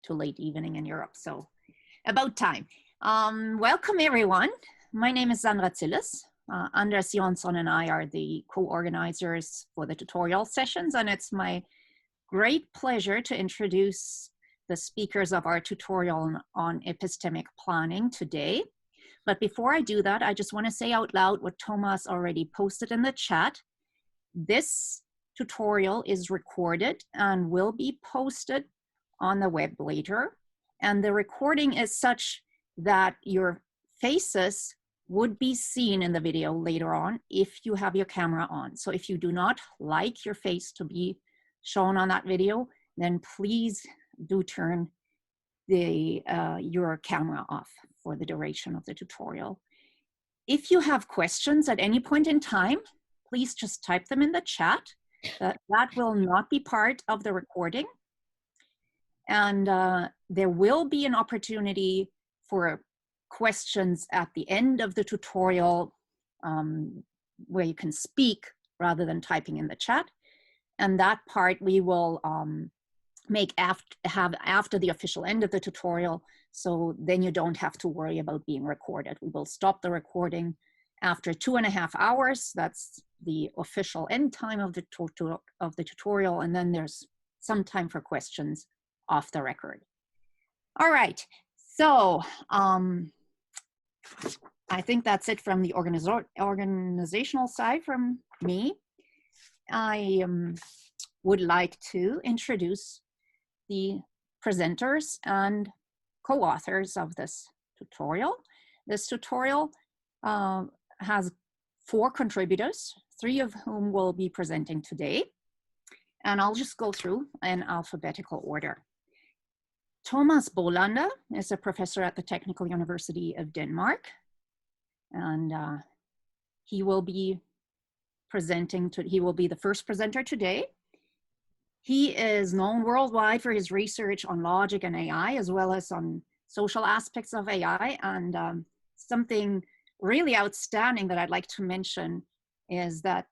to late evening in Europe, so about time. Welcome everyone. My name is Sandra Zillis. Anders Jonsson and I are the co-organizers for the tutorial sessions, and it's my great pleasure to introduce the speakers of our tutorial on epistemic planning today. But before I do that, I just want to say out loud what Thomas already posted in the chat. This tutorial is recorded and will be posted on the web later. And the recording is such that your faces would be seen in the video later on if you have your camera on. So if you do not like your face to be shown on that video, then please do turn your camera off for the duration of the tutorial. If you have questions at any point in time, please just type them in the chat. That will not be part of the recording. And there will be an opportunity for questions at the end of the tutorial where you can speak rather than typing in the chat. And that part we will have after the official end of the tutorial, so then you don't have to worry about being recorded. We will stop the recording after 2.5 hours. That's the official end time of the tutorial, and then there's some time for questions off the record. All right, so I think that's it from the organizational side from me. I would like to introduce the presenters and co-authors of this tutorial. This tutorial has 4 contributors, 3 of whom will be presenting today. And I'll just go through in alphabetical order. Thomas Bolander is a professor at the Technical University of Denmark. And he will be the first presenter today. He is known worldwide for his research on logic and AI, as well as on social aspects of AI. And something really outstanding that I'd like to mention is that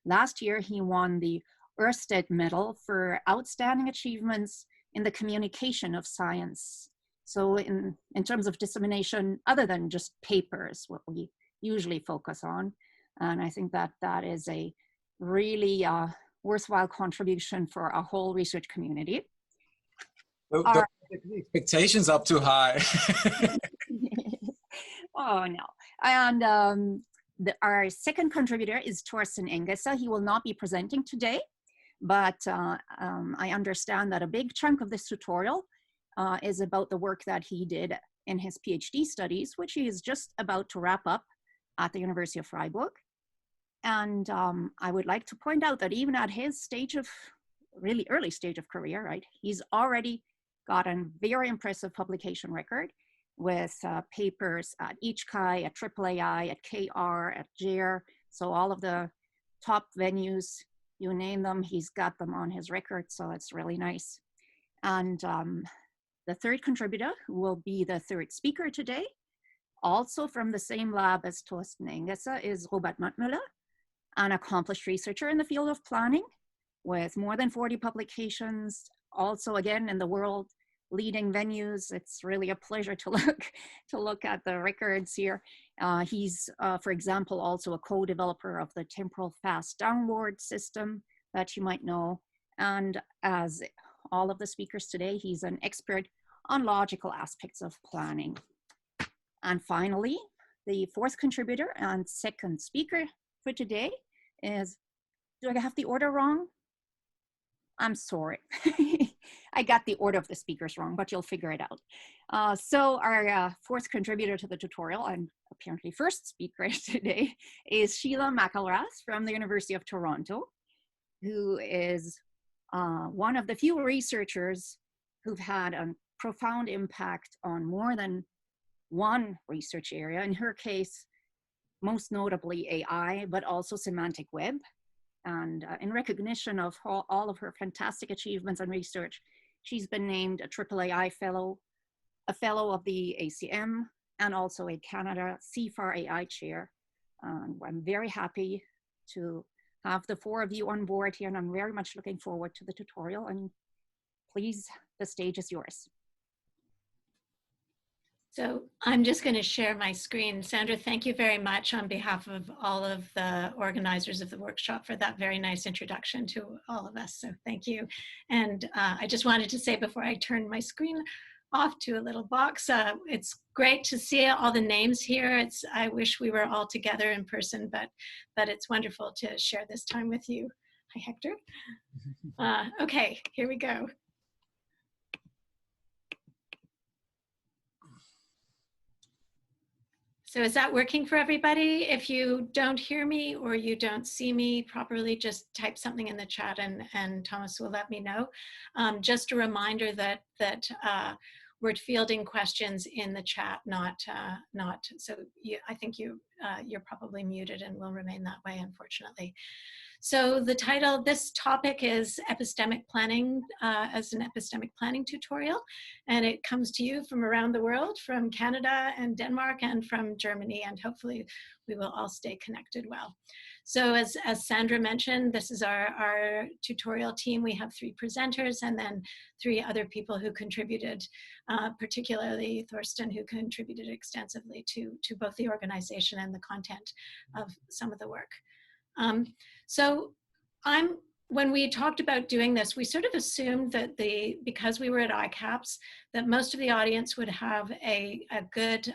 last year he won the Ørsted Medal for outstanding achievements in the communication of science. So in terms of dissemination, other than just papers, what we usually focus on. And I think that that is a really worthwhile contribution for our whole research community. Don't set the expectations up too high. Oh no. And our second contributor is Thorsten Engesser. He will not be presenting today, but I understand that a big chunk of this tutorial is about the work that he did in his PhD studies, which he is just about to wrap up at the University of Freiburg. And I would like to point out that even at his stage of, really early stage of career, right, he's already got a very impressive publication record with papers at ICAPS, at AAAI, at KR, at JER. So all of the top venues, you name them, he's got them on his record. So it's really nice. And the third contributor, who will be the third speaker today, also from the same lab as Thorsten Engesser, is Mattmüller, an accomplished researcher in the field of planning with more than 40 publications, also again in the world leading venues. It's really a pleasure to look at the records here. He's, for example, also a co-developer of the temporal fast downward system that you might know. And as all of the speakers today, he's an expert on logical aspects of planning. And finally, the fourth contributor and second speaker for today is, do I have the order wrong? I'm sorry. I got the order of the speakers wrong, but you'll figure it out. So our fourth contributor to the tutorial, and apparently first speaker today, is Sheila McIlraith from the University of Toronto, who is one of the few researchers who've had a profound impact on more than one research area. In her case, most notably AI, but also semantic web. And in recognition of all of her fantastic achievements and research, she's been named a AAAI fellow, a fellow of the ACM, and also a Canada CFAR AI chair. I'm very happy to have the 4 of you on board here, and I'm very much looking forward to the tutorial. And please, the stage is yours. So I'm just going to share my screen. Sandra, thank you very much on behalf of all of the organizers of the workshop for that very nice introduction to all of us. So thank you. And I just wanted to say before I turn my screen off to a little box, it's great to see all the names here. I wish we were all together in person, but it's wonderful to share this time with you. Hi, Hector. Okay, here we go. So is that working for everybody? If you don't hear me or you don't see me properly, just type something in the chat and Thomas will let me know. Just a reminder that we're fielding questions in the chat, not so I think you're probably muted and will remain that way, unfortunately. So the title, this topic is epistemic planning as an epistemic planning tutorial, and it comes to you from around the world, from Canada and Denmark and from Germany, and hopefully we will all stay connected well. So as Sandra mentioned, this is our tutorial team. We have 3 presenters and then 3 other people who contributed, particularly Thorsten, who contributed extensively to both the organization and the content of some of the work. So when we talked about doing this, we sort of assumed that because we were at ICAPS, that most of the audience would have a good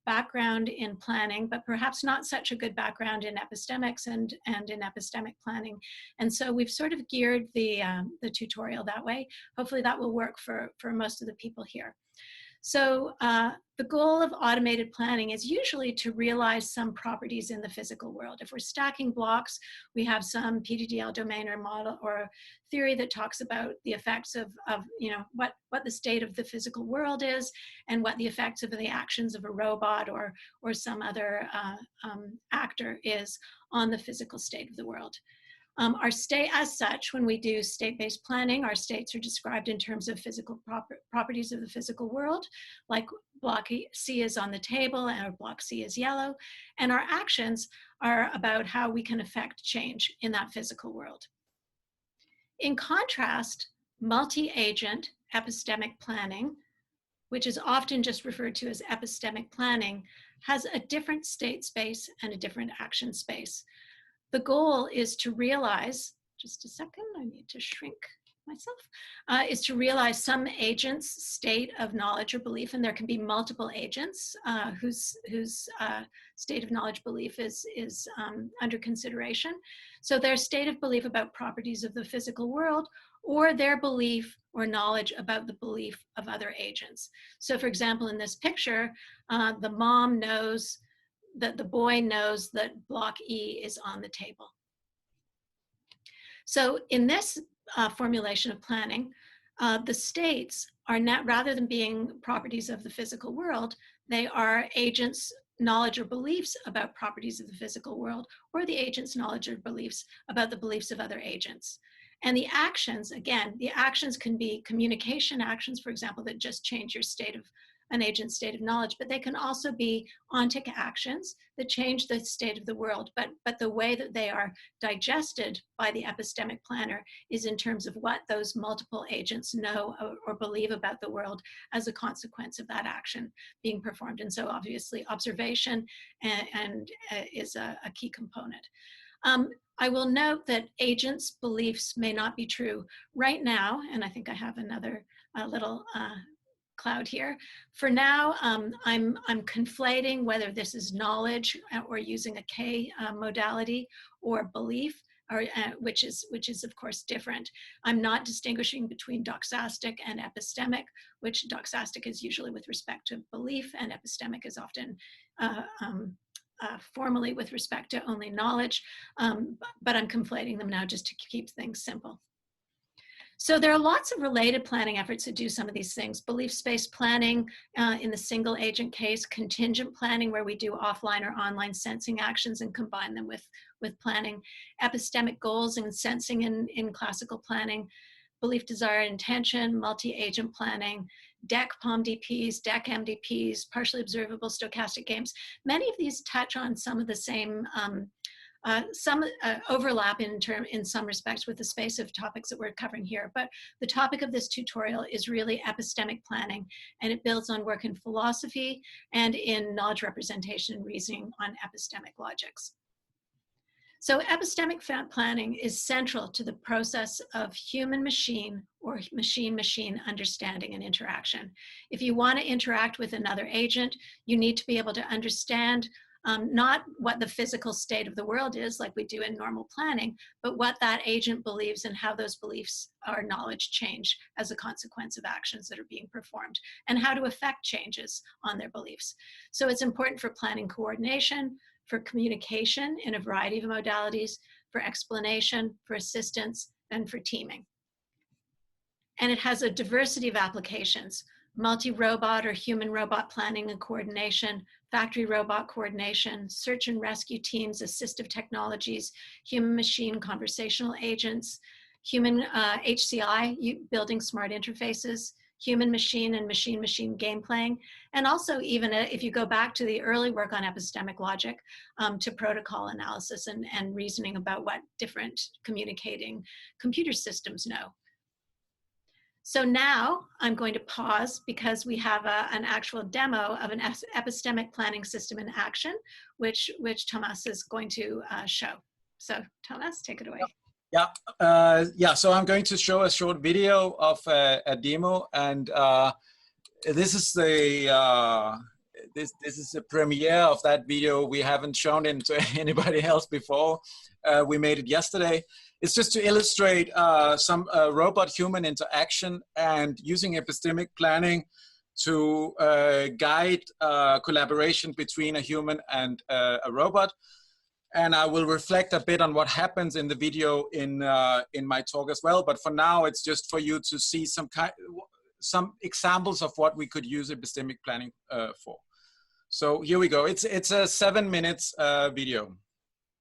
background in planning, but perhaps not such a good background in epistemics and in epistemic planning. And so we've sort of geared the tutorial that way. Hopefully that will work for most of the people here. So the goal of automated planning is usually to realize some properties in the physical world. If we're stacking blocks, we have some PDDL domain or model or theory that talks about the effects of what the state of the physical world is and what the effects of the actions of a robot or some other actor is on the physical state of the world. Our state, as such, when we do state-based planning, our states are described in terms of physical properties of the physical world, like block C is on the table and our block C is yellow, and our actions are about how we can affect change in that physical world. In contrast, multi-agent epistemic planning, which is often just referred to as epistemic planning, has a different state space and a different action space. The goal is to realize, just a second, I need to shrink myself, is to realize some agent's state of knowledge or belief, and there can be multiple agents whose state of knowledge belief is under consideration. So their state of belief about properties of the physical world, or their belief or knowledge about the belief of other agents. So for example, in this picture, the mom knows that the boy knows that block E is on the table. So in this formulation of planning, the states are not, rather than being properties of the physical world, they are agents' knowledge or beliefs about properties of the physical world, or the agent's knowledge or beliefs about the beliefs of other agents. And the actions, again, the actions can be communication actions, for example, that just change your state of an agent's state of knowledge, but they can also be ontic actions that change the state of the world, but the way that they are digested by the epistemic planner is in terms of what those multiple agents know or believe about the world as a consequence of that action being performed. And so obviously observation is a key component. I will note that agents' beliefs may not be true right now, and I think I have another little cloud here. For now, I'm conflating whether this is knowledge or using a K modality or belief, or which is of course different. I'm not distinguishing between doxastic and epistemic, which doxastic is usually with respect to belief, and epistemic is often formally with respect to only knowledge, but I'm conflating them now just to keep things simple. So there are lots of related planning efforts that do some of these things. Belief-based planning in the single agent case, contingent planning where we do offline or online sensing actions and combine them with planning, epistemic goals and sensing in classical planning, belief, desire, intention, multi-agent planning, DEC POM-DPs, DEC MDPs, partially observable stochastic games. Many of these touch on some of the same some overlap in some respects with the space of topics that we're covering here, but the topic of this tutorial is really epistemic planning, and it builds on work in philosophy and in knowledge representation and reasoning on epistemic logics. So epistemic planning is central to the process of human-machine or machine-machine understanding and interaction. If you want to interact with another agent, you need to be able to understand not what the physical state of the world is, like we do in normal planning, but what that agent believes and how those beliefs or knowledge change as a consequence of actions that are being performed, and how to affect changes on their beliefs. So it's important for planning coordination, for communication in a variety of modalities, for explanation, for assistance, and for teaming. And it has a diversity of applications: multi-robot or human-robot planning and coordination, factory robot coordination, search and rescue teams, assistive technologies, human-machine conversational agents, human HCI, building smart interfaces, human-machine and machine-machine game playing, and also even if you go back to the early work on epistemic logic, to protocol analysis and reasoning about what different communicating computer systems know. So now I'm going to pause because we have an actual demo of an epistemic planning system in action, which Thomas is going to show. So Thomas, take it away. Yeah, so I'm going to show a short video of a demo, and this is the this is the premiere of that video. We haven't shown it to anybody else before. We made it yesterday. It's just to illustrate some robot-human interaction and using epistemic planning to guide collaboration between a human and a robot. And I will reflect a bit on what happens in the video in my talk as well. But for now, it's just for you to see some examples of what we could use epistemic planning for. So here we go. It's a 7 minutes video.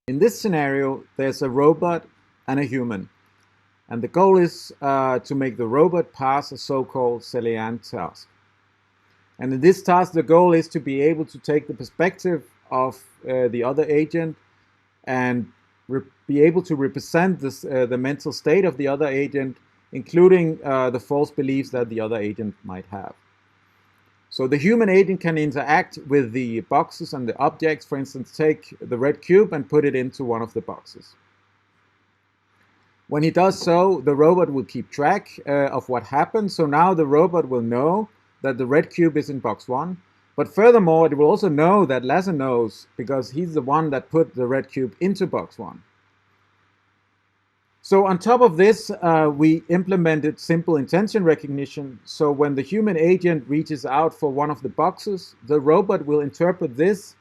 In this scenario, there's a robot and a human. And the goal is to make the robot pass a so-called Selenian task. And in this task, the goal is to be able to take the perspective of the other agent and be able to represent this, the mental state of the other agent, including the false beliefs that the other agent might have. So the human agent can interact with the boxes and the objects. For instance, take the red cube and put it into one of the boxes. When he does so, the robot will keep track of what happened. So now the robot will know that the red cube is in box 1. But furthermore, it will also know that Lasse knows, because he's the one that put the red cube into box 1. So on top of this, we implemented simple intention recognition. So when the human agent reaches out for one of the boxes, the robot will interpret this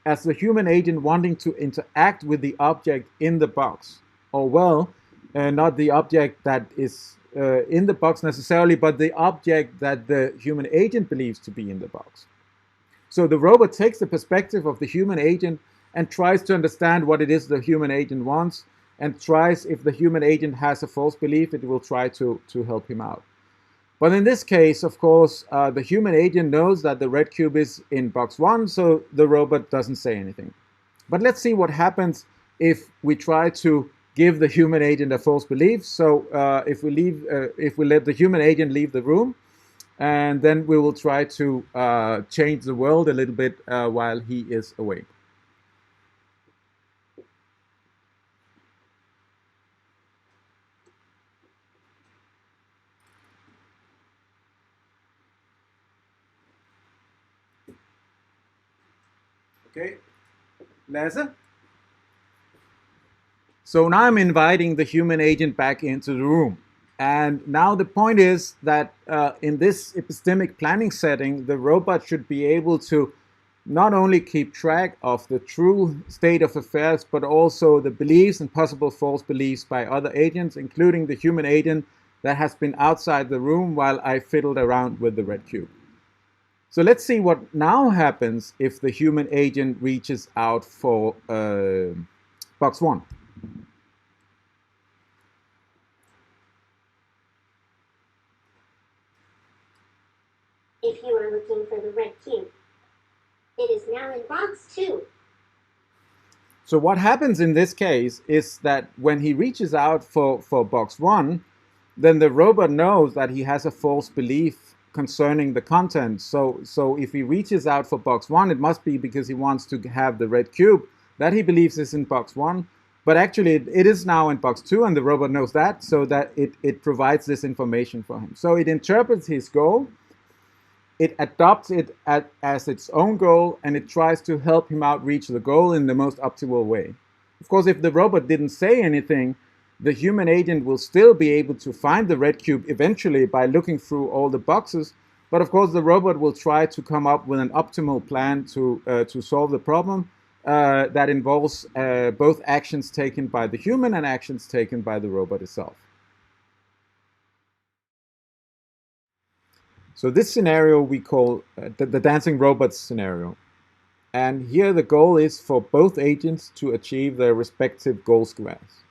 as the human agent wanting to interact with the object in the box. Or well, not the object that is in the box necessarily, but the object that the human agent believes to be in the box. So the robot takes the perspective of the human agent and tries to understand what it is the human agent wants, and tries, if the human agent has a false belief, it will try to help him out. But in this case, of course, the human agent knows that the red cube is in box 1, so the robot doesn't say anything. But let's see what happens if we try to give the human agent a false belief. So if we let the human agent leave the room, and then we will try to change the world a little bit while he is away. Okay, Lasse? So now I'm inviting the human agent back into the room. And now the point is that in this epistemic planning setting, the robot should be able to not only keep track of the true state of affairs, but also the beliefs and possible false beliefs by other agents, including the human agent that has been outside the room while I fiddled around with the red cube. So let's see what now happens if the human agent reaches out for box 1. If you are looking for the red cube, it is now in box 2. So what happens in this case is that when he reaches out for box 1, then the robot knows that he has a false belief concerning the content. So if he reaches out for box 1, it must be because he wants to have the red cube that he believes is in box 1. But actually, it is now in box 2, and the robot knows that, so that it provides this information for him. So it interprets his goal, it adopts it as its own goal, and it tries to help him out reach the goal in the most optimal way. Of course, if the robot didn't say anything, the human agent will still be able to find the red cube eventually by looking through all the boxes. But of course, the robot will try to come up with an optimal plan to solve the problem that involves both actions taken by the human and actions taken by the robot itself. So this scenario we call the dancing robots scenario. And here the goal is for both agents to achieve their respective goal squares.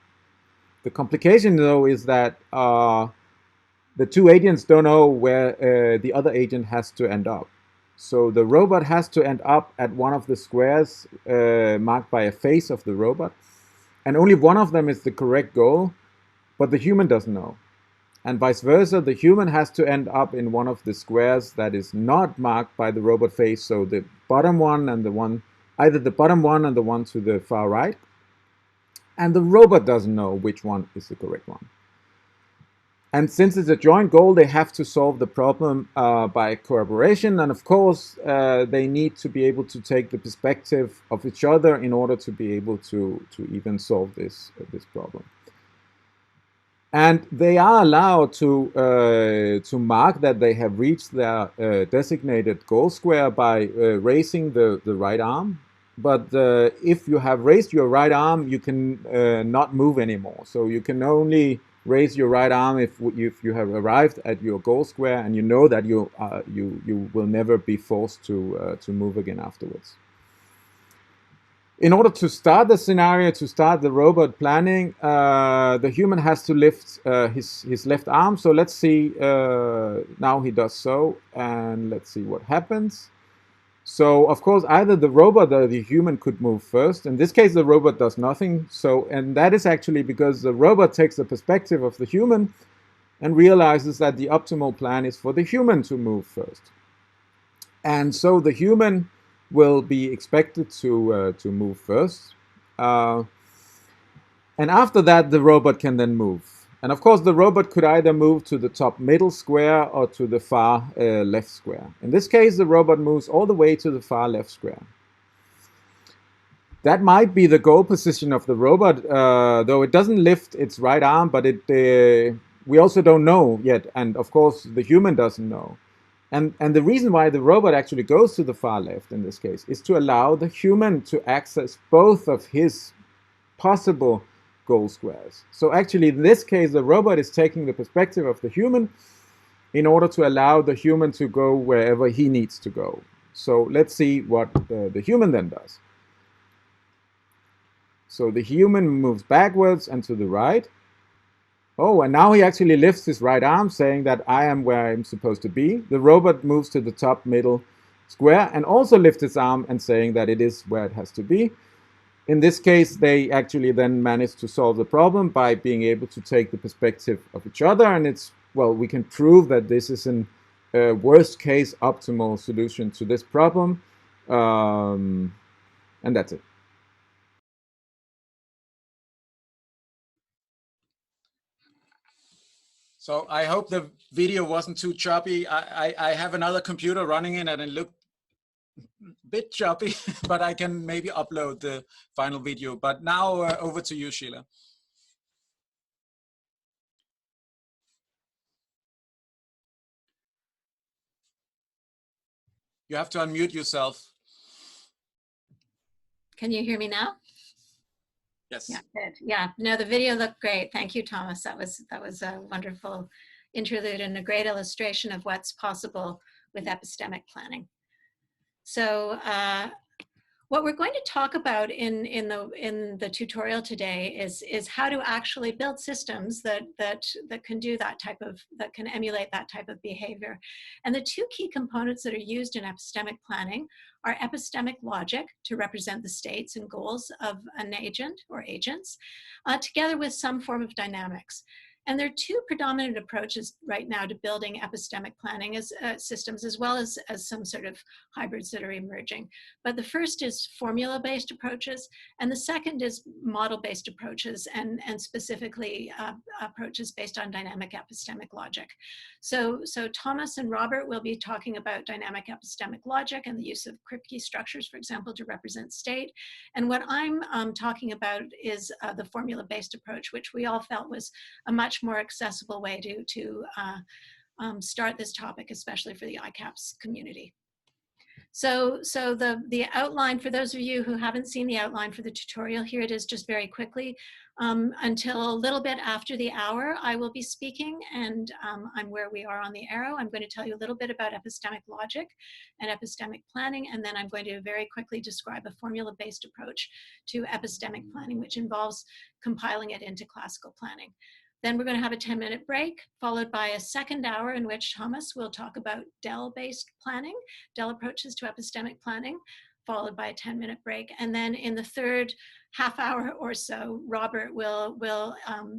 The complication, though, is that the two agents don't know where the other agent has to end up. So the robot has to end up at one of the squares marked by a face of the robot. And only one of them is the correct goal, but the human doesn't know. And vice versa, the human has to end up in one of the squares that is not marked by the robot face. So the bottom one and the one, either the bottom one and the one to the far right. And the robot doesn't know which one is the correct one. And since it's a joint goal, they have to solve the problem by cooperation. And of course, they need to be able to take the perspective of each other in order to be able to even solve this problem. And they are allowed to mark that they have reached their designated goal square by raising the right arm. But if you have raised your right arm, you can not move anymore. So you can only raise your right arm if you have arrived at your goal square and you know that you will never be forced to move again afterwards. In order to start the scenario, to start the robot planning, the human has to lift his left arm. So let's see, now he does so, and let's see what happens. So of course, either the robot or the human could move first. In this case, the robot does nothing. So, and that is actually because the robot takes the perspective of the human and realizes that the optimal plan is for the human to move first. And so the human will be expected to move first. And after that, the robot can then move. And of course, the robot could either move to the top middle square or to the far left square. In this case, the robot moves all the way to the far left square. That might be the goal position of the robot, though it doesn't lift its right arm, but we also don't know yet. And of course, the human doesn't know. And the reason why the robot actually goes to the far left in this case is to allow the human to access both of his possible goal squares. So actually, in this case, the robot is taking the perspective of the human in order to allow the human to go wherever he needs to go. So let's see what the human then does. So the human moves backwards and to the right. Oh, and now he actually lifts his right arm, saying that I am where I'm supposed to be. The robot moves to the top middle square and also lifts its arm and saying that it is where it has to be. In this case, they actually then manage to solve the problem by being able to take the perspective of each other. And it's, well, we can prove that this is an worst case optimal solution to this problem. And that's it. So I hope the video wasn't too choppy. I have another computer running in and it looked bit choppy, but I can maybe upload the final video. But now over to you, Sheila. You have to unmute yourself. Can you hear me now? Yes. Yeah, good. Yeah, no, the video looked great. Thank you, Thomas. That was a wonderful interlude and a great illustration of what's possible with epistemic planning. So What we're going to talk about in the tutorial today is how to actually build systems that can do that can emulate that type of behavior. And the two key components that are used in epistemic planning are epistemic logic to represent the states and goals of an agent or agents, together with some form of dynamics. And there are two predominant approaches right now to building epistemic planning as systems, as well as some sort of hybrids that are emerging. But the first is formula-based approaches, and the second is model-based approaches, and specifically approaches based on dynamic epistemic logic. So Thomas and Robert will be talking about dynamic epistemic logic and the use of Kripke structures, for example, to represent state. And what I'm talking about is the formula-based approach, which we all felt was a much more accessible way to start this topic, especially for the ICAPS community. So the outline, for those of you who haven't seen the outline for the tutorial, here it is just very quickly. Until a little bit after the hour, I will be speaking, and I'm where we are on the arrow. I'm going to tell you a little bit about epistemic logic and epistemic planning, and then I'm going to very quickly describe a formula-based approach to epistemic planning, which involves compiling it into classical planning. Then we're going to have a 10-minute break, followed by a second hour in which Thomas will talk about DEL-based planning, DEL approaches to epistemic planning, followed by a 10-minute break. And then in the third half hour or so, Robert will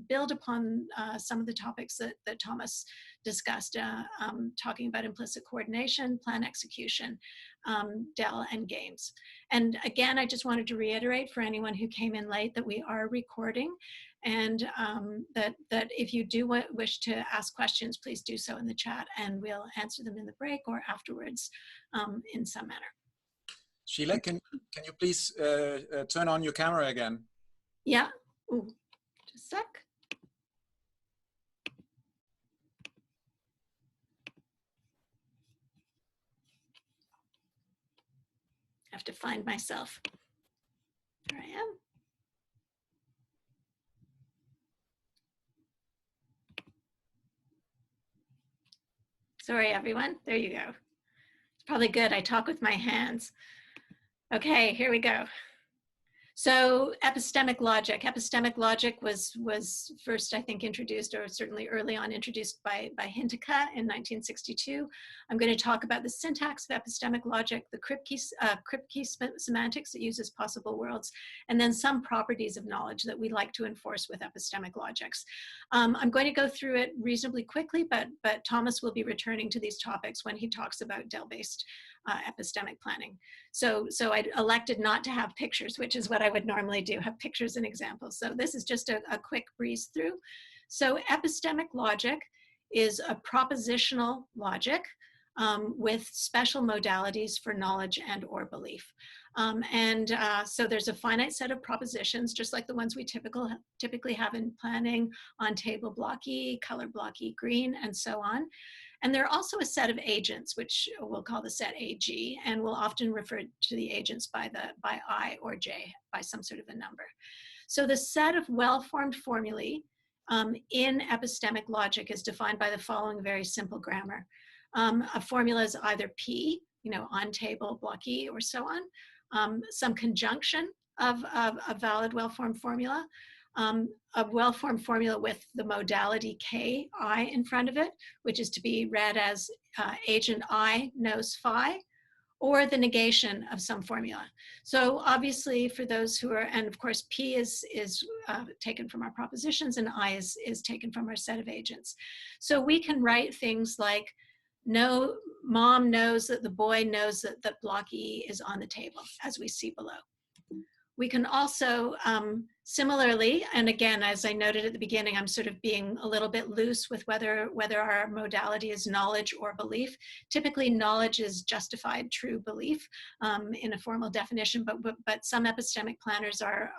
build upon some of the topics that Thomas discussed, talking about implicit coordination, plan execution, DEL, and games. And again, I just wanted to reiterate for anyone who came in late that we are recording, and that if you do wish to ask questions, please do so in the chat, and we'll answer them in the break or afterwards in some manner. Sheila, can you please turn on your camera again? Yeah. Ooh, just a sec. I have to find myself. There I am. Sorry, everyone. There you go. It's probably good I talk with my hands. Okay, here we go. So epistemic logic. Epistemic logic was first, I think, introduced, or certainly early on introduced by Hinteke in 1962. I'm going to talk about the syntax of epistemic logic, the Kripke semantics that uses possible worlds, and then some properties of knowledge that we like to enforce with epistemic logics. I'm going to go through it reasonably quickly, but Thomas will be returning to these topics when he talks about DEL-based epistemic planning. So I elected not to have pictures, which is what I would normally do, have pictures and examples. So this is just a quick breeze through. So epistemic logic is a propositional logic with special modalities for knowledge and or belief. So there's a finite set of propositions, just like the ones we typically have in planning, on table block E, color block E green, and so on. And there are also a set of agents, which we'll call the set AG, and we'll often refer to the agents by I or J, by some sort of a number. So the set of well-formed formulae in epistemic logic is defined by the following very simple grammar. A formula is either P, on table, block E, or so on, some conjunction of a valid well-formed formula, a well-formed formula with the modality Ki in front of it, which is to be read as agent I knows phi, or the negation of some formula. So obviously for those who are, and of course P is taken from our propositions, and I is taken from our set of agents. So we can write things like, no, mom knows that the boy knows that block E is on the table, as we see below. We can also similarly, and again, as I noted at the beginning, I'm sort of being a little bit loose with whether our modality is knowledge or belief. Typically, knowledge is justified true belief in a formal definition, but some epistemic planners are,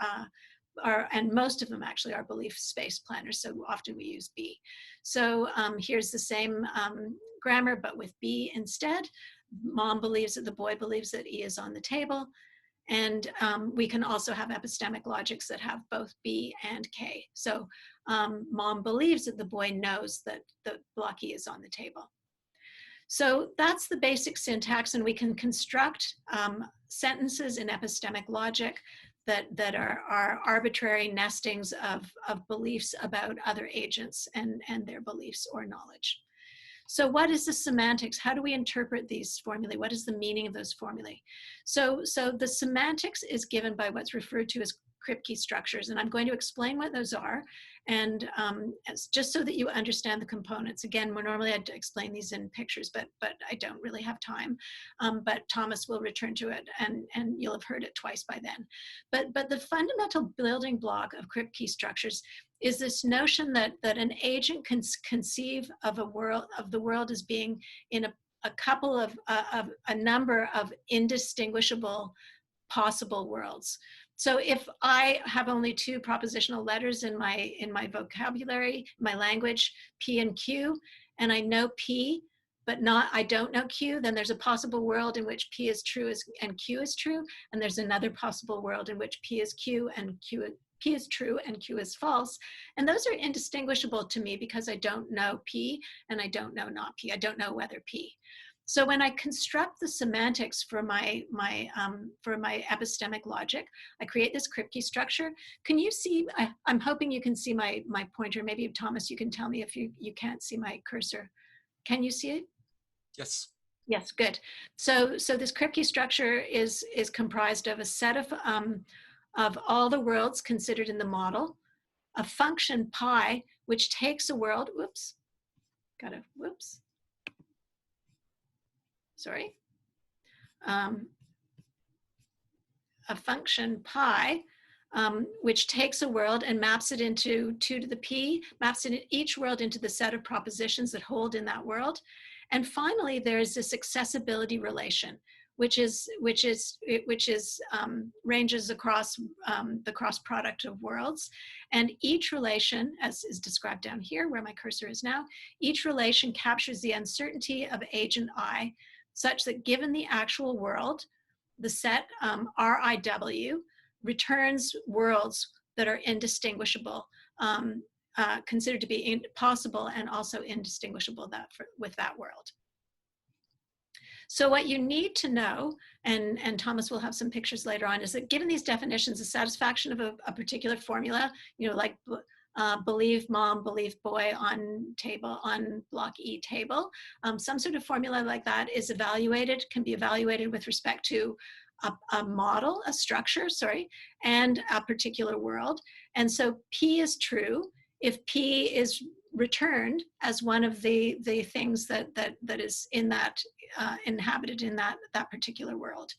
and most of them actually are belief space planners, so often we use B. So here's the same grammar, but with B instead. Mom believes that the boy believes that E is on the table. And we can also have epistemic logics that have both B and K. So mom believes that the boy knows that the block E is on the table. So that's the basic syntax, and we can construct sentences in epistemic logic that are arbitrary nestings of beliefs about other agents and their beliefs or knowledge. So what is the semantics? How do we interpret these formulae? What is the meaning of those formulae? So the semantics is given by what's referred to as Kripke structures, and I'm going to explain what those are, and just so that you understand the components. Again, more normally I'd explain these in pictures, but I don't really have time. But Thomas will return to it, and you'll have heard it twice by then. But the fundamental building block of Kripke structures is this notion that an agent can conceive of the world as being in a number of indistinguishable possible worlds. So if I have only two propositional letters in my vocabulary, my language, P and Q, and I know P, but I don't know Q, then there's a possible world in which P is true and Q is true, and there's another possible world in which P is Q and P is true and Q is false. And those are indistinguishable to me because I don't know P and I don't know not P. I don't know whether P. So when I construct the semantics for my epistemic logic, I create this Kripke structure. Can you see, I'm hoping you can see my pointer. Maybe Thomas, you can tell me if you can't see my cursor. Can you see it? Yes. Yes, good. So this Kripke structure is comprised of a set of all the worlds considered in the model, a function pi, which takes a world, a function pi, which takes a world and maps it into 2 to the p, maps it each world into the set of propositions that hold in that world. And finally, there's this accessibility relation, which ranges across the cross product of worlds. And each relation, as is described down here where my cursor is now, each relation captures the uncertainty of agent I, such that given the actual world, the set RIW returns worlds that are indistinguishable, considered to be possible and also indistinguishable with that world. So what you need to know, and Thomas will have some pictures later on, is that given these definitions, the satisfaction of a particular formula, like believe mom, believe boy on block E table, some sort of formula like that can be evaluated with respect to a model, a structure, and a particular world. And so P is true if P is returned as one of the things that is in that inhabited in that particular world.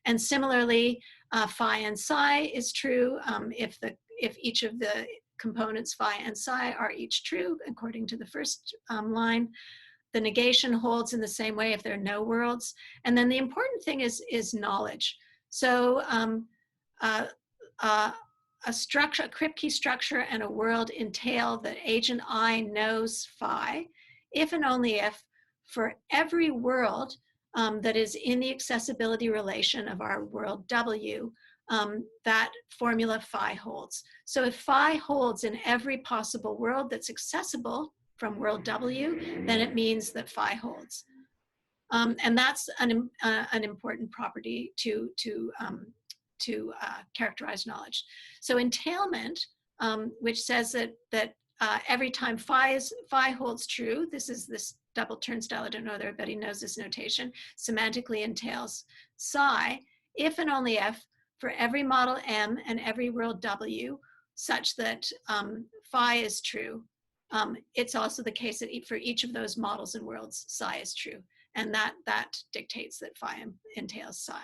And similarly, phi and psi is true if each of the components phi and psi are each true according to the first line. The negation holds in the same way if there are no worlds. And then the important thing is knowledge. So a structure, a Kripke structure and a world entail that agent I knows phi, if and only if for every world that is in the accessibility relation of our world W, that formula phi holds. So if phi holds in every possible world that's accessible from world W, then it means that phi holds. And that's an important property to characterize knowledge. So entailment, which says that every time phi holds true, this double turnstile, I don't know whether everybody knows this notation, semantically entails psi, if and only if for every model M and every world W, such that phi is true. It's also the case that for each of those models and worlds, psi is true. And that dictates that phi entails psi.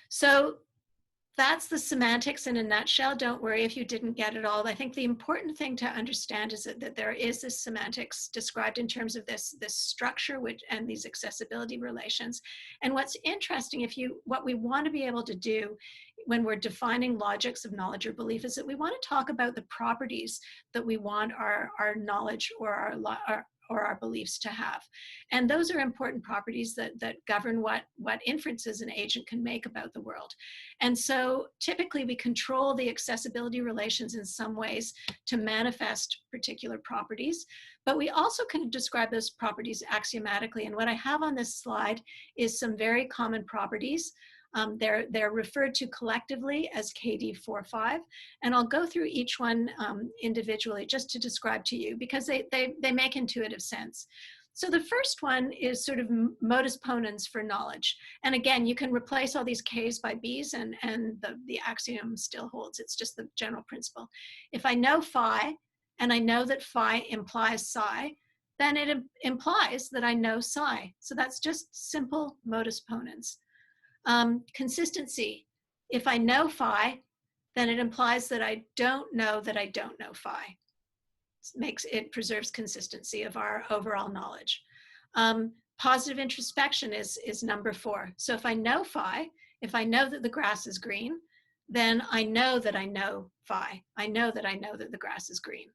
So that's the semantics in a nutshell. Don't worry if you didn't get it all. I think the important thing to understand is that there is this semantics described in terms of this structure and these accessibility relations. And what's interesting, what we want to be able to do when we're defining logics of knowledge or belief is that we want to talk about the properties that we want our knowledge or our beliefs to have. And those are important properties that govern what inferences an agent can make about the world. And so typically we control the accessibility relations in some ways to manifest particular properties, but we also can describe those properties axiomatically. And what I have on this slide is some very common properties. They're referred to collectively as KD45, and I'll go through each one individually just to describe to you, because they make intuitive sense. So the first one is sort of modus ponens for knowledge. And again, you can replace all these Ks by Bs and the axiom still holds. It's just the general principle. If I know phi, and I know that phi implies psi, then it implies that I know psi. So that's just simple modus ponens. Consistency. If I know phi, then it implies that I don't know phi. It preserves consistency of our overall knowledge. Positive introspection is number 4. So if I know phi, if I know that the grass is green, then I know that I know phi. I know that the grass is green.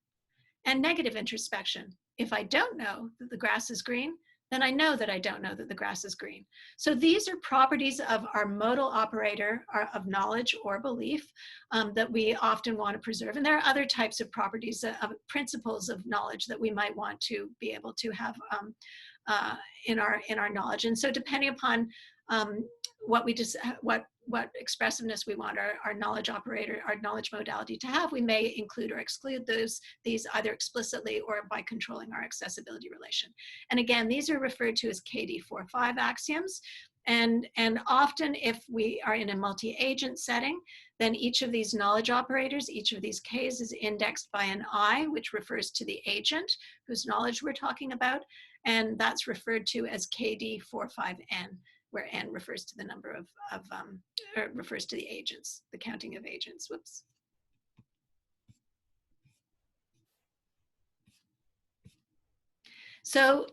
And negative introspection. If I don't know that the grass is green, then I know that I don't know that the grass is green. So these are properties of our modal operator of knowledge or belief that we often want to preserve. And there are other types of properties of principles of knowledge that we might want to be able to have in our knowledge. And so depending upon what expressiveness we want our knowledge operator, our knowledge modality to have, we may include or exclude these either explicitly or by controlling our accessibility relation. And again, these are referred to as KD45 axioms. And often if we are in a multi-agent setting, then each of these knowledge operators, each of these Ks is indexed by an I, which refers to the agent whose knowledge we're talking about. And that's referred to as KD45N, where N refers to the number or refers to the agents, the counting of agents. Whoops. So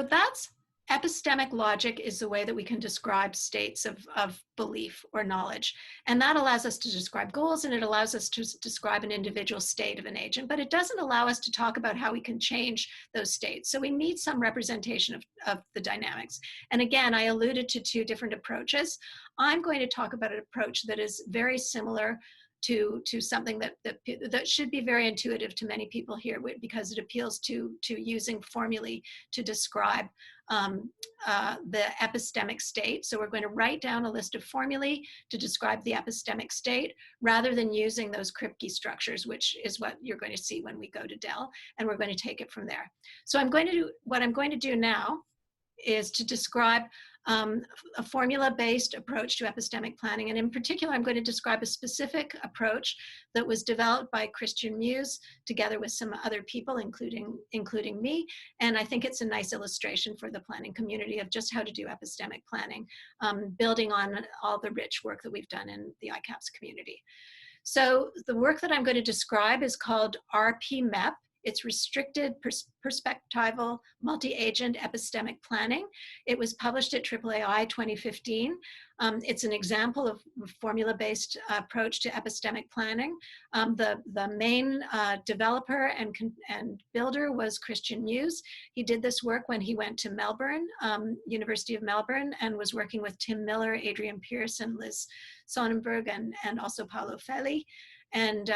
that's epistemic logic, is the way that we can describe states of belief or knowledge. And that allows us to describe goals, and it allows us to describe an individual state of an agent, but it doesn't allow us to talk about how we can change those states. So we need some representation of the dynamics. And again, I alluded to 2 different approaches. I'm going to talk about an approach that is very similar to something that should be very intuitive to many people here, because it appeals to using formulae to describe the epistemic state. So we're going to write down a list of formulae to describe the epistemic state, rather than using those Kripke structures, which is what you're going to see when we go to Dell, and we're going to take it from there. So what I'm going to do now is to describe a formula-based approach to epistemic planning. And in particular, I'm going to describe a specific approach that was developed by Christian Muse together with some other people, including me. And I think it's a nice illustration for the planning community of just how to do epistemic planning, building on all the rich work that we've done in the ICAPS community. So the work that I'm going to describe is called RPMEP. It's restricted perspectival multi-agent epistemic planning. It was published at AAAI 2015. It's an example of a formula-based approach to epistemic planning. The main developer and builder was Christian Muse. He did this work when he went to Melbourne, University of Melbourne, and was working with Tim Miller, Adrian Pierce, and Liz Sonnenberg, and also Paolo Feli. And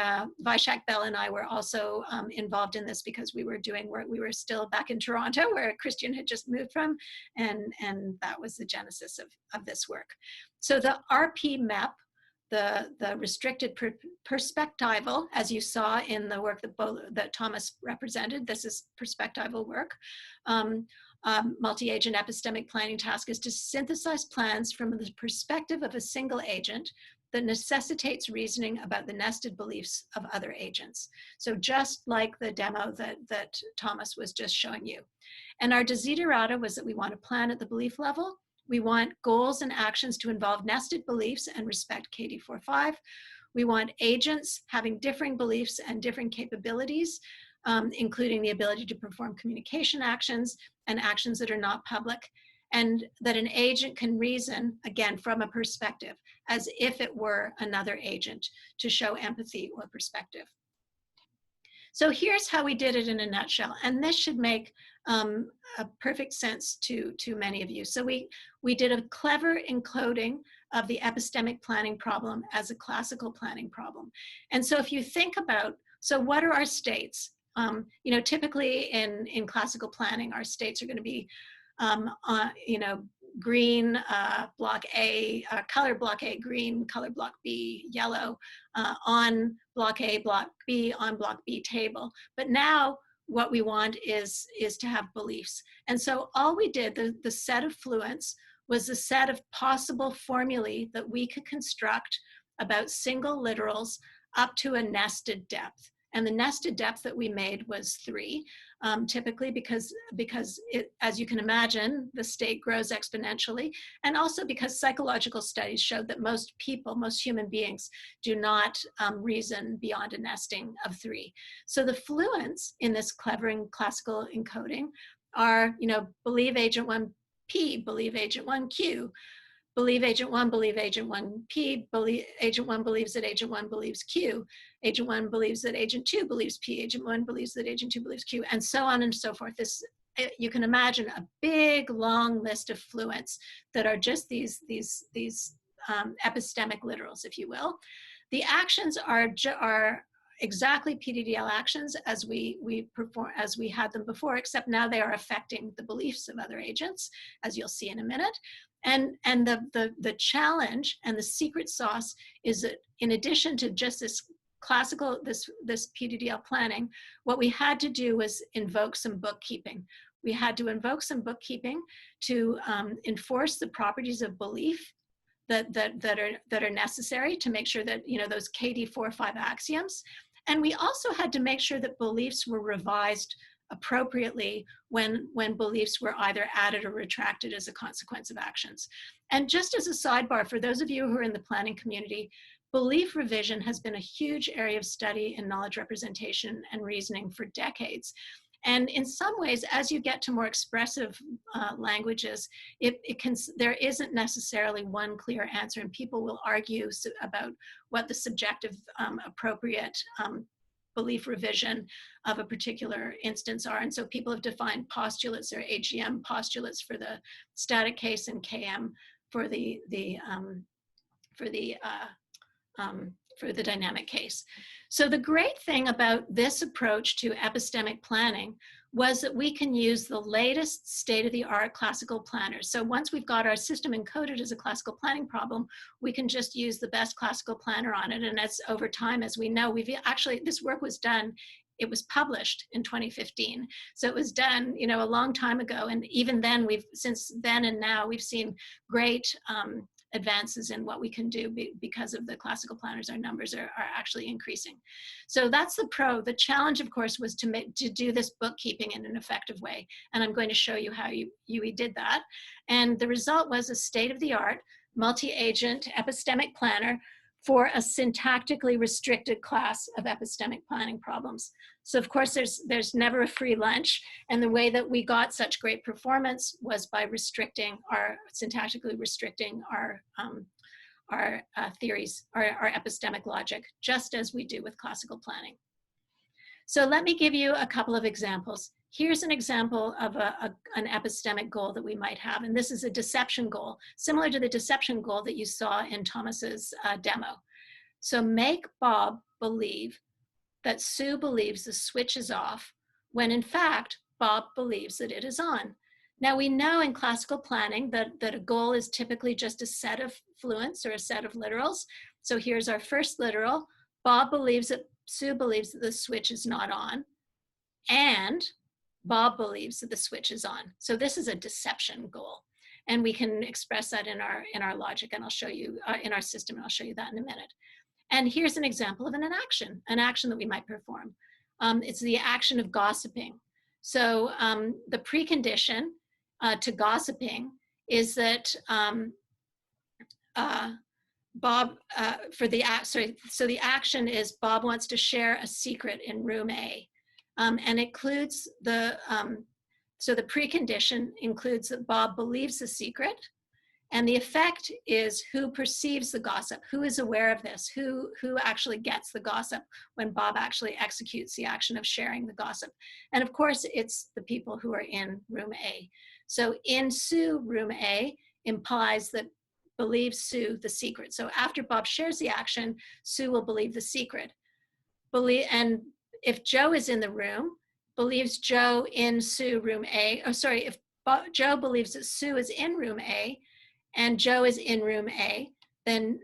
Vaishak Bell and I were also involved in this because we were doing work. We were still back in Toronto, where Christian had just moved from, and that was the genesis of this work. So the RPMEP, the restricted perspectival, as you saw in the work that Thomas represented, this is perspectival work. Multi-agent epistemic planning task is to synthesize plans from the perspective of a single agent that necessitates reasoning about the nested beliefs of other agents. So just like the demo that Thomas was just showing you. And our desiderata was that we want to plan at the belief level. We want goals and actions to involve nested beliefs and respect KD45. We want agents having differing beliefs and different capabilities, including the ability to perform communication actions and actions that are not public, and that an agent can reason, again, from a perspective, as if it were another agent, to show empathy or perspective. So here's how we did it in a nutshell, and this should make a perfect sense to many of you. So we did a clever encoding of the epistemic planning problem as a classical planning problem. And so if you think about, so what are our states? You know, typically in classical planning, our states are going to be, you know, green, block A, color block A, green, color block B, yellow, on block A, block B, on block B table. But now what we want is to have beliefs. And so all we did, the set of fluents, was a set of possible formulae that we could construct about single literals up to a nested depth. And the nested depth that we made was 3, typically because it, as you can imagine, the state grows exponentially, and also because psychological studies showed that most people, most human beings, do not reason beyond a nesting of 3. So the fluents in this clever and classical encoding are, you know, believe agent 1 P, believe agent 1 Q, believe agent 1, believe agent 1 P, believe agent 1 believes that agent 1 believes Q, agent 1 believes that agent 2 believes P, agent 1 believes that agent 2 believes Q, and so on and so forth. This, you can imagine a big, long list of fluents that are just these epistemic literals, if you will. The actions are exactly PDDL actions as we had them before, except now they are affecting the beliefs of other agents, as you'll see in a minute. And the challenge and the secret sauce is that in addition to just this classical, this PDDL planning, what we had to do was invoke some bookkeeping. We had to invoke some bookkeeping to enforce the properties of belief that are necessary to make sure that, you know, those KD 4 or 5 axioms. And we also had to make sure that beliefs were revised appropriately when beliefs were either added or retracted as a consequence of actions. And just as a sidebar, for those of you who are in the planning community, belief revision has been a huge area of study in knowledge representation and reasoning for decades. And in some ways, as you get to more expressive languages, there isn't necessarily one clear answer, and people will argue about what the subjective appropriate belief revision of a particular instance are. And so people have defined postulates or AGM postulates for the static case and KM for the dynamic case. So the great thing about this approach to epistemic planning was that we can use the latest state-of-the-art classical planners. So once we've got our system encoded as a classical planning problem, we can just use the best classical planner on it. And as over time, as we know, this work was done, it was published in 2015. So it was done, you know, a long time ago. And even then, since then and now, we've seen great advances in what we can do because of the classical planners. Our numbers are actually increasing. So that's the pro. The challenge, of course, was to do this bookkeeping in an effective way. And I'm going to show you how we did that. And the result was a state-of-the-art multi-agent epistemic planner for a syntactically restricted class of epistemic planning problems. So of course, there's never a free lunch. And the way that we got such great performance was by syntactically restricting our theories, our epistemic logic, just as we do with classical planning. So let me give you a couple of examples. Here's an example of an epistemic goal that we might have, and this is a deception goal, similar to the deception goal that you saw in Thomas's demo. So make Bob believe that Sue believes the switch is off, when in fact, Bob believes that it is on. Now we know in classical planning that a goal is typically just a set of fluents or a set of literals. So here's our first literal. Bob believes that Sue believes that the switch is not on, and Bob believes that the switch is on. So this is a deception goal. And we can express that in our logic, and I'll show you, in our system, and I'll show you that in a minute. And here's an example of an action that we might perform. It's the action of gossiping. So the precondition to gossiping is that so the action is Bob wants to share a secret in room A. And includes so the precondition includes that Bob believes the secret, And the effect is who perceives the gossip, who is aware of this, who actually gets the gossip when Bob actually executes the action of sharing the gossip. And of course, it's the people who are in room A. So in Sue, room A implies that believes Sue the secret. So after Bob shares the action, Sue will believe the secret. And if Joe is in the room, believes Joe in Sue room A, if Joe believes that Sue is in room A and Joe is in room A, then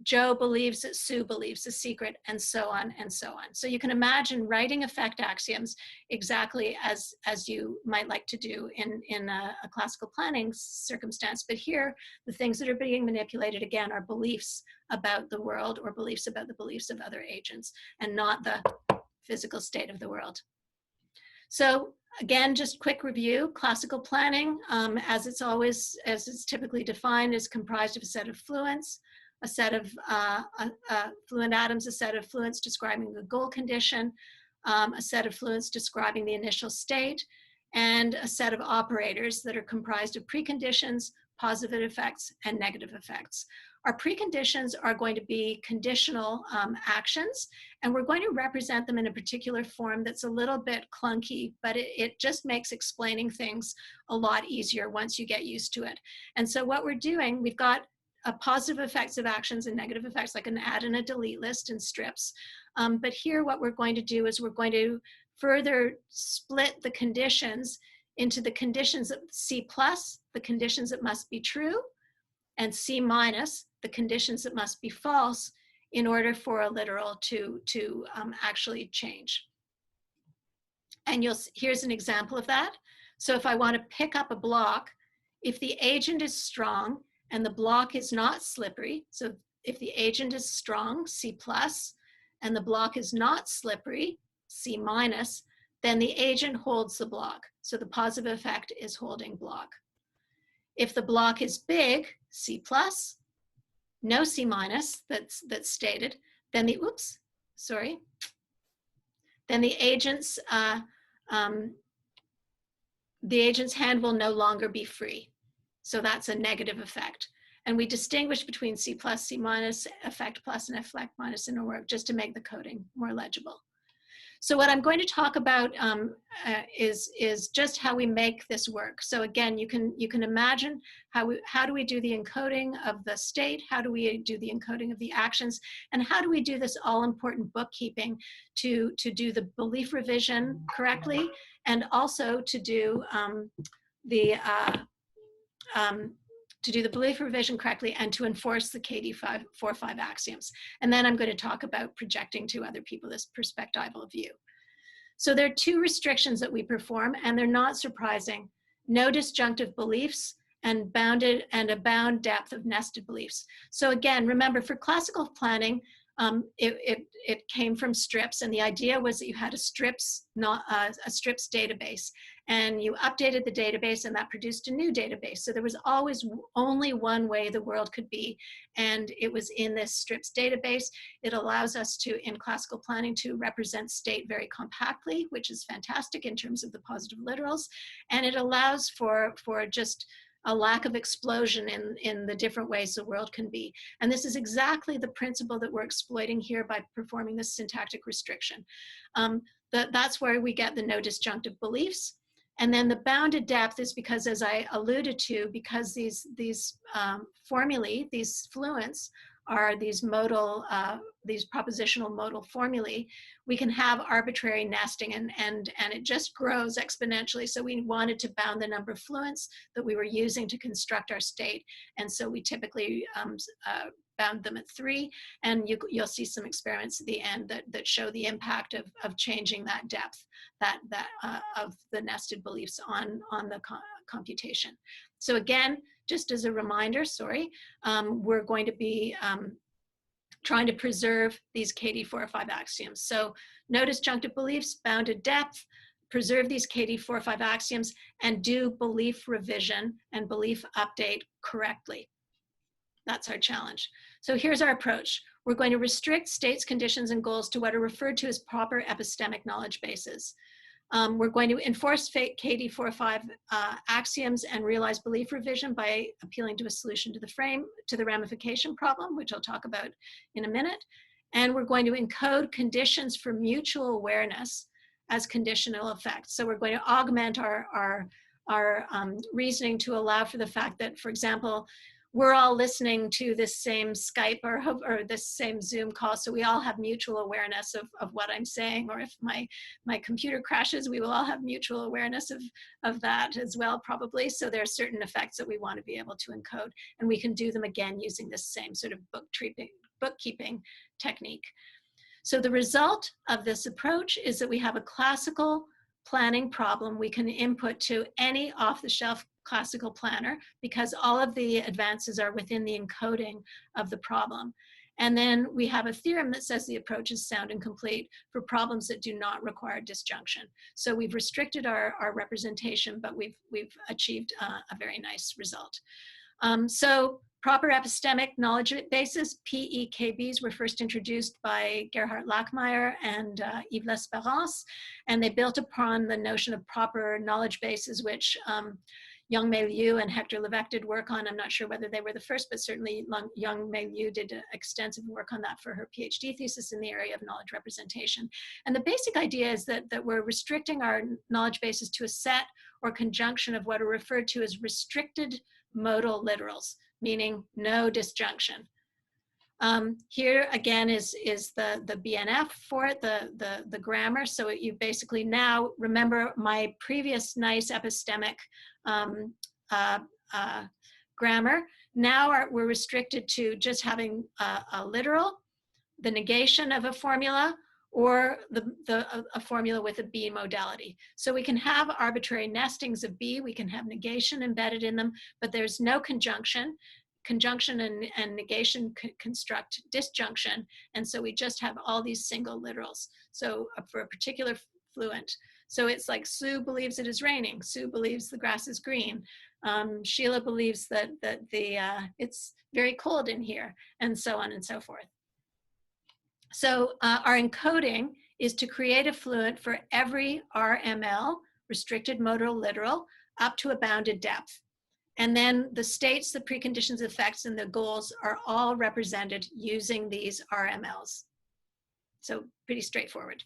Joe believes that Sue believes the secret, and so on and so on. So you can imagine writing effect axioms exactly as you might like to do in a classical planning circumstance. But here, the things that are being manipulated, again, are beliefs about the world or beliefs about the beliefs of other agents, and not the physical state of the world. So again, just quick review. Classical planning, as it's typically defined, is comprised of a set of fluents, a set of fluent atoms, a set of fluents describing the goal condition, a set of fluents describing the initial state, and a set of operators that are comprised of preconditions, positive effects, and negative effects. Our preconditions are going to be conditional actions, and we're going to represent them in a particular form that's a little bit clunky, but it just makes explaining things a lot easier once you get used to it. And so what we're doing, we've got positive effects of actions and negative effects, like an add and a delete list and strips. But here what we're going to do is we're going to further split the conditions into the conditions of C+, the conditions that must be true, and C-, the conditions that must be false, in order for a literal to actually change. And here's an example of that. So if I want to pick up a block, if the agent is strong and the block is not slippery, so if the agent is strong, C+, and the block is not slippery, C-, then the agent holds the block. So the positive effect is holding block. If the block is big, C+, no C-, that's stated, then the agent's hand will no longer be free. So that's a negative effect. And we distinguish between C+, C-, effect plus, and effect minus in our work, just to make the coding more legible. So what I'm going to talk about is just how we make this work. So again, you can imagine how do we do the encoding of the state, how do we do the encoding of the actions, and how do we do this all-important bookkeeping to do the belief revision correctly, and also to do the belief revision correctly and to enforce the KD4-5 axioms. And then I'm going to talk about projecting to other people this perspectival view. So there are two restrictions that we perform, and they're not surprising: no disjunctive beliefs and a bound depth of nested beliefs. So again, remember, for classical planning, it came from strips, and the idea was that you had a strips database, and you updated the database, and that produced a new database. So there was always only one way the world could be, and it was in this strips database. It allows us to, in classical planning, to represent state very compactly, which is fantastic in terms of the positive literals, and it allows for just a lack of explosion in the different ways the world can be. And this is exactly the principle that we're exploiting here by performing this syntactic restriction. That's where we get the no disjunctive beliefs. And then the bounded depth is because, as I alluded to, because these formulae, these fluents, are these modal, these propositional modal formulae, we can have arbitrary nesting, and it just grows exponentially. So we wanted to bound the number of fluents that we were using to construct our state. And so we typically bound them at 3, and you'll see some experiments at the end that show the impact of changing that depth of the nested beliefs on the computation. So again, just as a reminder, we're going to be trying to preserve these KD4-5 axioms. So no disjunctive beliefs, bounded depth, preserve these KD4-5 axioms, and do belief revision and belief update correctly. That's our challenge. So here's our approach. We're going to restrict states, conditions, and goals to what are referred to as proper epistemic knowledge bases. We're going to enforce KD4-5 axioms and realize belief revision by appealing to a solution to the ramification problem, which I'll talk about in a minute. And we're going to encode conditions for mutual awareness as conditional effects. So we're going to augment our reasoning to allow for the fact that, for example, we're all listening to this same Skype or this same Zoom call, so we all have mutual awareness of what I'm saying, or if my computer crashes, we will all have mutual awareness of that as well, probably. So there are certain effects that we want to be able to encode, and we can do them again using this same sort of bookkeeping technique. So the result of this approach is that we have a classical planning problem we can input to any off-the-shelf classical planner, because all of the advances are within the encoding of the problem. And then we have a theorem that says the approach is sound and complete for problems that do not require disjunction. So we've restricted our representation, but we've achieved a very nice result. So proper epistemic knowledge bases, PEKBs, were first introduced by Gerhard Lackmeyer and Yves L'Espérance, and they built upon the notion of proper knowledge bases, which Young-Mei Liu and Hector Levesque did work on. I'm not sure whether they were the first, but certainly Young-Mei Liu did extensive work on that for her PhD thesis in the area of knowledge representation. And the basic idea is that we're restricting our knowledge bases to a set or conjunction of what are referred to as restricted modal literals, meaning no disjunction. Here again is the BNF for it, the grammar. So you basically now remember my previous nice epistemic grammar. Now we're restricted to just having a literal, the negation of a formula, or a formula with a B modality. So we can have arbitrary nestings of B, we can have negation embedded in them, but there's no conjunction. Conjunction and negation construct disjunction, and so we just have all these single literals. So for a particular fluent. So it's like Sue believes it is raining. Sue believes the grass is green. Sheila believes that it's very cold in here, and so on and so forth. So our encoding is to create a fluent for every RML, restricted modal literal, up to a bounded depth. And then the states, the preconditions, effects, and the goals are all represented using these RMLs. So pretty straightforward.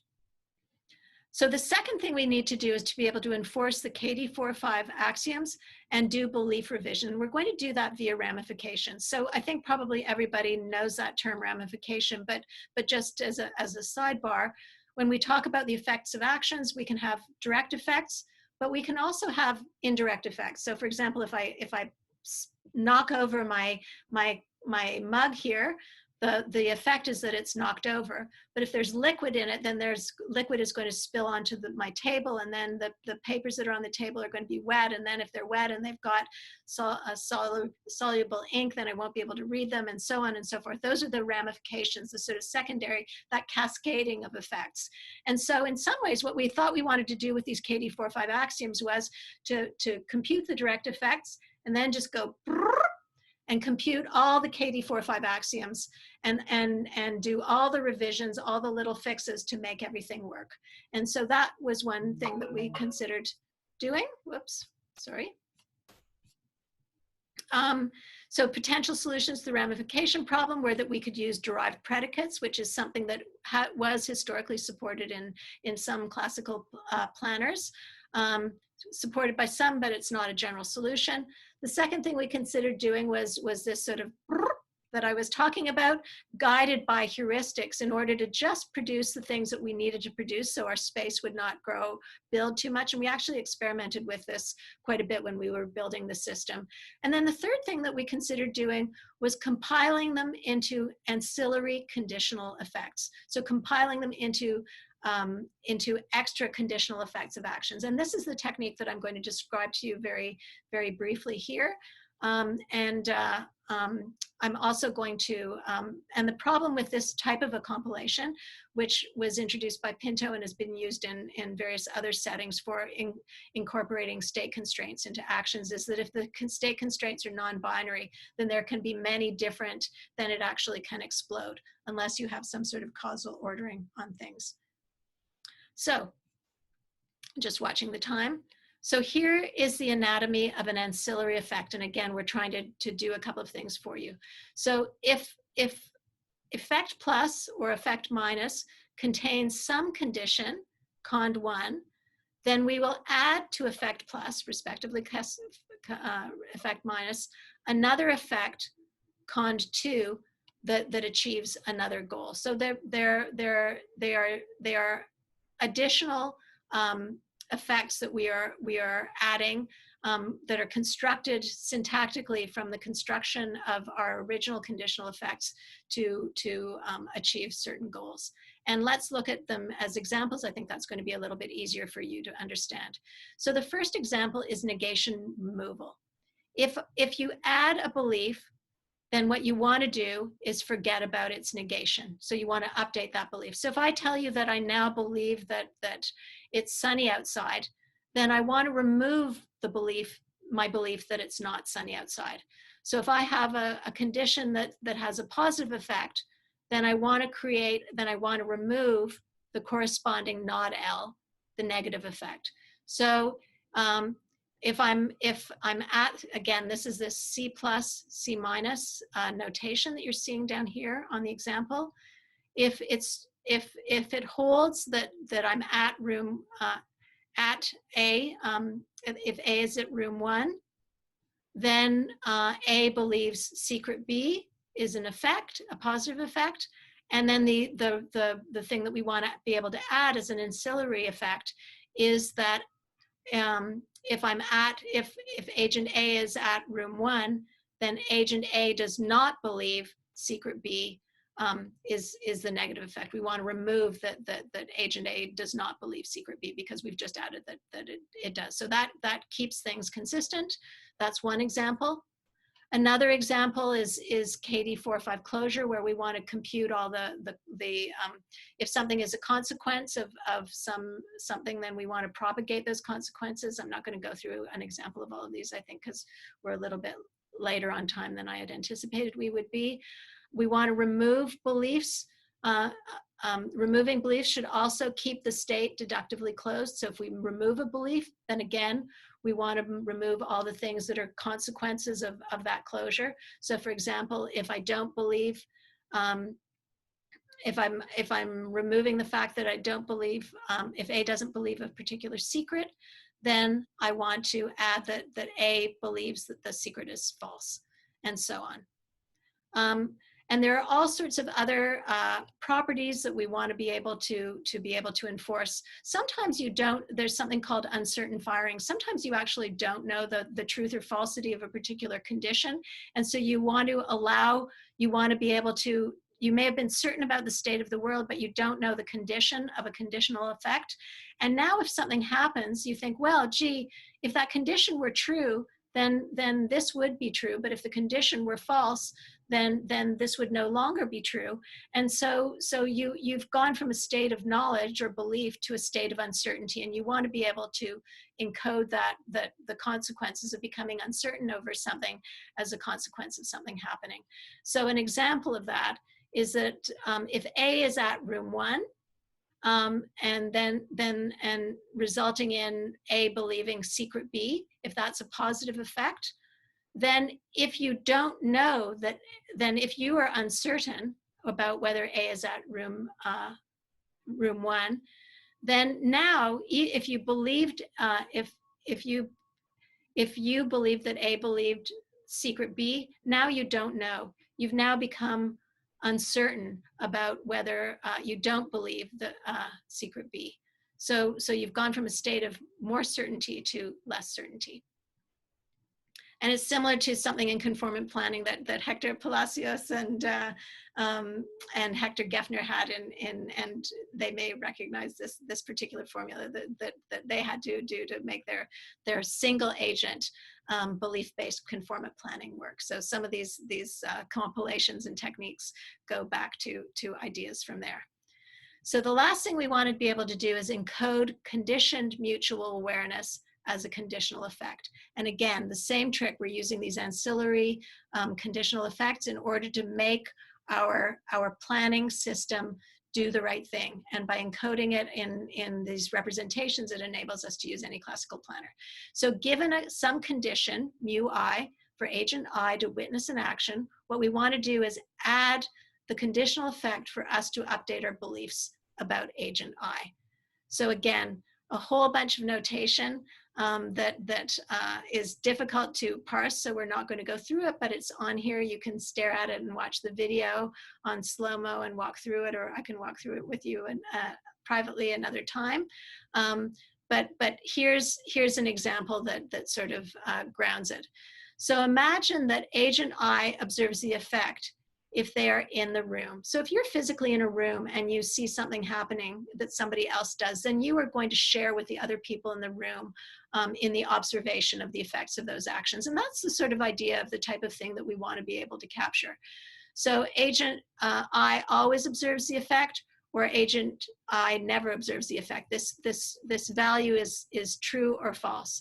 So the second thing we need to do is to be able to enforce the KD4-5 axioms and do belief revision. We're going to do that via ramification. So I think probably everybody knows that term ramification, but just as a sidebar, when we talk about the effects of actions, we can have direct effects, but we can also have indirect effects. So for example, if I knock over my mug here, the effect is that it's knocked over. But if there's liquid in it, then liquid is going to spill onto my table, and then the papers that are on the table are going to be wet. And then if they're wet and they've got soluble ink, then I won't be able to read them, and so on and so forth. Those are the ramifications, the sort of secondary, that cascading of effects. And so in some ways, what we thought we wanted to do with these KD4-5 axioms was to compute the direct effects and then just go and compute all the KD4-5 axioms and do all the revisions, all the little fixes to make everything work. And so that was one thing that we considered doing. Whoops, sorry. So potential solutions to the ramification problem were that we could use derived predicates, which is something that was historically supported in some classical planners. Supported by some, but it's not a general solution. The second thing we considered doing was this sort of that I was talking about, guided by heuristics in order to just produce the things that we needed to produce so our space would not build too much. And we actually experimented with this quite a bit when we were building the system. And then the third thing that we considered doing was compiling them into ancillary conditional effects. So compiling them into extra conditional effects of actions. And this is the technique that I'm going to describe to you very, very briefly here. I'm also going to, and the problem with this type of a compilation, which was introduced by Pinto and has been used in various other settings for incorporating state constraints into actions, is that if the state constraints are non-binary, then there can be many different, then it actually can explode unless you have some sort of causal ordering on things. So Just watching the time. So here is the anatomy of an ancillary effect. And again, we're trying to do a couple of things for you. So if effect plus or effect minus contains some condition, cond 1, then we will add to effect plus, respectively, effect minus, another effect, cond 2, that achieves another goal. So they are additional effects that we are adding that are constructed syntactically from the construction of our original conditional effects to achieve certain goals. And let's look at them as examples. I think that's going to be a little bit easier for you to understand. So the first example is negation removal. If you add a belief, then what you want to do is forget about its negation. So you want to update that belief. So if I tell you that I now believe that it's sunny outside, then I want to remove the belief, my belief that it's not sunny outside. So if I have a condition that has a positive effect, then I want to remove the corresponding not L, the negative effect. So if I'm at, again, this is this C plus, C minus notation that you're seeing down here on the example. If it holds that I'm at room, at A, if A is at room 1, then A believes secret B is an effect, a positive effect. And then the thing that we want to be able to add as an ancillary effect is that if agent A is at room 1, then agent A does not believe secret B is the negative effect. We want to remove that agent A does not believe secret B because we've just added that it does. So that keeps things consistent. That's one example. Another example is KD4-5 closure, where we want to compute all if something is a consequence of something, then we want to propagate those consequences. I'm not going to go through an example of all of these, I think, because we're a little bit later on time than I had anticipated we would be. We want to remove beliefs. Removing beliefs should also keep the state deductively closed. So if we remove a belief, then again, we want to remove all the things that are consequences of that closure. So for example, if I don't believe, if I'm removing the fact that I don't believe, if A doesn't believe a particular secret, then I want to add that A believes that the secret is false, and so on. And there are all sorts of other properties that we want to be able to enforce. Sometimes you don't, there's something called uncertain firing. Sometimes you actually don't know the truth or falsity of a particular condition. And so you want to be able to, you may have been certain about the state of the world, but you don't know the condition of a conditional effect. And now if something happens, you think, well, gee, if that condition were true, then this would be true. But if the condition were false, then this would no longer be true. And so you've gone from a state of knowledge or belief to a state of uncertainty, and you want to be able to encode that the consequences of becoming uncertain over something as a consequence of something happening. So an example of that is that if A is at room 1, and resulting in A believing secret B, if that's a positive effect, then if you don't know that, then if you are uncertain about whether A is at room 1, then now if you believed, if you believed that A believed secret B, now you don't know. You've now become uncertain about whether you don't believe the secret B. So you've gone from a state of more certainty to less certainty. And it's similar to something in conformant planning that Hector Palacios and Hector Geffner had and they may recognize this particular formula that they had to do to make their single agent belief-based conformant planning work. So some of these compilations and techniques go back to ideas from there. So the last thing we want to be able to do is encode conditioned mutual awareness as a conditional effect. And again, the same trick, we're using these ancillary conditional effects in order to make our planning system do the right thing. And by encoding it in these representations, it enables us to use any classical planner. So given some condition, mu I, for agent I to witness an action, what we want to do is add the conditional effect for us to update our beliefs about agent I. So again, a whole bunch of notation that is difficult to parse, so we're not going to go through it, but it's on here. You can stare at it and watch the video on slow-mo and walk through it, or I can walk through it with you and privately another time. But here's an example that sort of grounds it. So imagine that agent I observes the effect if they are in the room. So if you're physically in a room and you see something happening that somebody else does, then you are going to share with the other people in the room in the observation of the effects of those actions. And that's the sort of idea of the type of thing that we want to be able to capture. So agent I always observes the effect, or agent I never observes the effect. This value is true or false.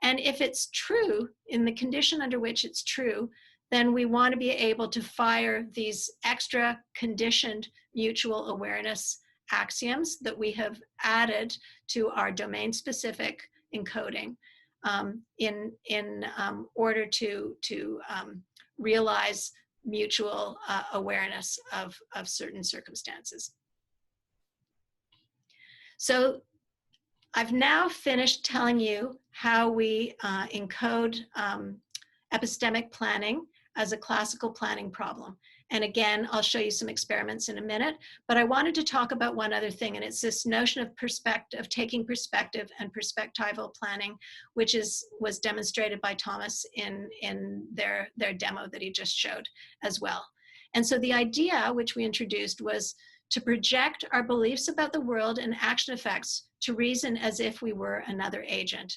And if it's true, in the condition under which it's true, then we want to be able to fire these extra conditioned mutual awareness axioms that we have added to our domain-specific encoding in order to realize mutual awareness of certain circumstances. So I've now finished telling you how we encode epistemic planning as a classical planning problem. And again, I'll show you some experiments in a minute, but I wanted to talk about one other thing, and it's this notion of perspective, taking perspective and perspectival planning, which was demonstrated by Thomas in their demo that he just showed as well. And so the idea which we introduced was to project our beliefs about the world and action effects to reason as if we were another agent.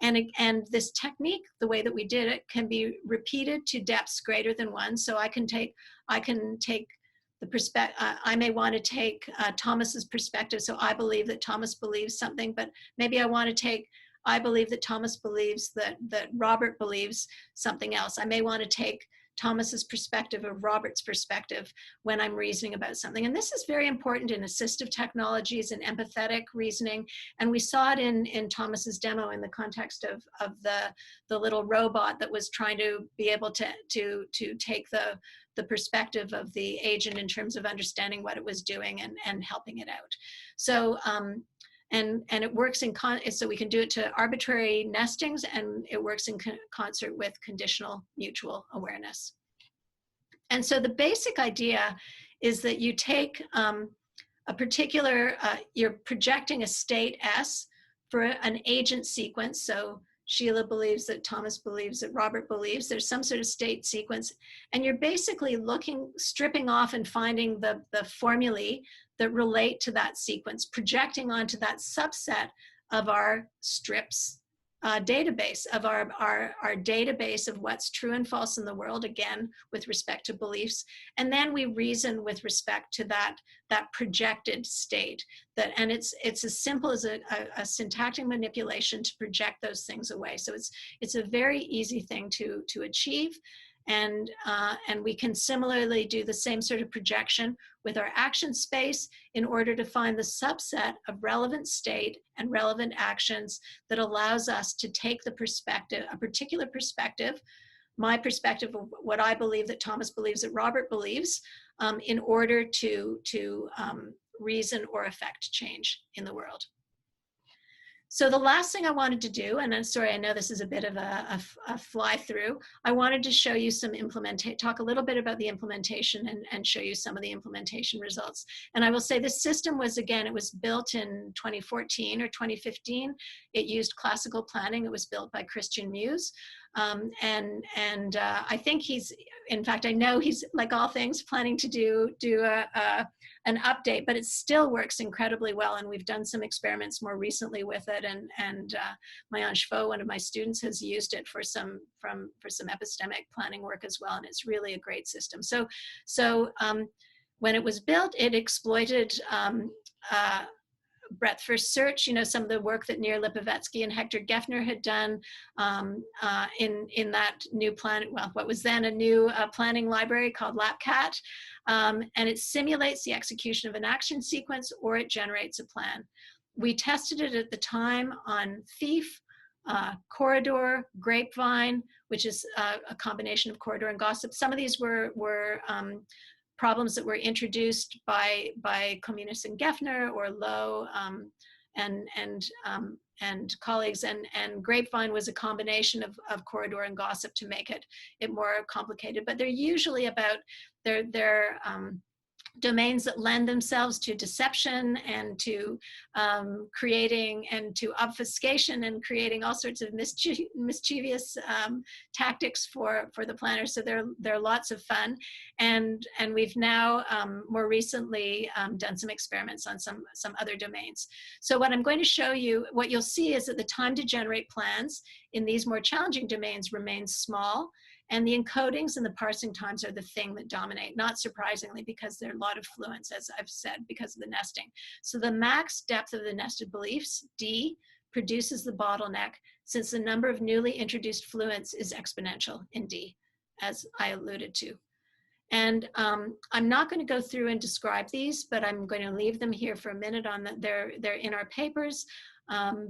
And this technique, the way that we did it, can be repeated to depths greater than one. So I can take the perspective. I may want to take Thomas's perspective. So I believe that Thomas believes something, but maybe I want to take. I believe that Thomas believes that Robert believes something else. I may want to take Thomas's perspective or Robert's perspective when I'm reasoning about something. And this is very important in assistive technologies and empathetic reasoning. And we saw it in Thomas's demo in the context of the little robot that was trying to be able to take the perspective of the agent in terms of understanding what it was doing and helping it out. So and it works so we can do it to arbitrary nestings, and it works in concert with conditional mutual awareness. And so the basic idea is that you take a particular, you're projecting a state S for an agent sequence. So Sheila believes that Thomas believes that Robert believes. There's some sort of state sequence. And you're basically stripping off and finding the formulae that relate to that sequence, projecting onto that subset of our strips database, of our database of what's true and false in the world, again, with respect to beliefs. And then we reason with respect to that projected state. And it's as simple as a syntactic manipulation to project those things away. So it's a very easy thing to achieve. And we can similarly do the same sort of projection with our action space in order to find the subset of relevant state and relevant actions that allows us to take the perspective, a particular perspective, my perspective of what I believe that Thomas believes that Robert believes, in order to reason or affect change in the world. So the last thing I wanted to do, and I'm sorry, I know this is a bit of a fly through, I wanted to show you some talk a little bit about the implementation and show you some of the implementation results. And I will say this system was, again, it was built in 2014 or 2015. It used classical planning. It was built by Christian Muse. I think in fact, I know he's, like all things, planning to do an update, but it still works incredibly well. And we've done some experiments more recently with it. And Mayan Shvo, one of my students, has used it for some epistemic planning work as well. And it's really a great system. So when it was built, it exploited breadth first search, you know, some of the work that Nir Lipovetsky and Hector Geffner had done in that new plan, well, what was then a new planning library called LapCat. And it simulates the execution of an action sequence, or it generates a plan. We tested it at the time on thief, corridor, grapevine, which is a combination of corridor and gossip. Some of these were problems that were introduced by Communis and Geffner or Lowe and colleagues, and grapevine was a combination of corridor and gossip to make it more complicated. But they're usually about their domains that lend themselves to deception and to creating and to obfuscation and creating all sorts of mischievous tactics for the planner. So they're lots of fun, and we've now more recently done some experiments on some other domains. So what I'm going to show you, what you'll see is that the time to generate plans in these more challenging domains remains small. And the encodings and the parsing times are the thing that dominate, not surprisingly, because there are a lot of fluence, as I've said, because of the nesting. So the max depth of the nested beliefs, D, produces the bottleneck, since the number of newly introduced fluents is exponential in D, as I alluded to. And I'm not going to go through and describe these, but I'm going to leave them here for a minute. They're in our papers.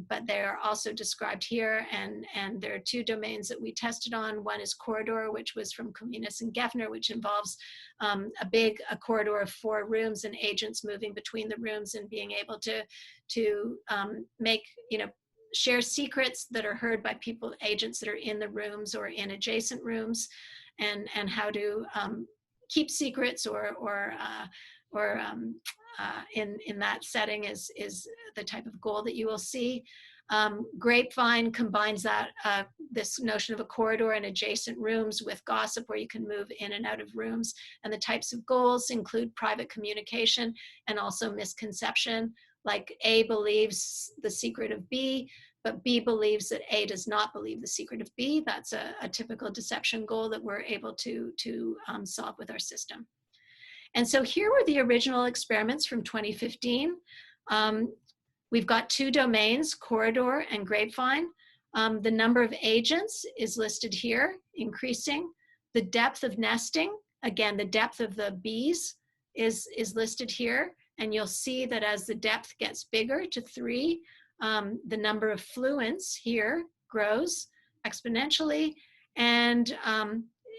But they're also described here, and there are two domains that we tested on. One is corridor, which was from Communis and Geffner, which involves a corridor of 4 rooms and agents moving between the rooms and being able to make, you know, share secrets that are heard by agents that are in the rooms or in adjacent rooms, and how to keep secrets in that setting is the type of goal that you will see. Grapevine combines that this notion of a corridor and adjacent rooms with gossip, where you can move in and out of rooms. And the types of goals include private communication and also misconception, like A believes the secret of B, but B believes that A does not believe the secret of B. That's a typical deception goal that we're able to solve with our system. And so here were the original experiments from 2015. We've got 2 domains, corridor and grapevine. The number of agents is listed here, increasing. The depth of nesting, again, the depth of the Bs is listed here. And you'll see that as the depth gets bigger to 3, the number of fluents here grows exponentially. And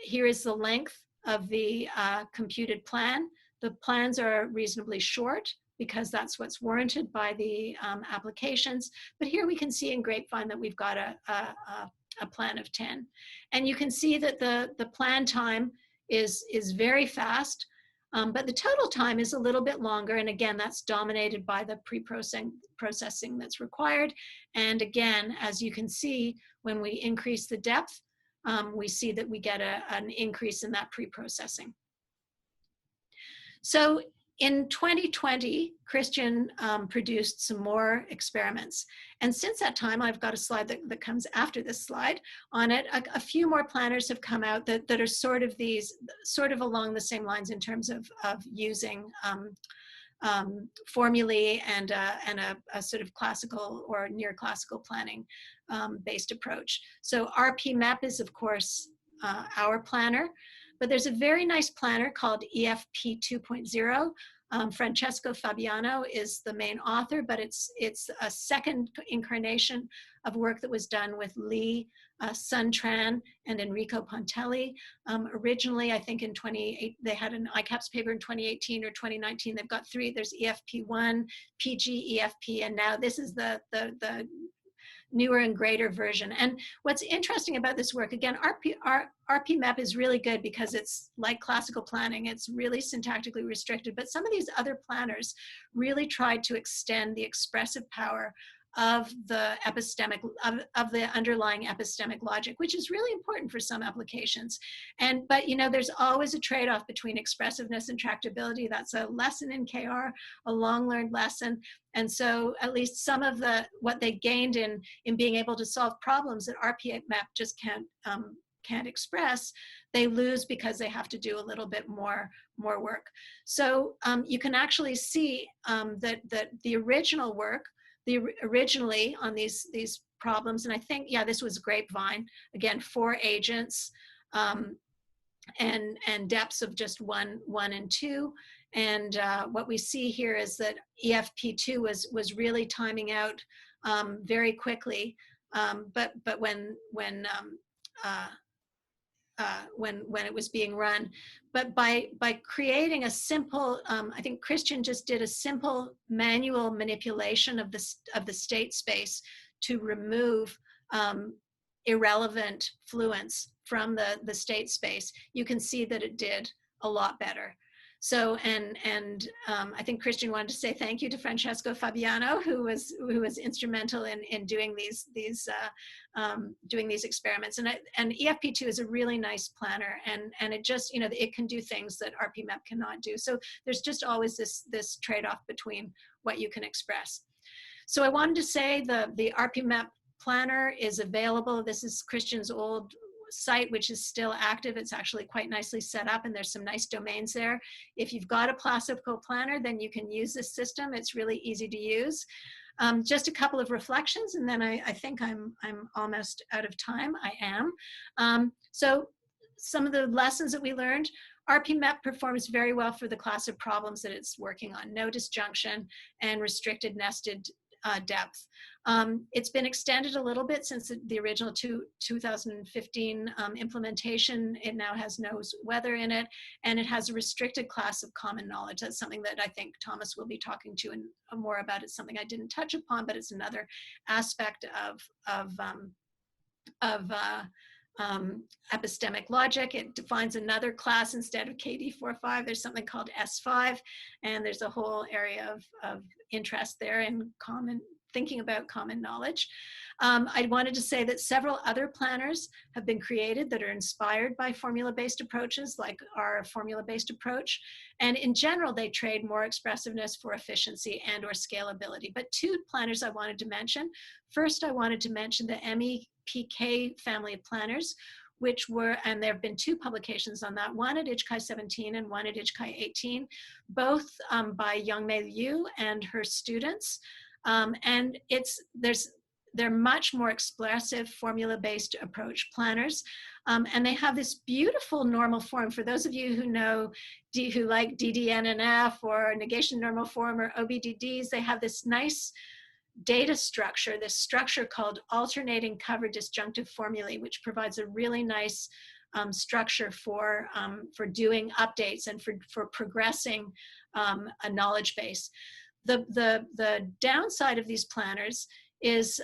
here is the length of the computed plan. The plans are reasonably short because that's what's warranted by the applications. But here we can see in grapevine that we've got a plan of 10. And you can see that the plan time is very fast, but the total time is a little bit longer. And again, that's dominated by the pre-processing that's required. And again, as you can see, when we increase the depth, we see that we get an increase in that pre-processing. So in 2020, Christian produced some more experiments. And since that time, I've got a slide that comes after this slide on it. A few more planners have come out that are sort of along the same lines in terms of using formulae and a sort of classical or near classical planning based approach. So RPMAP is, of course, our planner, but there's a very nice planner called EFP 2.0. Francesco Fabiano is the main author, but it's a second incarnation of work that was done with Lee, Sun Tran, and Enrico Pontelli. Originally, I think in they had an ICAPS paper in 2018 or 2019. They've got 3. There's EFP1, PG, EFP, and now this is the newer and greater version. And what's interesting about this work, again, RPMAP is really good because it's like classical planning. It's really syntactically restricted, but some of these other planners really tried to extend the expressive power of the epistemic, of the underlying epistemic logic, which is really important for some applications. But you know, there's always a trade-off between expressiveness and tractability. That's a lesson in KR, a long learned lesson. And so at least some of what they gained in being able to solve problems that RPMAP just can't can't express, they lose because they have to do a little bit more work. So you can actually see that the original work, originally on these problems, and I think, yeah, this was Grapevine, again, 4 agents, and depths of just 1 and 2. And what we see here is that EFP2 was really timing out very quickly. But when it was being run, but by creating a simple, I think Christian just did a simple manual manipulation of the state space to remove irrelevant fluents from the state space, you can see that it did a lot better. So, and I think Christian wanted to say thank you to Francesco Fabiano, who was instrumental in doing these experiments. And EFP2 is a really nice planner, and it just, it can do things that RPMap cannot do. So there's just always this trade-off between what you can express. So I wanted to say the RPMap planner is available. This is Christian's old site, which is still active. It's actually quite nicely set up, and there's some nice domains there. If you've got a classical planner, then you can use this system. It's really easy to use. Just a couple of reflections, and then I think I'm almost out of time. I am. So some of the lessons that we learned: RPMap performs very well for the class of problems that it's working on: no disjunction and restricted nested depth. It's been extended a little bit since the original 2015 implementation. It now has knows whether in it, and it has a restricted class of common knowledge. That's something that I think Thomas will be talking to and more about. It's something I didn't touch upon, but it's another aspect of epistemic logic. It defines another class instead of KD45. There's something called S5, and there's a whole area of interest there in thinking about common knowledge. I wanted to say that several other planners have been created that are inspired by formula-based approaches, like our formula-based approach. And in general, they trade more expressiveness for efficiency and or scalability. But 2 planners I wanted to mention. First, I wanted to mention the MEPK family of planners, which were, and there have been 2 publications on that, one at ICAPS 17 and one at ICAPS 18, both by Youngmei Liu and her students. And they're much more expressive formula-based approach planners. And they have this beautiful normal form. For those of you who know, who like DDNNF or negation normal form or OBDDs, they have this nice data structure, this structure called alternating cover disjunctive formulae, which provides a really nice structure for doing updates and for progressing a knowledge base. The downside of these planners is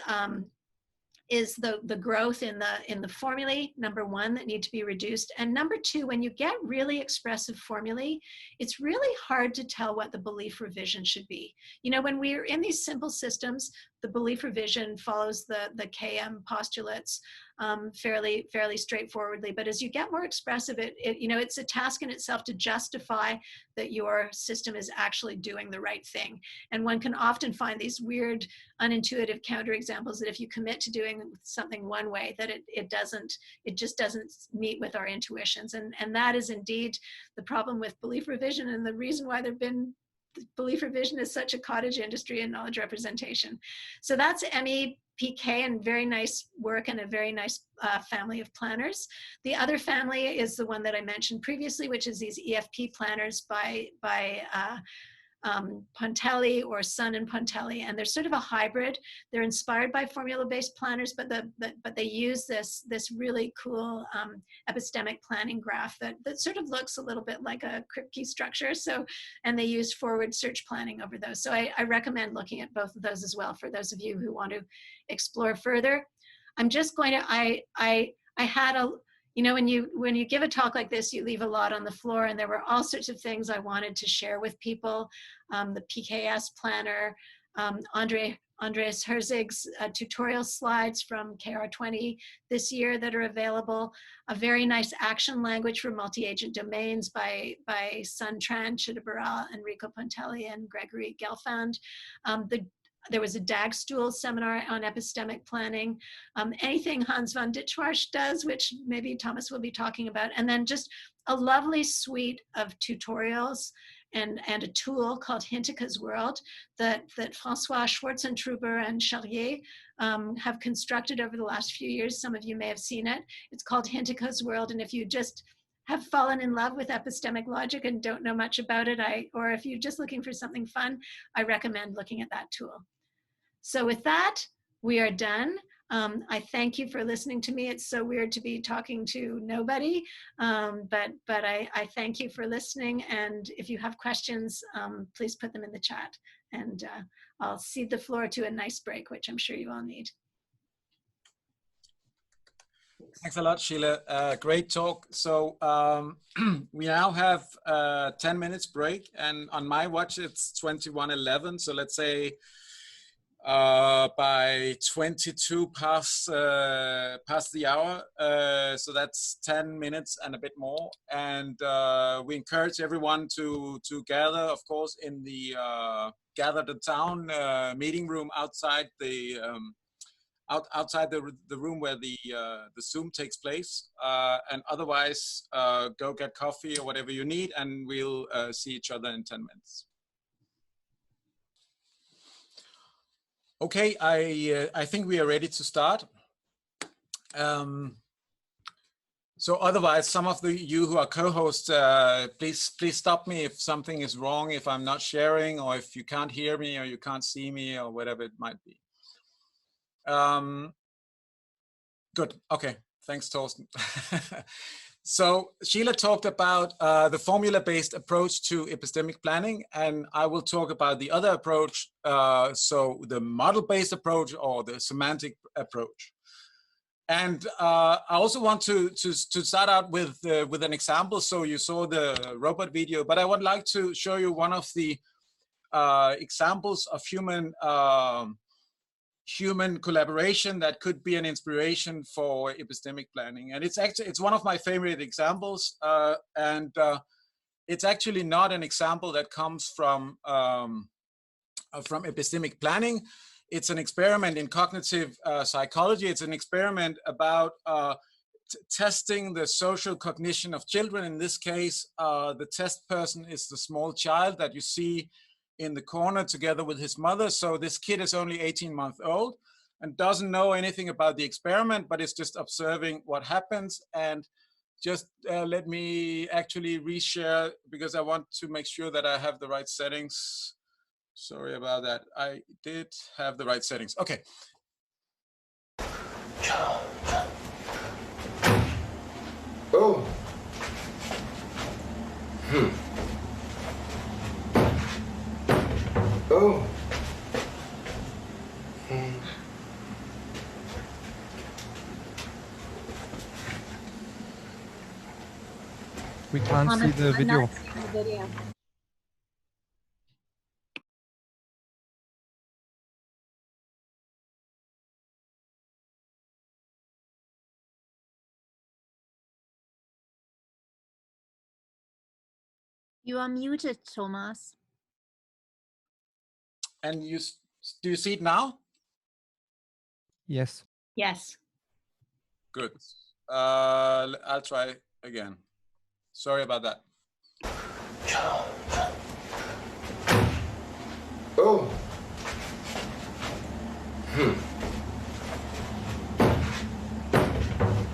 the growth in the formulae, number 1, that need to be reduced. And number 2, when you get really expressive formulae, it's really hard to tell what the belief revision should be. When we're in these simple systems, the belief revision follows the KM postulates fairly straightforwardly. But as you get more expressive, it's a task in itself to justify that your system is actually doing the right thing. And one can often find these weird, unintuitive counterexamples that if you commit to doing something one way, that it just doesn't meet with our intuitions. And that is indeed the problem with belief revision, and the reason why belief revision is such a cottage industry in knowledge representation. So that's MEPK, and very nice work, and a very nice family of planners. The other family is the one that I mentioned previously, which is these EFP planners by Pontelli, or Sun and Pontelli, and they're sort of a hybrid. They're inspired by formula-based planners, but they use this really cool epistemic planning graph that sort of looks a little bit like a Kripke structure. So, and they use forward search planning over those. So I recommend looking at both of those as well for those of you who want to explore further. I'm just going to, I had a, when you give a talk like this, you leave a lot on the floor, and there were all sorts of things I wanted to share with people. The PKS planner, Andreas Herzig's tutorial slides from KR20 this year that are available, a very nice action language for multi-agent domains by Sun Tran, Chida Baral, Enrico Pontelli, and Gregory Gelfand. There was a Dagstuhl seminar on epistemic planning, anything Hans von Ditschwarsch does, which maybe Thomas will be talking about, and then just a lovely suite of tutorials and a tool called Hinteka's World that Francois Schwarzentruber and Charrier have constructed over the last few years. Some of you may have seen it. It's called Hinteka's World, and if you just have fallen in love with epistemic logic and don't know much about it, or if you're just looking for something fun, I recommend looking at that tool. So with that, we are done. I thank you for listening to me. It's so weird to be talking to nobody, but I thank you for listening. And if you have questions, please put them in the chat. And I'll cede the floor to a nice break, which I'm sure you all need. Thanks a lot, Sheila. Great talk. So we now have 10 minutes break, and on my watch it's 21:11. So let's say by 22 past the hour. So that's 10 minutes and a bit more. And we encourage everyone to gather, of course, in the Gather the Town meeting room outside the outside the room where the Zoom takes place. And otherwise, go get coffee or whatever you need, and we'll see each other in 10 minutes. Okay, I think we are ready to start. So otherwise, some of you who are co-hosts, please stop me if something is wrong, if I'm not sharing, or if you can't hear me, or you can't see me, or whatever it might be. Good. Okay. Thanks, Thorsten. So Sheila talked about the formula-based approach to epistemic planning, and I will talk about the other approach, so the model-based approach or the semantic approach. And I also want to start out with an example. So you saw the robot video, but I would like to show you one of the examples of human collaboration that could be an inspiration for epistemic planning. And it's one of my favorite examples. And it's actually not an example that comes from epistemic planning. It's an experiment in cognitive psychology. It's an experiment about testing the social cognition of children. In this case, the test person is the small child that you see in the corner together with his mother. So this kid is only 18 months old and doesn't know anything about the experiment, but is just observing what happens. And just let me actually reshare, because I want to make sure that I have the right settings. Sorry about that. I did have the right settings. Okay. Oh. Oh. We can't see the video. I'm not seeing the video. You are muted, Thomas. And do you see it now? Yes. Yes. Good. I'll try again. Sorry about that. Oh.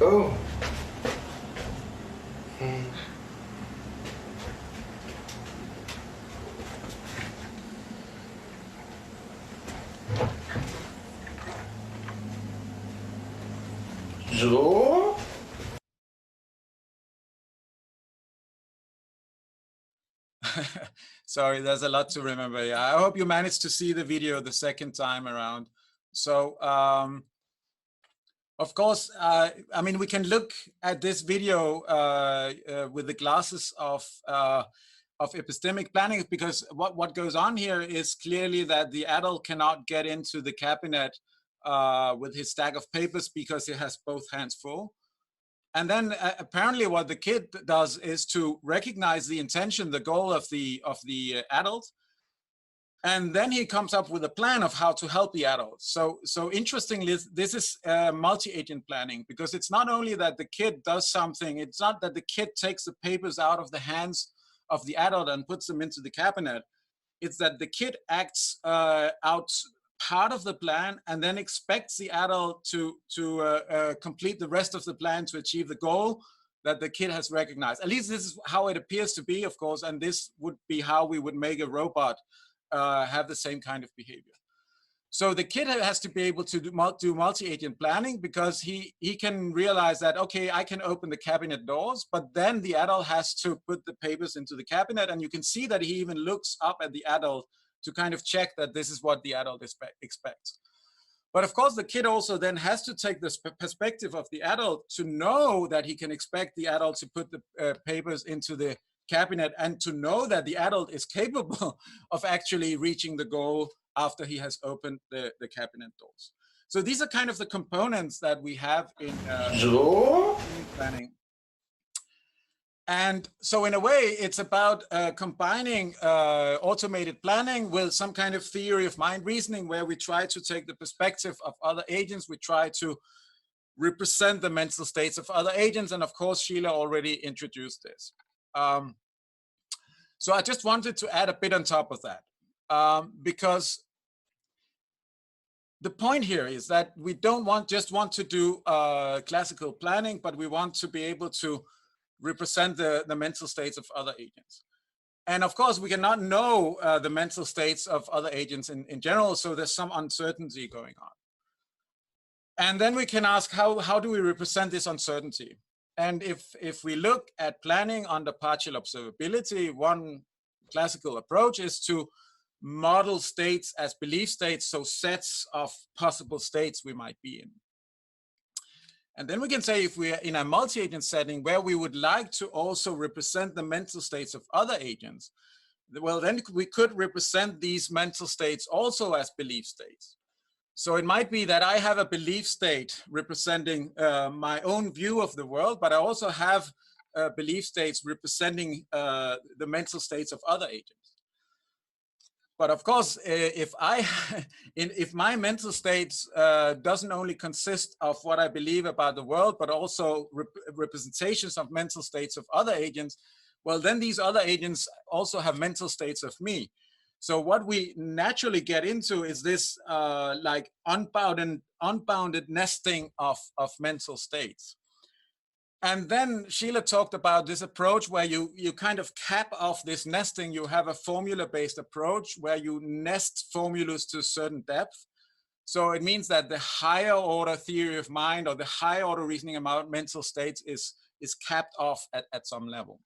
Oh. So. Sorry, there's a lot to remember. Yeah, I hope you managed to see the video the second time around. So, of course, I mean, we can look at this video with the glasses of epistemic planning, because what goes on here is clearly that the adult cannot get into the cabinet with his stack of papers because he has both hands full. And then apparently what the kid does is to recognize the intention, the goal of the adult, And then he comes up with a plan of how to help the adults. So interestingly, this is multi-agent planning, because it's not only that the kid does something, it's not that the kid takes the papers out of the hands of the adult and puts them into the cabinet. It's that the kid acts out part of the plan and then expects the adult to complete the rest of the plan to achieve the goal that the kid has recognized. At least this is how it appears to be, of course, and this would be how we would make a robot have the same kind of behavior. So the kid has to be able to do multi-agent planning, because he can realize that, okay, I can open the cabinet doors, but then the adult has to put the papers into the cabinet, and you can see that he even looks up at the adult to kind of check that this is what the adult expects. But of course, the kid also then has to take the perspective of the adult to know that he can expect the adult to put the papers into the cabinet, and to know that the adult is capable of actually reaching the goal after he has opened the cabinet doors. So these are kind of the components that we have in planning. And so in a way, it's about combining automated planning with some kind of theory of mind reasoning, where we try to take the perspective of other agents. We try to represent the mental states of other agents. And of course, Sheila already introduced this. So I just wanted to add a bit on top of that, because the point here is that we don't just want to do classical planning, but we want to be able to represent the mental states of other agents. And of course, we cannot know the mental states of other agents in general, so there's some uncertainty going on. And then we can ask, how do we represent this uncertainty? And if we look at planning under partial observability, one classical approach is to model states as belief states, so sets of possible states we might be in. And then we can say, if we are in a multi-agent setting where we would like to also represent the mental states of other agents, well, then we could represent these mental states also as belief states. So it might be that I have a belief state representing my own view of the world, but I also have belief states representing the mental states of other agents. But of course, if my mental states doesn't only consist of what I believe about the world, but also representations of mental states of other agents, well, then these other agents also have mental states of me. So what we naturally get into is this like unbounded nesting of mental states. And then Sheila talked about this approach where you kind of cap off this nesting. You have a formula-based approach where you nest formulas to a certain depth. So it means that the higher order theory of mind, or the higher order reasoning about mental states is capped off at some level.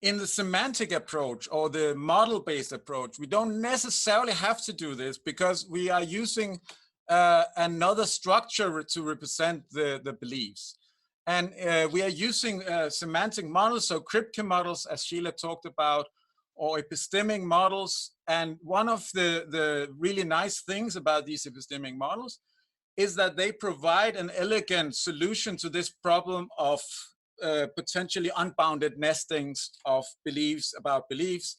In the semantic approach, or the model-based approach, we don't necessarily have to do this, because we are using another structure to represent the beliefs. And we are using semantic models, so Kripke models, as Sheila talked about, or epistemic models. And one of the really nice things about these epistemic models is that they provide an elegant solution to this problem of potentially unbounded nestings of beliefs about beliefs,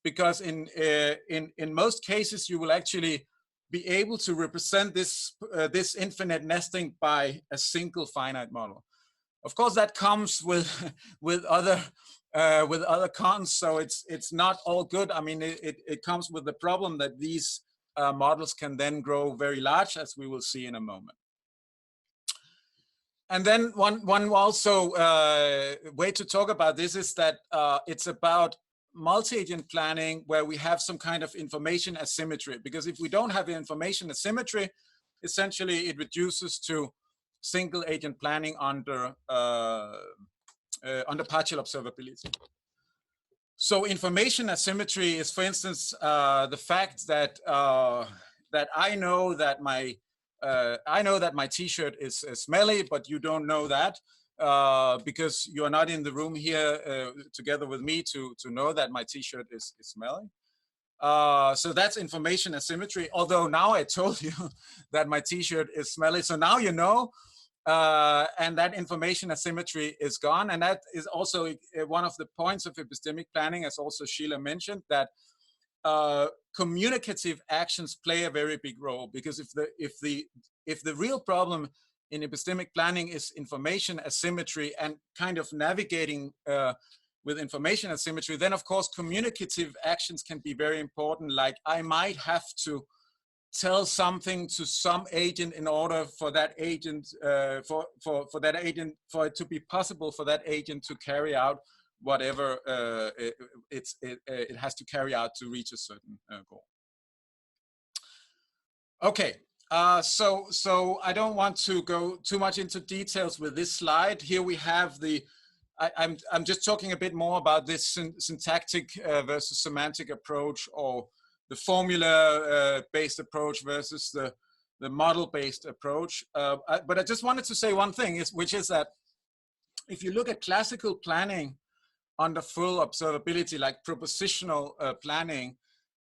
because in most cases you will actually be able to represent this infinite nesting by a single finite model. Of course, that comes with other cons, so it's not all good. I mean, it comes with the problem that these models can then grow very large, as we will see in a moment. And then one also way to talk about this is that it's about multi-agent planning where we have some kind of information asymmetry. Because if we don't have information asymmetry, essentially it reduces to single-agent planning under partial observability. So information asymmetry is, for instance, the fact that that I know that my T-shirt is smelly, but you don't know that because you are not in the room here together with me to know that my T-shirt is smelly. So that's information asymmetry. Although now I told you that my T-shirt is smelly, so now you know, and that information asymmetry is gone. And that is also one of the points of epistemic planning, as also Sheila mentioned, that communicative actions play a very big role, because if the real problem in epistemic planning is information asymmetry and kind of navigating with information asymmetry, then of course communicative actions can be very important. Like I might have to tell something to some agent in order for that agent for it to be possible for that agent to carry out whatever it has to carry out to reach a certain goal. Okay, so I don't want to go too much into details with this slide. Here we have the, I'm just talking a bit more about this syntactic versus semantic approach, or the formula-based approach versus the model-based approach. But I just wanted to say one thing, which is that if you look at classical planning under full observability, like propositional planning,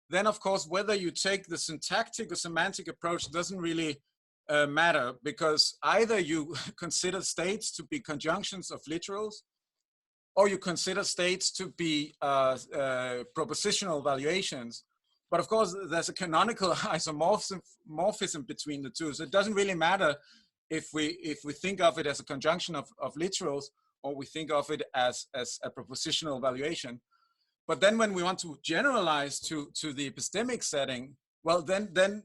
then of course, whether you take the syntactic or semantic approach doesn't really matter, because either you consider states to be conjunctions of literals, or you consider states to be propositional valuations. But of course, there's a canonical isomorphism between the two. So it doesn't really matter if we think of it as a conjunction of literals, or we think of it as a propositional valuation. But then when we want to generalize to the epistemic setting, well, then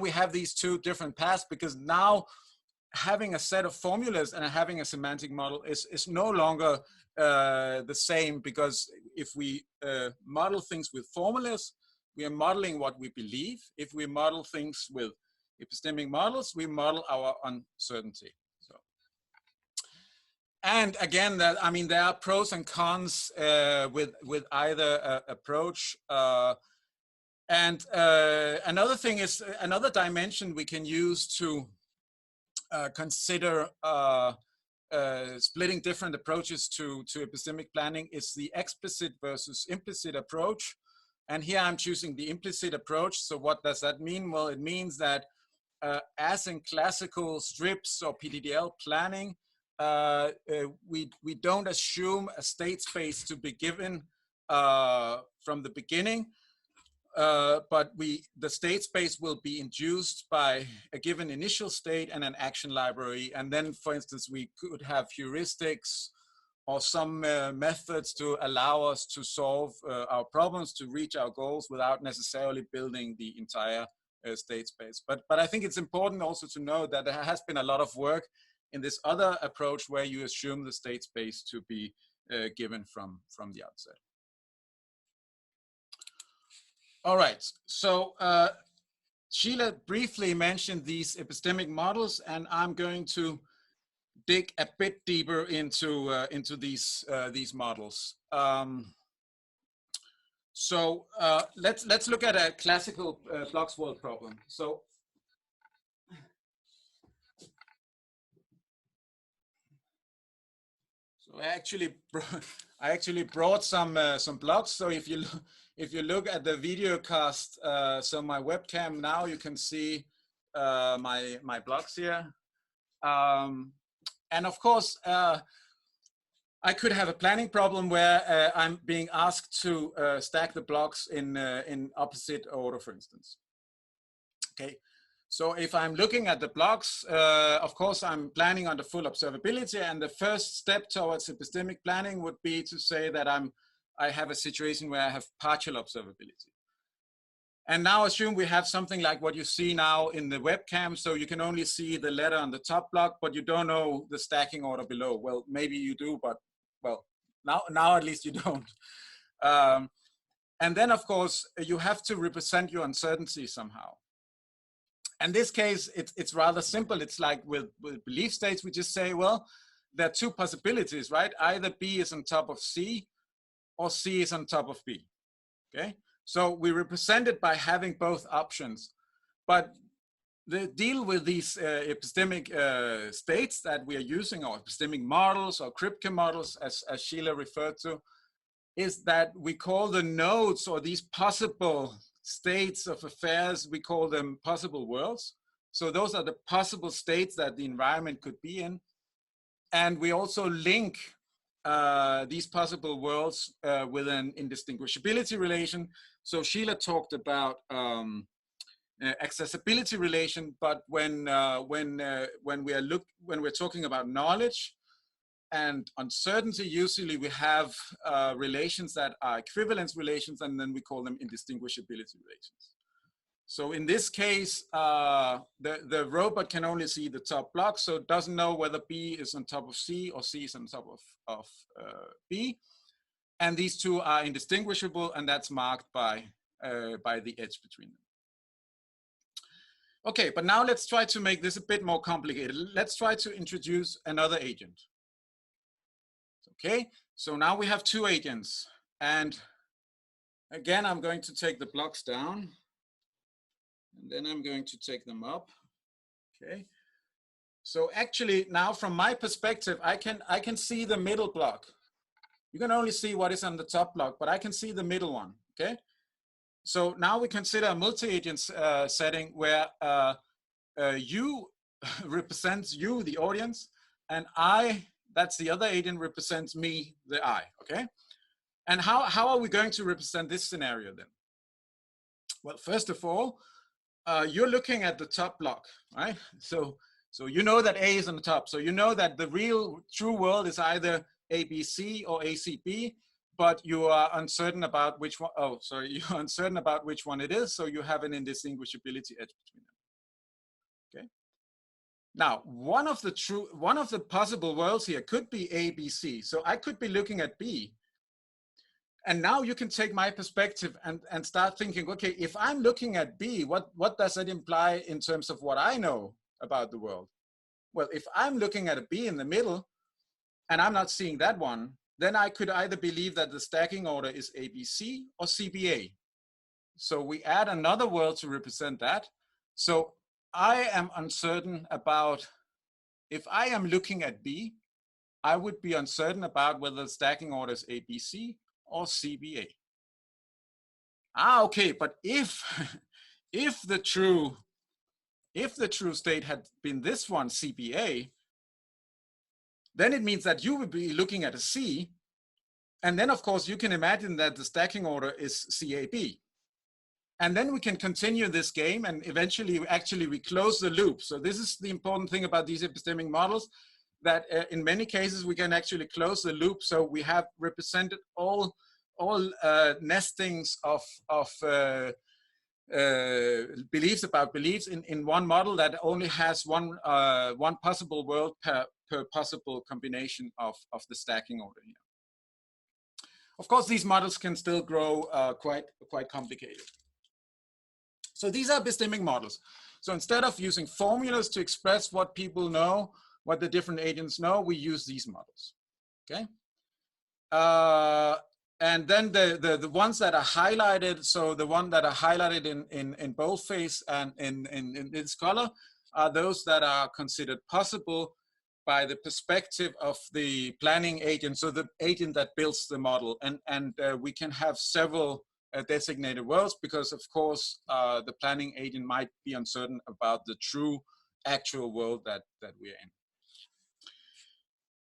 we have these two different paths, because now having a set of formulas and having a semantic model is no longer the same, because if we model things with formulas, we are modeling what we believe. If we model things with epistemic models, we model our uncertainty. So, and again, there are pros and cons with either approach. And another thing is, another dimension we can use to consider splitting different approaches to epistemic planning is the explicit versus implicit approach. And here I'm choosing the implicit approach. So what does that mean? Well, it means that as in classical strips or PDDL planning, we don't assume a state space to be given from the beginning. But the state space will be induced by a given initial state and an action library. And then, for instance, we could have heuristics or some methods to allow us to solve our problems, to reach our goals without necessarily building the entire state space. But I think it's important also to know that there has been a lot of work in this other approach where you assume the state space to be given from the outset. All right, so Sheila briefly mentioned these epistemic models, and I'm going to dig a bit deeper into these models. So let's look at a classical blocks world problem. So I actually brought some blocks. So if you look at the video cast, so my webcam now, you can see my blocks here. And of course, I could have a planning problem where I'm being asked to stack the blocks in opposite order, for instance. Okay, so if I'm looking at the blocks, of course, I'm planning under full observability, and the first step towards epistemic planning would be to say that I have a situation where I have partial observability. And now assume we have something like what you see now in the webcam. So you can only see the letter on the top block, but you don't know the stacking order below. Well, maybe you do, but well, now at least you don't. And then of course, you have to represent your uncertainty somehow. In this case, it's rather simple. It's like with belief states, we just say, well, there are two possibilities, right? Either B is on top of C, or C is on top of B, okay? So we represent it by having both options. But the deal with these epistemic states that we are using, or epistemic models, or Kripke models, as Sheila referred to, is that we call the nodes, or these possible states of affairs, we call them possible worlds. So those are the possible states that the environment could be in. And we also link these possible worlds with an indistinguishability relation. So Sheila talked about accessibility relation, but when we're talking about knowledge and uncertainty, usually we have relations that are equivalence relations, and then we call them indistinguishability relations. So in this case, the robot can only see the top block, so it doesn't know whether B is on top of C or C is on top of B. And these two are indistinguishable, and that's marked by the edge between them. Okay, but now let's try to make this a bit more complicated. Let's try to introduce another agent. Okay, so now we have two agents. And again, I'm going to take the blocks down. And then I'm going to take them up. Okay. So actually now from my perspective, I can see the middle block. You can only see what is on the top block, but I can see the middle one. Okay. So now we consider a multi-agent setting where you represents you, the audience, and I, that's the other agent, represents me, the I. Okay. And how are we going to represent this scenario then? Well, first of all, you're looking at the top block, right? So you know that A is on the top. So you know that the real true world is either ABC or ACB, but you are uncertain about which one. Oh, sorry, you're uncertain about which one it is. So you have an indistinguishability edge between them. Okay. Now, one of the possible worlds here could be ABC. So I could be looking at B. And now you can take my perspective and start thinking, okay, if I'm looking at B, what does that imply in terms of what I know about the world? Well, if I'm looking at a B in the middle and I'm not seeing that one, then I could either believe that the stacking order is ABC or CBA. So we add another world to represent that. So I am uncertain about, if I am looking at B, I would be uncertain about whether the stacking order is ABC or CBA. Okay, but if the true state had been this one, CBA, then it means that you would be looking at a C, and then of course you can imagine that the stacking order is CAB. And then we can continue this game, and eventually we close the loop. So this is the important thing about these epistemic models, that in many cases we can actually close the loop. So we have represented all nestings of beliefs about beliefs in one model that only has one possible world per possible combination of the stacking order here. Of course, these models can still grow quite complicated. So these are epistemic models. So instead of using formulas to express what people know, what the different agents know, we use these models. Okay. And then the ones that are highlighted, so the one that are highlighted in boldface and in this color are those that are considered possible by the perspective of the planning agent, so the agent that builds the model. And we can have several designated worlds because, of course, the planning agent might be uncertain about the true actual world that we're in.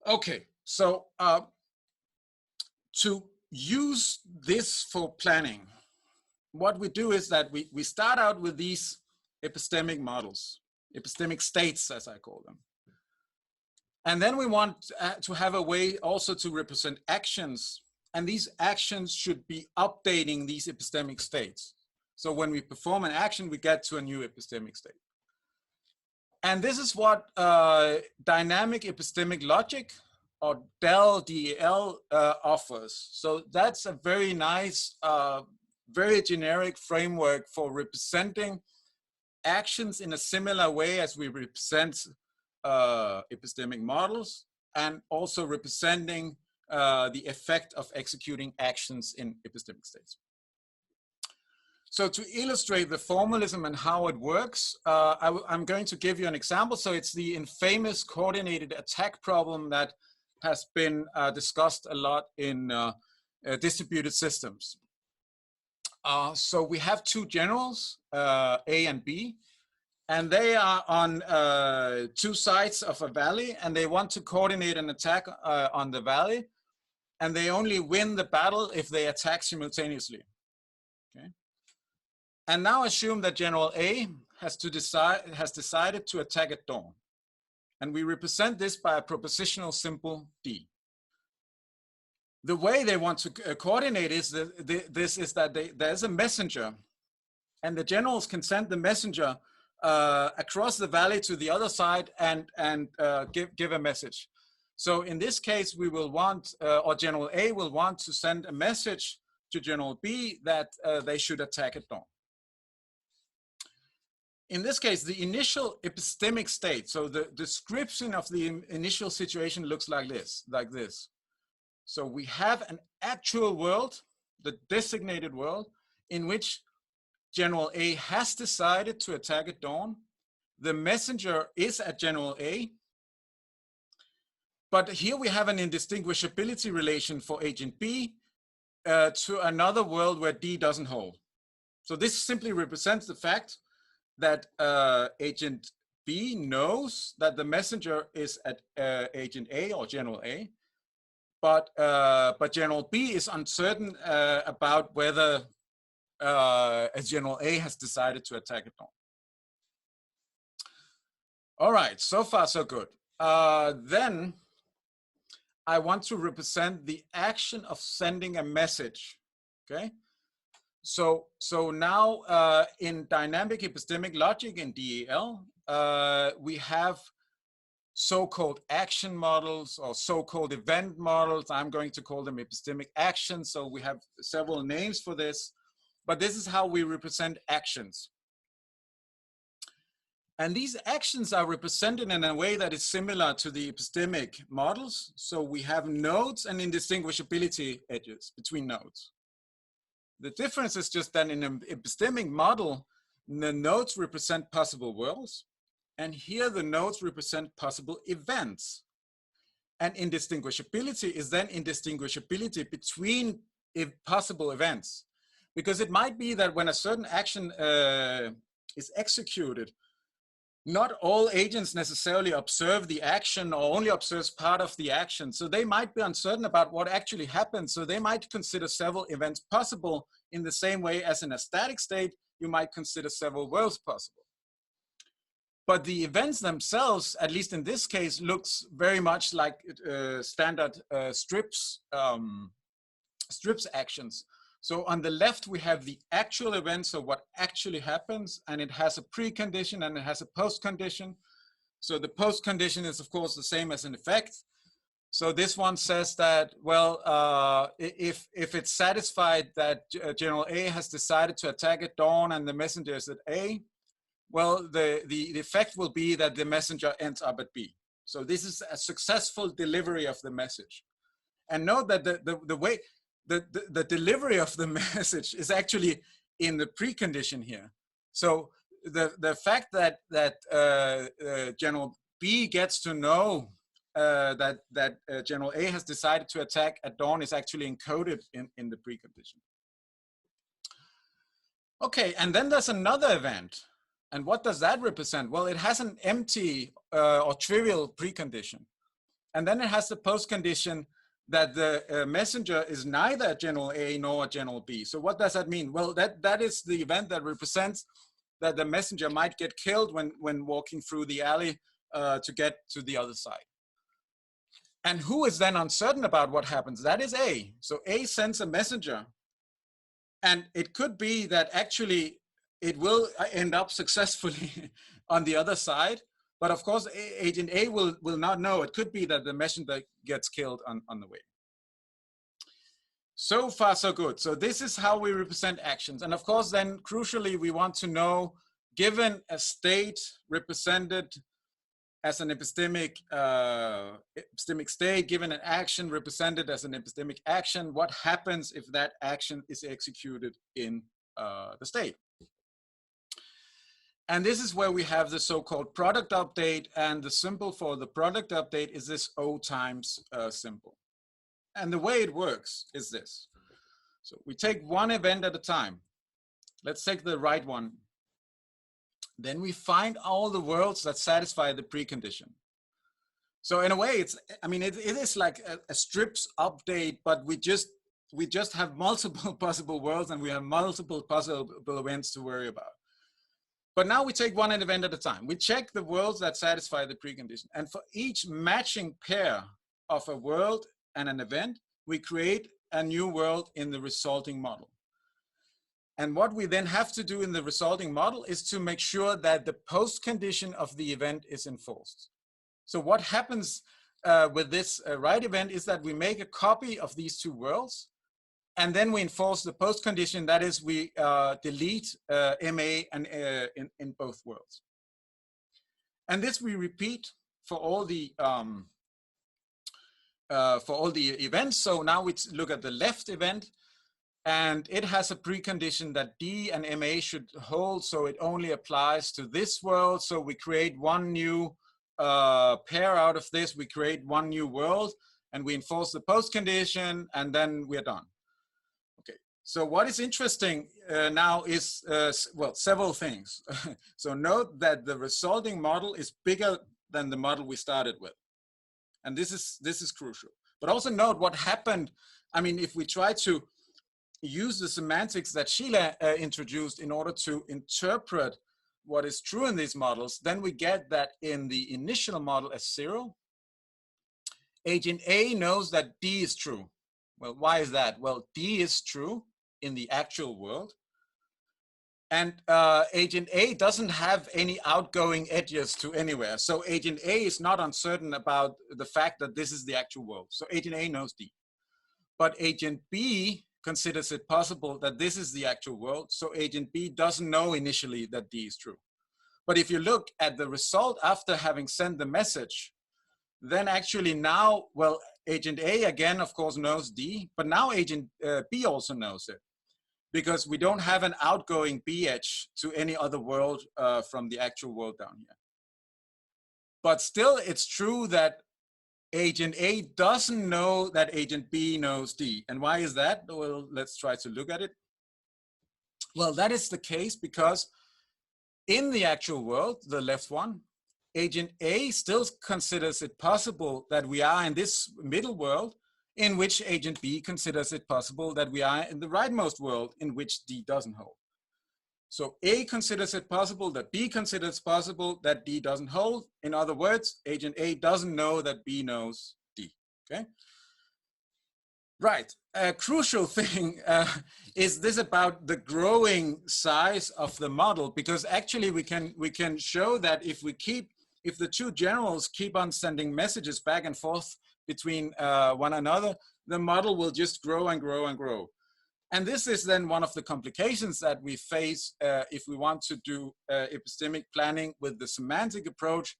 Okay, so to use this for planning, what we do is that we start out with these epistemic models, epistemic states, as I call them. And then we want to have a way also to represent actions, and these actions should be updating these epistemic states. So when we perform an action, we get to a new epistemic state. And this is what dynamic epistemic logic, or DEL offers. So that's a very nice, very generic framework for representing actions in a similar way as we represent epistemic models, and also representing the effect of executing actions in epistemic states. So to illustrate the formalism and how it works, I'm going to give you an example. So it's the infamous coordinated attack problem that has been discussed a lot in distributed systems. So we have two generals, A and B, And they are on two sides of a valley, and they want to coordinate an attack on the valley, and they only win the battle if they attack simultaneously. Okay. And now assume that General A has decided to attack at dawn, and we represent this by a propositional symbol D. The way they want to coordinate is that there's a messenger, and the generals can send the messenger across the valley to the other side and give a message. So in this case, we will want, or General A will want to send a message to General B that they should attack at dawn. In this case, the initial epistemic state, so the description of the initial situation looks like this. So we have an actual world, the designated world, in which General A has decided to attack at dawn. The messenger is at General A. But here we have an indistinguishability relation for agent B to another world where D doesn't hold. So this simply represents the fact that agent B knows that the messenger is at agent A or General A, but General B is uncertain about whether General A has decided to attack at dawn. All right, so far so good. Then I want to represent the action of sending a message, okay? So now in dynamic epistemic logic in DEL, we have so-called action models or so-called event models. I'm going to call them epistemic actions. So we have several names for this, but this is how we represent actions. And these actions are represented in a way that is similar to the epistemic models. So we have nodes and indistinguishability edges between nodes. The difference is just that in an epistemic model, the nodes represent possible worlds, and here the nodes represent possible events. And indistinguishability is then indistinguishability between possible events. Because it might be that when a certain action is executed, not all agents necessarily observe the action or only observes part of the action. So they might be uncertain about what actually happened. So they might consider several events possible in the same way as in a static state, you might consider several worlds possible. But the events themselves, at least in this case, looks very much like standard strips actions. So on the left, we have the actual event, so what actually happens, and it has a precondition and it has a postcondition. So the postcondition is, of course, the same as an effect. So this one says that, well, if it's satisfied that General A has decided to attack at dawn and the messenger is at A, well, the effect will be that the messenger ends up at B. So this is a successful delivery of the message. And note that the delivery of the message is actually in the precondition here. So the fact that General B gets to know that General A has decided to attack at dawn is actually encoded in the precondition. Okay, and then there's another event. And what does that represent? Well, it has an empty or trivial precondition. And then it has the postcondition that the messenger is neither General A nor General B. So what does that mean? Well, that is the event that represents that the messenger might get killed when walking through the alley to get to the other side. And who is then uncertain about what happens? That is A. So A sends a messenger. And it could be that actually it will end up successfully on the other side. But of course, agent A will not know. It could be that the messenger gets killed on the way. So far, so good. So this is how we represent actions. And of course, then crucially, we want to know, given a state represented as an epistemic state, given an action represented as an epistemic action, what happens if that action is executed in the state? And this is where we have the so-called product update, and the symbol for the product update is this O times symbol. And the way it works is this. So we take one event at a time. Let's take the right one. then we find all the worlds that satisfy the precondition. So in a way, it's, I mean, it is like a strips update, but we just have multiple possible worlds, and we have multiple possible events to worry about. But now we take one event at a time. We check the worlds that satisfy the precondition. And for each matching pair of a world and an event, we create a new world in the resulting model. And what we then have to do in the resulting model is to make sure that the post condition of the event is enforced. So what happens with this write event is that we make a copy of these two worlds, and then we enforce the post condition. That is, we delete MA and in both worlds. And this we repeat for all the events. So now we look at the left event, and it has a precondition that D and MA should hold. So it only applies to this world. So we create one new pair out of this. We create one new world, and we enforce the post condition, and then we're done. So what is interesting now is, well, several things. So note that the resulting model is bigger than the model we started with. And this is crucial. But also note what happened. I mean, if we try to use the semantics that Sheila introduced in order to interpret what is true in these models, then we get that in the initial model as 0, agent A knows that D is true. Well, why is that? Well, D is true in the actual world, and agent A doesn't have any outgoing edges to anywhere. So agent A is not uncertain about the fact that this is the actual world. So agent A knows D. But agent B considers it possible that this is the actual world. So agent B doesn't know initially that D is true. But if you look at the result after having sent the message, then actually now, well, agent A again, of course, knows D, but now agent B also knows it, because we don't have an outgoing B edge to any other world from the actual world down here. But still, it's true that agent A doesn't know that agent B knows D. And why is that? Well, let's try to look at it. Well, that is the case because in the actual world, the left one, agent A still considers it possible that we are in this middle world, in which agent B considers it possible that we are in the rightmost world, in which D doesn't hold. So A considers it possible that B considers possible that D doesn't hold. In other words, agent A doesn't know that B knows D, okay? Right, a crucial thing is this about the growing size of the model, because actually we can show that if the two generals keep on sending messages back and forth between one another, the model will just grow and grow and grow. And this is then one of the complications that we face if we want to do epistemic planning with the semantic approach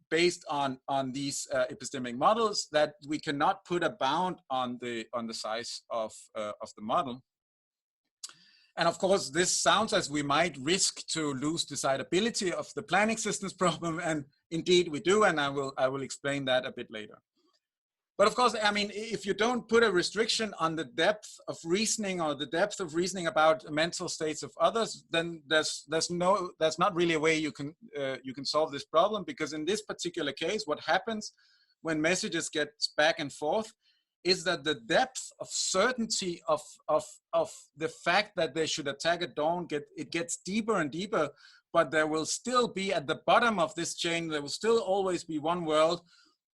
based on these epistemic models, that we cannot put a bound on the size of the model. And of course, this sounds as we might risk to lose decidability of the planning systems problem, and indeed we do, and I will explain that a bit later. But of course, I mean, if you don't put a restriction on the depth of reasoning or the depth of reasoning about mental states of others, then there's not really a way you can solve this problem, because in this particular case, what happens when messages get back and forth is that the depth of certainty of the fact that they should attack at dawn gets deeper and deeper, but there will still be at the bottom of this chain, there will still always be one world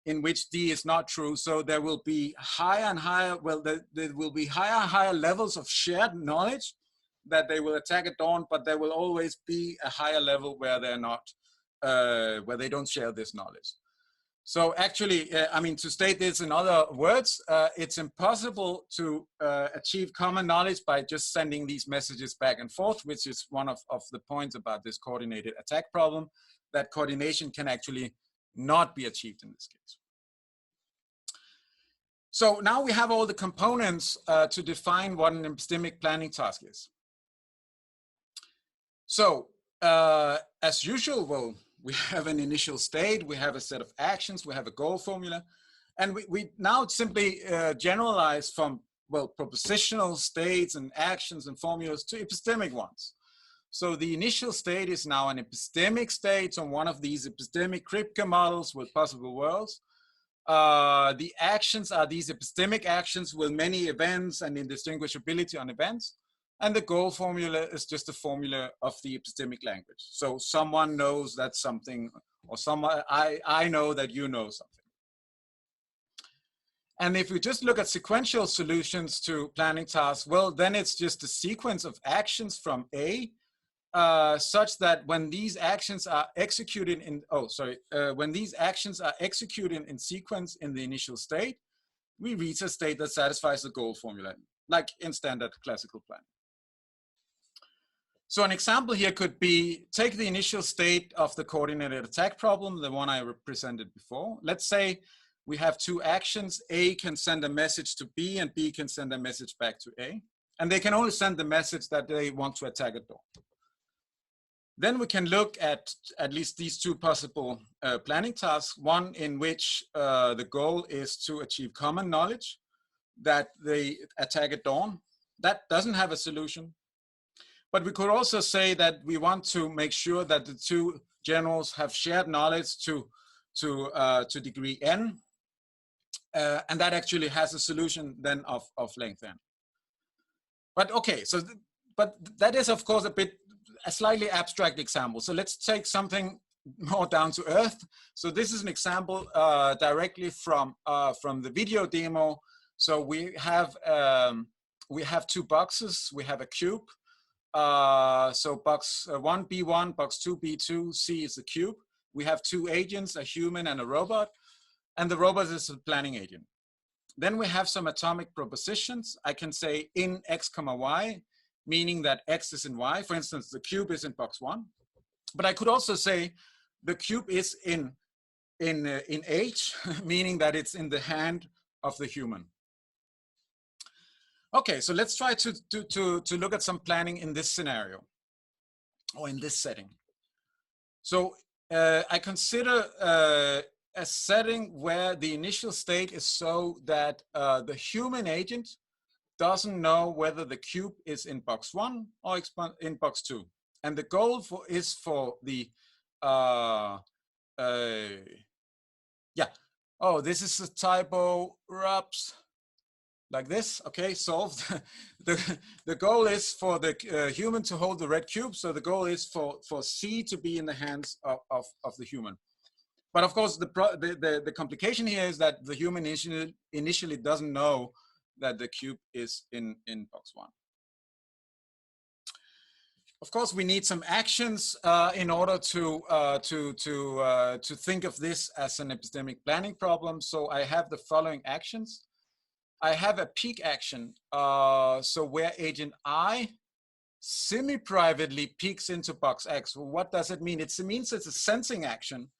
in which D is not true. So there will be higher and higher, well, there will be higher and higher levels of shared knowledge that they will attack at dawn, but there will always be a higher level where they're not, where they don't share this knowledge. So actually, I mean, to state this in other words, it's impossible to achieve common knowledge by just sending these messages back and forth, which is one of the points about this coordinated attack problem, that coordination can actually not be achieved in this case. So now we have all the components to define what an epistemic planning task is. So as usual, well, we have an initial state, we have a set of actions, we have a goal formula, and we now simply generalize from, well, propositional states and actions and formulas to epistemic ones. So the initial state is now an epistemic state on one of these epistemic Kripke models with possible worlds. The actions are these epistemic actions with many events and indistinguishability on events. And the goal formula is just a formula of the epistemic language. So someone knows that something, or someone, I know that you know something. And if we just look at sequential solutions to planning tasks, well, then it's just a sequence of actions from A, such that when these actions are executed in, when these actions are executed in sequence in the initial state, we reach a state that satisfies the goal formula, like in standard classical planning. So an example here could be, take the initial state of the coordinated attack problem, the one I presented before. Let's say we have two actions. A can send a message to B and B can send a message back to A. And they can only send the message that they want to attack a door. Then we can look at least these two possible planning tasks. One in which the goal is to achieve common knowledge that they attack at dawn. That doesn't have a solution. But we could also say that we want to make sure that the two generals have shared knowledge to degree n. And that actually has a solution then of length n. But okay, so but that is of course a slightly abstract example. So let's take something more down to earth. So this is an example directly from the video demo. So we have two boxes. We have a cube. So box 1, B1, box 2, B2, C is the cube. We have two agents, a human and a robot, and the robot is a planning agent. Then we have some atomic propositions. I can say in X, Y, meaning that X is in Y. For instance, the cube is in box 1. But I could also say the cube is in H, meaning that it's in the hand of the human. Okay, so let's try to look at some planning in this scenario or in this setting. So I consider a setting where the initial state is so that the human agent doesn't know whether the cube is in box 1 or in box 2. And the goal is for the, oh, this is a typo, Rups. Like this, okay, solved. The goal is for the human to hold the red cube. So the goal is for C to be in the hands of the human. But of course, the complication here is that the human initially doesn't know that the cube is in box 1. Of course, we need some actions in order to think of this as an epistemic planning problem. So I have the following actions. I have a peak action, so where agent I semi-privately peeks into box X. Well, what does it mean? It means it's a sensing action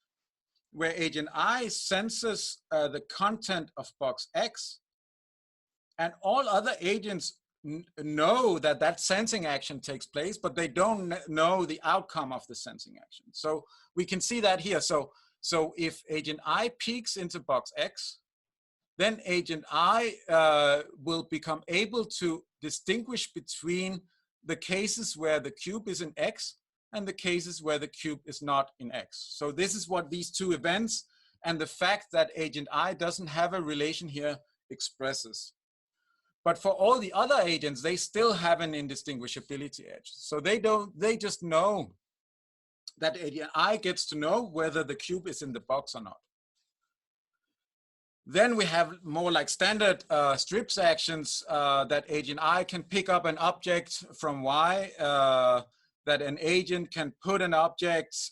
where agent I senses the content of box X, and all other agents know that that sensing action takes place, but they don't know the outcome of the sensing action. So we can see that here. So if agent I peeks into box X, then agent I will become able to distinguish between the cases where the cube is in X and the cases where the cube is not in X. So this is what these two events and the fact that agent I doesn't have a relation here expresses. But for all the other agents, they still have an indistinguishability edge. So they just know that agent I gets to know whether the cube is in the box or not. Then we have more like standard strips actions that agent I can pick up an object from Y, that an agent can put an object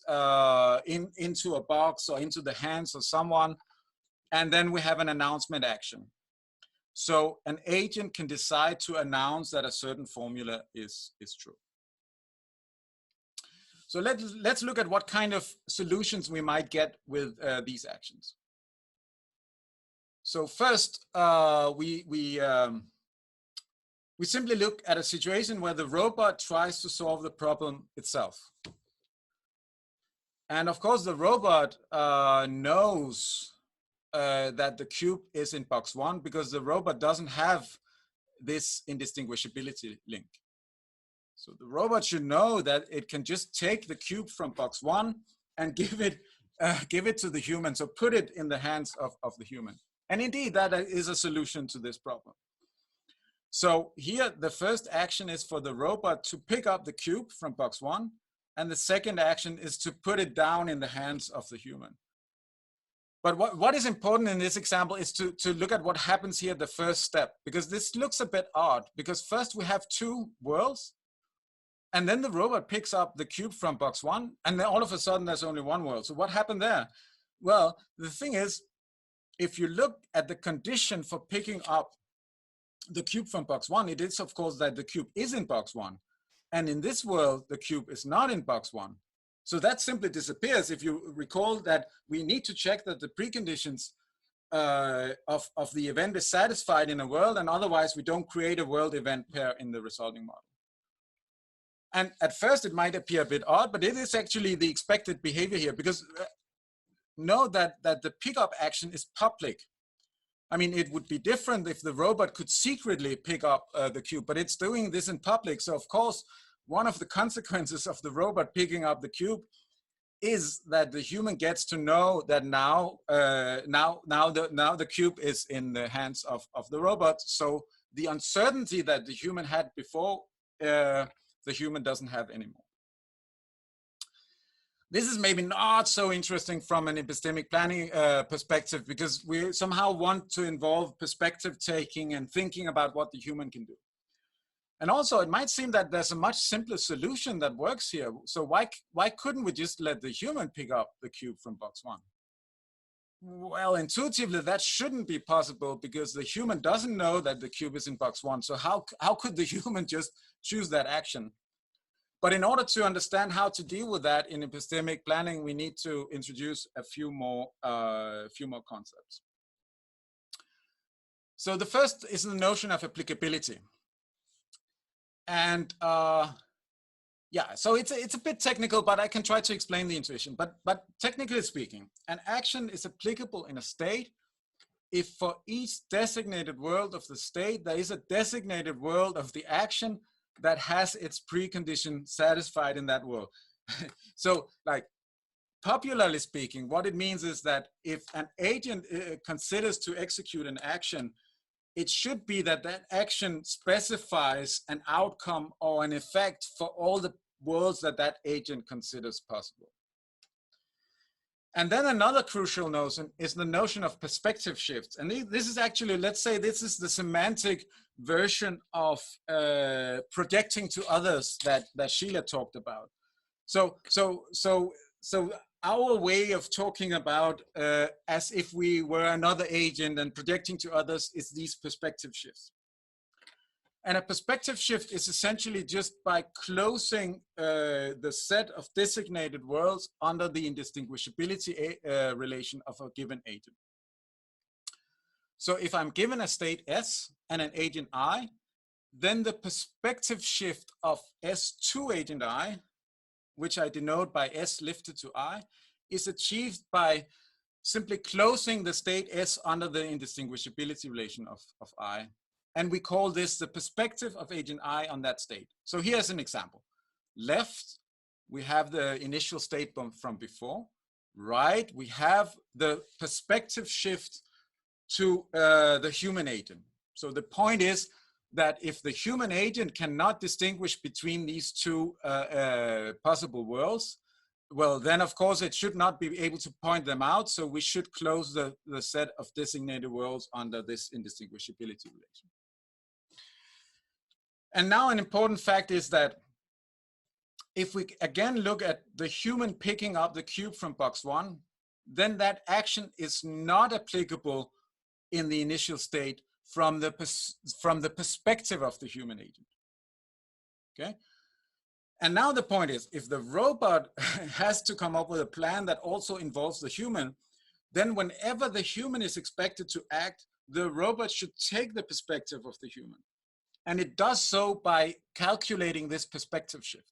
into a box or into the hands of someone. And then we have an announcement action. So an agent can decide to announce that a certain formula is true. So let's look at what kind of solutions we might get with these actions. So first, we simply look at a situation where the robot tries to solve the problem itself. And of course, the robot knows that the cube is in box 1 because the robot doesn't have this indistinguishability link. So the robot should know that it can just take the cube from box 1 and give it to the human. So put it in the hands of the human. And indeed, that is a solution to this problem. So here, the first action is for the robot to pick up the cube from box 1. And the second action is to put it down in the hands of the human. But what is important in this example is to look at what happens here at the first step, because this looks a bit odd, because first we have 2 worlds, and then the robot picks up the cube from box 1, and then all of a sudden there's only 1 world. So what happened there? Well, the thing is, if you look at the condition for picking up the cube from box 1, it is of course that the cube is in box 1. And in this world, the cube is not in box 1. So that simply disappears. If you recall that we need to check that the preconditions of the event is satisfied in a world, and otherwise we don't create a world event pair in the resulting model. And at first it might appear a bit odd, but it is actually the expected behavior here, because know that the pickup action is public. I mean, it would be different if the robot could secretly pick up the cube, but it's doing this in public. So of course, one of the consequences of the robot picking up the cube is that the human gets to know that now the cube is in the hands of the robot. So the uncertainty that the human had before, the human doesn't have anymore. This is maybe not so interesting from an epistemic planning perspective, because we somehow want to involve perspective taking and thinking about what the human can do. And also, it might seem that there's a much simpler solution that works here. So why couldn't we just let the human pick up the cube from box 1? Well, intuitively, that shouldn't be possible, because the human doesn't know that the cube is in box 1. So how could the human just choose that action? But in order to understand how to deal with that in epistemic planning, we need to introduce a few more concepts. So the first is the notion of applicability. And yeah, so it's a bit technical, but I can try to explain the intuition. But technically speaking, an action is applicable in a state if for each designated world of the state, there is a designated world of the action that has its precondition satisfied in that world. So like popularly speaking, what it means is that if an agent considers to execute an action, it should be that that action specifies an outcome or an effect for all the worlds that that agent considers possible. And then another crucial notion is the notion of perspective shifts. And this is actually, let's say this is the semantic version of projecting to others that Sheila talked about. So our way of talking about as if we were another agent and projecting to others is these perspective shifts. And a perspective shift is essentially just by closing the set of designated worlds under the indistinguishability relation of a given agent. So if I'm given a state S and an agent I, then the perspective shift of S to agent I, which I denote by S lifted to I, is achieved by simply closing the state S under the indistinguishability relation of I. And we call this the perspective of agent I on that state. So here's an example. Left, we have the initial state from before. Right, we have the perspective shift to the human agent. So the point is that if the human agent cannot distinguish between these two possible worlds, well, then of course it should not be able to point them out. So we should close the set of designated worlds under this indistinguishability relation. And now an important fact is that if we again look at the human picking up the cube from box 1, then that action is not applicable in the initial state from the perspective of the human agent. Okay? And now the point is, if the robot has to come up with a plan that also involves the human, then whenever the human is expected to act, the robot should take the perspective of the human. And it does so by calculating this perspective shift.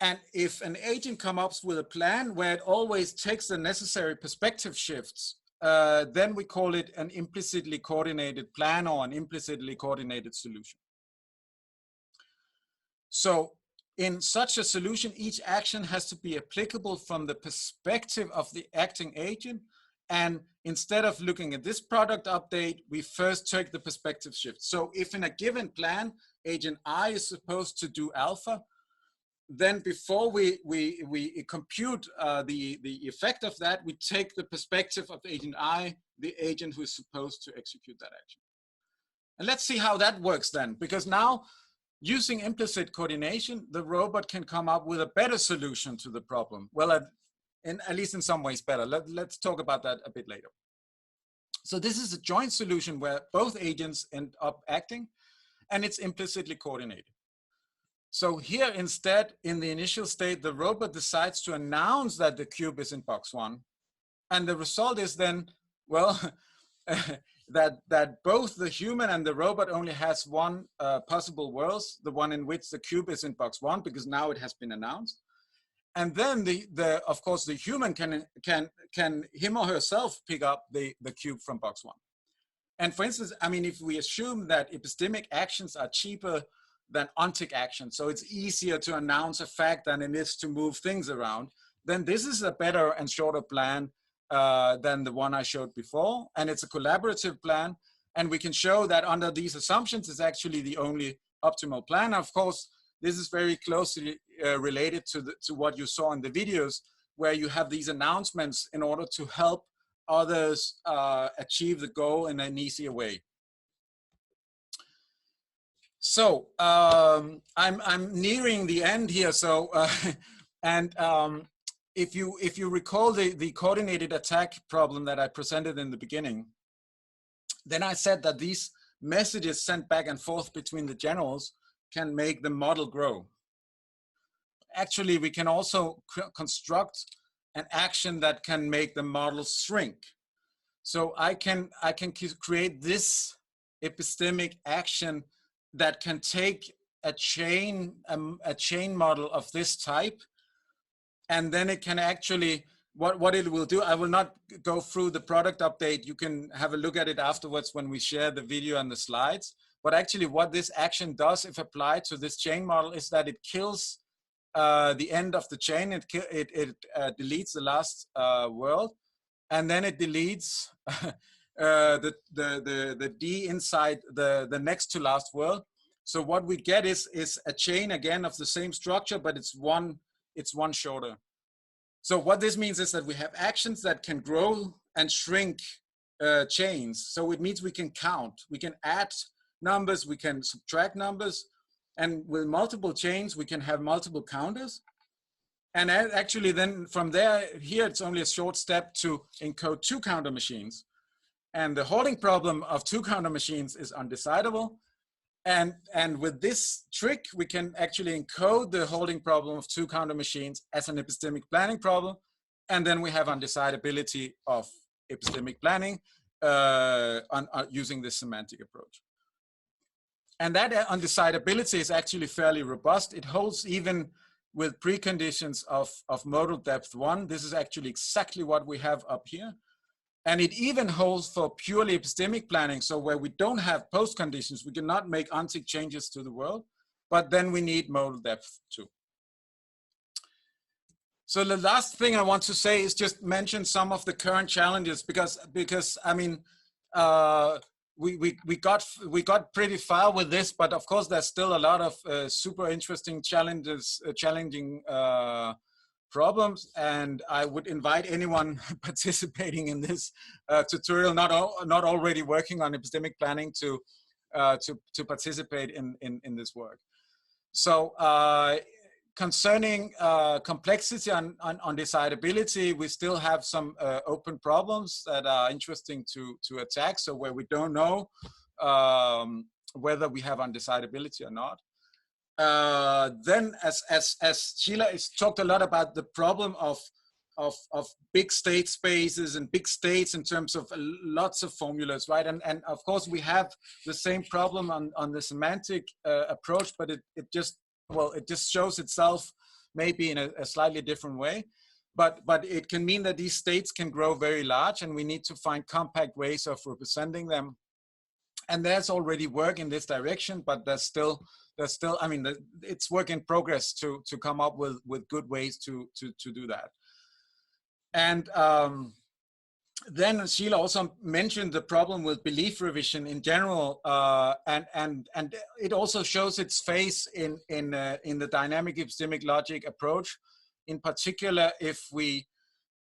And if an agent comes up with a plan where it always takes the necessary perspective shifts, then we call it an implicitly coordinated plan or an implicitly coordinated solution. So in such a solution, each action has to be applicable from the perspective of the acting agent. And instead of looking at this product update, we first take the perspective shift. So if in a given plan, agent I is supposed to do alpha, then before we compute the effect of that, we take the perspective of agent I, the agent who is supposed to execute that action. And let's see how that works then, because now using implicit coordination, the robot can come up with a better solution to the problem. Well, at least in some ways better. Let's talk about that a bit later. So this is a joint solution where both agents end up acting, and it's implicitly coordinated. So here instead, in the initial state, the robot decides to announce that the cube is in box 1. And the result is then, well, that both the human and the robot only has one possible world, the one in which the cube is in box 1, because now it has been announced. And then of course the human can him or herself pick up the cube from box 1. And for instance, I mean, if we assume that epistemic actions are cheaper than ontic actions, so it's easier to announce a fact than it is to move things around, then this is a better and shorter plan than the one I showed before. And it's a collaborative plan. And we can show that under these assumptions is actually the only optimal plan. Of course, this is very closely related to what you saw in the videos, where you have these announcements in order to help others achieve the goal in an easier way. So I'm nearing the end here. So if you recall the coordinated attack problem that I presented in the beginning, then I said that these messages sent back and forth between the generals can make the model grow. Actually, we can also construct an action that can make the model shrink. So I can create this epistemic action that can take a chain model of this type, and then it can actually, what it will do, I will not go through the product update. You can have a look at it afterwards when we share the video and the slides. But actually what this action does, if applied to this chain model, is that it kills the end of the chain. It deletes the last world, and then it deletes the D inside the next to last world. So what we get is a chain again of the same structure, but it's one shorter. So what this means is that we have actions that can grow and shrink chains. So it means we can count, we can add numbers, we can subtract numbers, and with multiple chains, we can have multiple counters. And actually then from there, here it's only a short step to encode 2 counter machines. And the holding problem of 2 counter machines is undecidable. And with this trick, we can actually encode the holding problem of 2 counter machines as an epistemic planning problem. And then we have undecidability of epistemic planning using this semantic approach. And that undecidability is actually fairly robust. It holds even with preconditions of modal depth 1. This is actually exactly what we have up here. And it even holds for purely epistemic planning. So where we don't have post conditions, we cannot make ontic changes to the world, but then we need modal depth too. So the last thing I want to say is just mention some of the current challenges, because I mean, we got pretty far with this, but of course there's still a lot of super interesting challenges, challenging problems, and I would invite anyone participating in this tutorial, not already working on epistemic planning, to participate in this work. So concerning complexity on decidability, we still have some open problems that are interesting to attack. So where we don't know whether we have undecidability or not. Then as Sheila has talked a lot about the problem of big state spaces and big states in terms of lots of formulas, right? And of course we have the same problem on the semantic approach, but it just shows itself maybe in a slightly different way. But it can mean that these states can grow very large, and we need to find compact ways of representing them. And there's already work in this direction, but there's still, I mean, it's work in progress to come up with good ways to do that. And then Sheila also mentioned the problem with belief revision in general, and it also shows its face in the dynamic epistemic logic approach. In particular, if we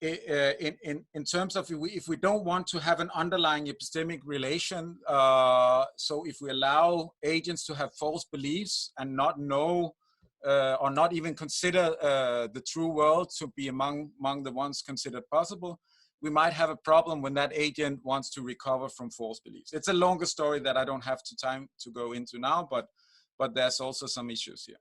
in terms of if we don't want to have an underlying epistemic relation, so if we allow agents to have false beliefs and not know or not even consider the true world to be among the ones considered possible, we might have a problem when that agent wants to recover from false beliefs. It's a longer story that I don't have time to go into now, but there's also some issues here.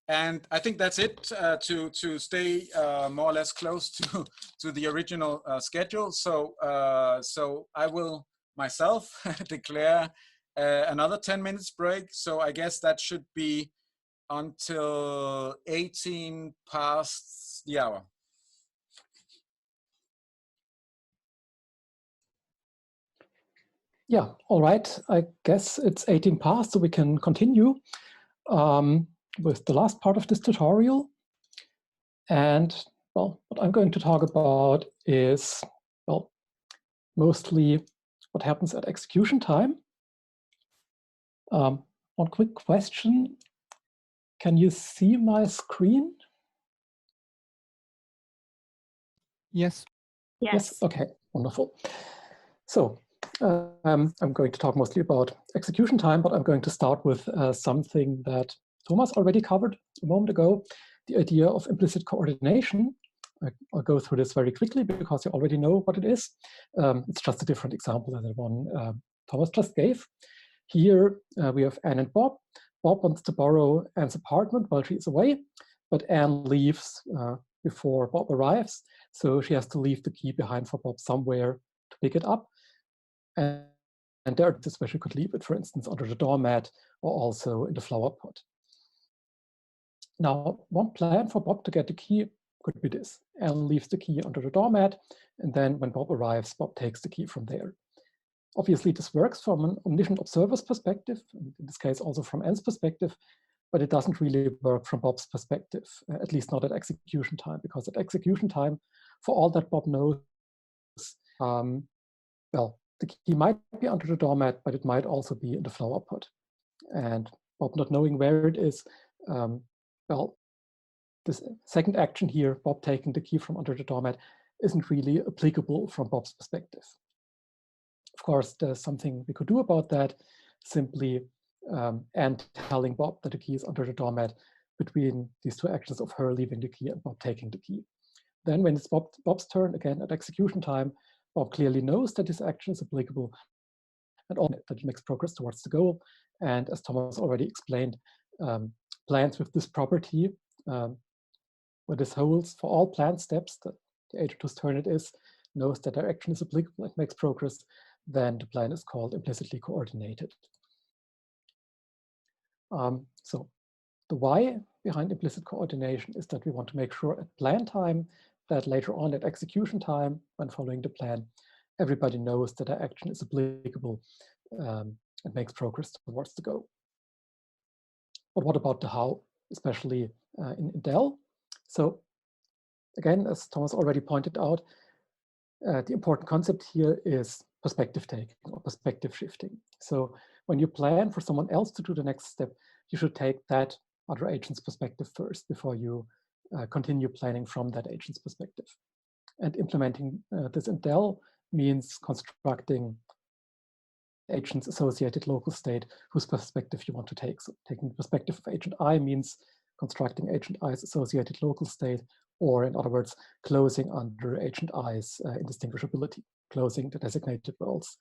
And I think that's it to stay more or less close to the original schedule. So so I will myself declare another 10 minutes break. So I guess that should be until 18 past the hour. Yeah, all right. I guess it's 18 past, so we can continue with the last part of this tutorial. And well, what I'm going to talk about is, well, mostly what happens at execution time. One quick question. Can you see my screen? Yes. Yes. Okay, wonderful. So I'm going to talk mostly about execution time, but I'm going to start with something that Thomas already covered a moment ago, the idea of implicit coordination. I'll go through this very quickly because you already know what it is. It's just a different example than the one Thomas just gave. Here we have Anne and Bob. Bob wants to borrow Anne's apartment while she is away, but Anne leaves before Bob arrives, so she has to leave the key behind for Bob somewhere to pick it up. And there are this where she could leave it, for instance, under the doormat or also in the flower pot. Now, one plan for Bob to get the key could be this. Anne leaves the key under the doormat, and then when Bob arrives, Bob takes the key from there. Obviously, this works from an omniscient observer's perspective, in this case also from Anne's perspective, but it doesn't really work from Bob's perspective, at least not at execution time, because at execution time, for all that Bob knows, well, the key might be under the doormat, but it might also be in the flower pot. And Bob not knowing where it is, well, this second action here, Bob taking the key from under the doormat, isn't really applicable from Bob's perspective. Of course, there's something we could do about that, simply Anne telling Bob that the key is under the doormat between these two actions of her leaving the key and Bob taking the key. Then when it's Bob's turn, again at execution time, Bob clearly knows that this action is applicable and that it makes progress towards the goal. And as Thomas already explained, plans with this property, where this holds for all planned steps that the agent whose turn it is knows that their action is applicable and makes progress, then the plan is called implicitly coordinated. So the why behind implicit coordination is that we want to make sure at plan time that later on at execution time, when following the plan, everybody knows that their action is applicable and makes progress towards the goal. But what about the how, especially in Dell? So again, as Thomas already pointed out, the important concept here is perspective taking or perspective shifting. So when you plan for someone else to do the next step, you should take that other agent's perspective first before you continue planning from that agent's perspective. And implementing this in Dell means constructing agent's associated local state whose perspective you want to take. So taking the perspective of agent I means constructing agent I's associated local state, or in other words, closing under agent I's indistinguishability, closing the designated worlds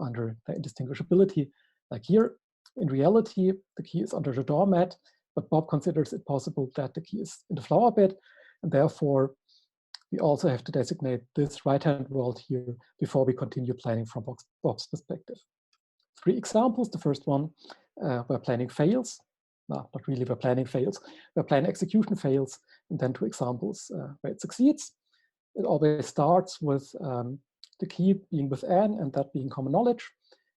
under the indistinguishability. Like here, in reality, the key is under the doormat, but Bob considers it possible that the key is in the flower bed, and therefore we also have to designate this right-hand world here before we continue planning from Bob's perspective. 3 examples. The first one, where planning fails. No, not really where planning fails, where plan execution fails, and then 2 examples where it succeeds. It always starts with the key being with N and that being common knowledge,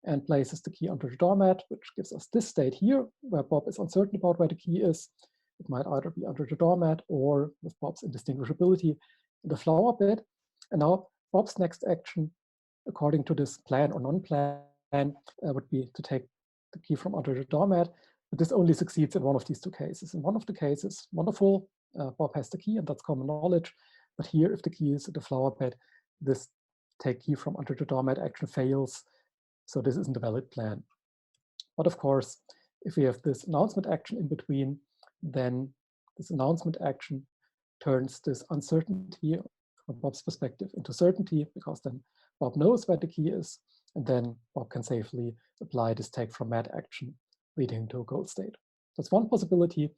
and places the key under the doormat, which gives us this state here, where Bob is uncertain about where the key is. It might either be under the doormat or with Bob's indistinguishability in the flower bed. And now Bob's next action, according to this plan or non-plan, would be to take the key from under the doormat. But this only succeeds in one of these two cases. In one of the cases, wonderful, Bob has the key and that's common knowledge. But here, if the key is in the flower bed, this take key from under the doormat action fails. So this isn't a valid plan. But of course, if we have this announcement action in between, then this announcement action turns this uncertainty from Bob's perspective into certainty, because then Bob knows where the key is, and then Bob can safely apply this take from Matt action, leading to a goal state. That's one possibility,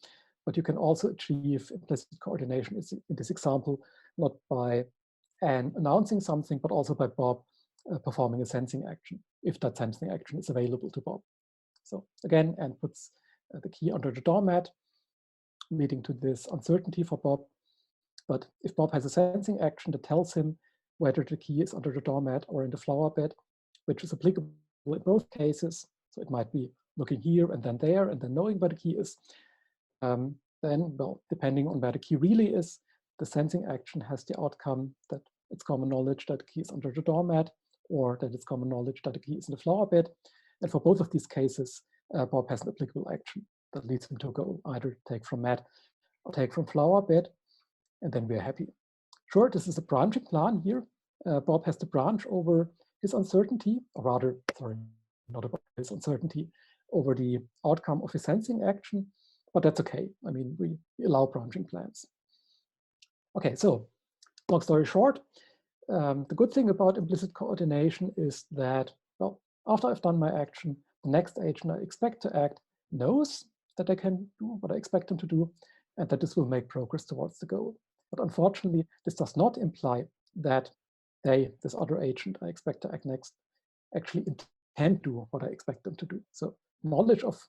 but you can also achieve implicit coordination in this example, not by announcing something, but also by Bob performing a sensing action, if that sensing action is available to Bob. So again, Anne puts the key under the doormat, leading to this uncertainty for Bob. But if Bob has a sensing action that tells him whether the key is under the doormat or in the flower bed, which is applicable in both cases, so it might be looking here and then there and then knowing where the key is, then, well, depending on where the key really is, the sensing action has the outcome that it's common knowledge that the key is under the doormat, or that it's common knowledge that the key is in the flower bed. And for both of these cases, Bob has an applicable action that leads him to a goal, either take from Matt or take from flower bed, and then we're happy. Sure, this is a branching plan here. Bob has to branch over his uncertainty, or rather, sorry, not about his uncertainty, over the outcome of his sensing action, but that's okay. I mean, we allow branching plans. Okay, so long story short, the good thing about implicit coordination is that, well, after I've done my action, the next agent I expect to act knows that I can do what I expect them to do, and that this will make progress towards the goal. But unfortunately, this does not imply that they, this other agent I expect to act next, actually intend to do what I expect them to do. So knowledge of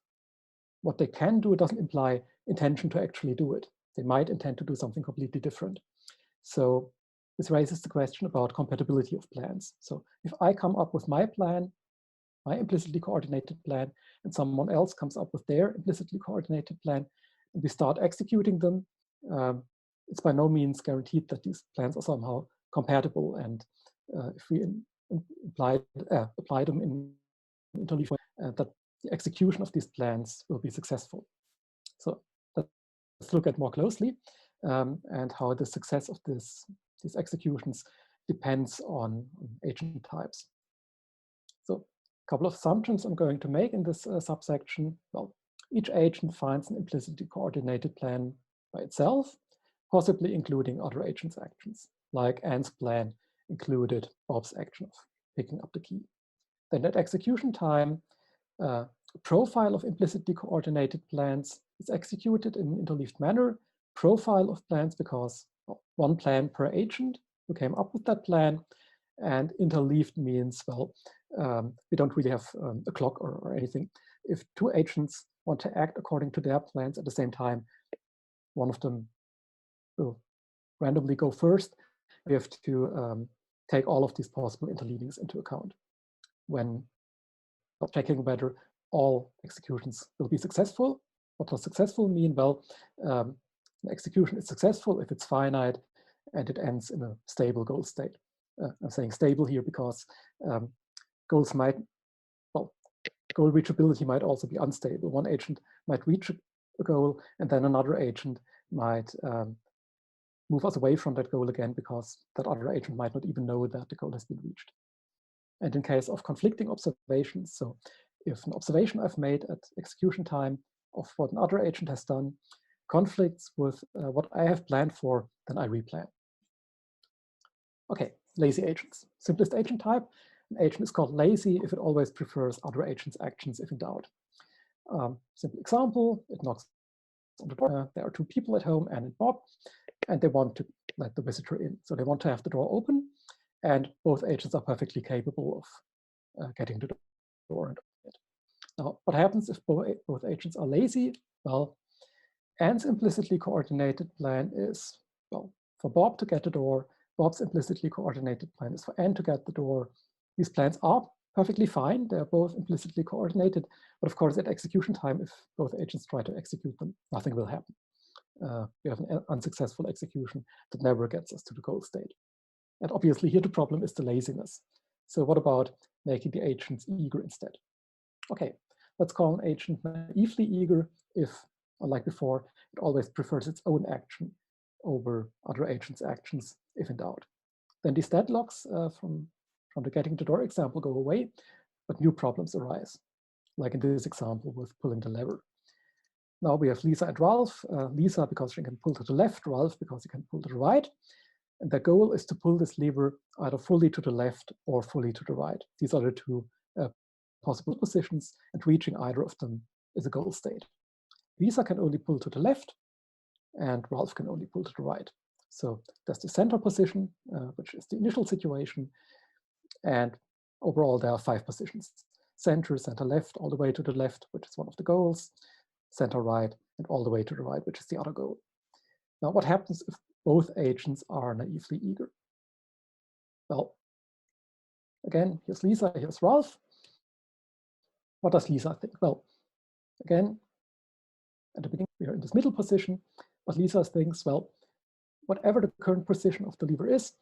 what they can do doesn't imply intention to actually do it. They might intend to do something completely different. So this raises the question about compatibility of plans. So if I come up with my plan, my implicitly coordinated plan, and someone else comes up with their implicitly coordinated plan, and we start executing them, it's by no means guaranteed that these plans are somehow compatible. And if we apply them in interleave, that the execution of these plans will be successful. So let's look at more closely and how the success of these executions depends on agent types. So a couple of assumptions I'm going to make in this subsection. Well, each agent finds an implicitly coordinated plan by itself, possibly including other agents' actions, like Anne's plan included Bob's action of picking up the key. Then at execution time, a profile of implicitly coordinated plans is executed in an interleaved manner. Profile of plans because one plan per agent who came up with that plan, and interleaved means, well, we don't really have a clock or anything. If two agents want to act according to their plans at the same time, one of them will randomly go first. We have to take all of these possible interleavings into account when checking whether all executions will be successful. What does successful mean? Well, an execution is successful if it's finite and it ends in a stable goal state. I'm saying stable here because goals might, well, goal reachability might also be unstable. One agent might reach a goal and then another agent might move us away from that goal again because that other agent might not even know that the goal has been reached. And in case of conflicting observations, so if an observation I've made at execution time of what another agent has done conflicts with what I have planned for, then I replan. Okay, lazy agents. Simplest agent type. An agent is called lazy if it always prefers other agents' actions if in doubt. Simple example, it knocks on the door. There are two people at home, Anne and Bob, and they want to let the visitor in. So they want to have the door open, and both agents are perfectly capable of getting to the door and open it. Now, what happens if both agents are lazy? Well, Anne's implicitly coordinated plan is, well, for Bob to get the door, Bob's implicitly coordinated plan is for N to get the door. These plans are perfectly fine. They're both implicitly coordinated. But of course, at execution time, if both agents try to execute them, nothing will happen. We have an unsuccessful execution that never gets us to the goal state. And obviously here the problem is the laziness. So what about making the agents eager instead? Okay, let's call an agent naively eager if, unlike before, it always prefers its own action over other agents' actions if in doubt. Then these deadlocks from the getting the door example go away, but new problems arise, like in this example with pulling the lever. Now we have Lisa and Ralph. Lisa because she can pull to the left, Ralph because he can pull to the right. And the goal is to pull this lever either fully to the left or fully to the right. These are the two possible positions, and reaching either of them is a goal state. Lisa can only pull to the left, and Ralph can only pull to the right. So there's the center position, which is the initial situation. And overall, there are 5 positions: center, center left, all the way to the left, which is one of the goals, center right, and all the way to the right, which is the other goal. Now, what happens if both agents are naively eager? Well, again, here's Lisa, here's Ralph. What does Lisa think? Well, again, at the beginning, we are in this middle position, but Lisa thinks, well, whatever the current position of the lever is,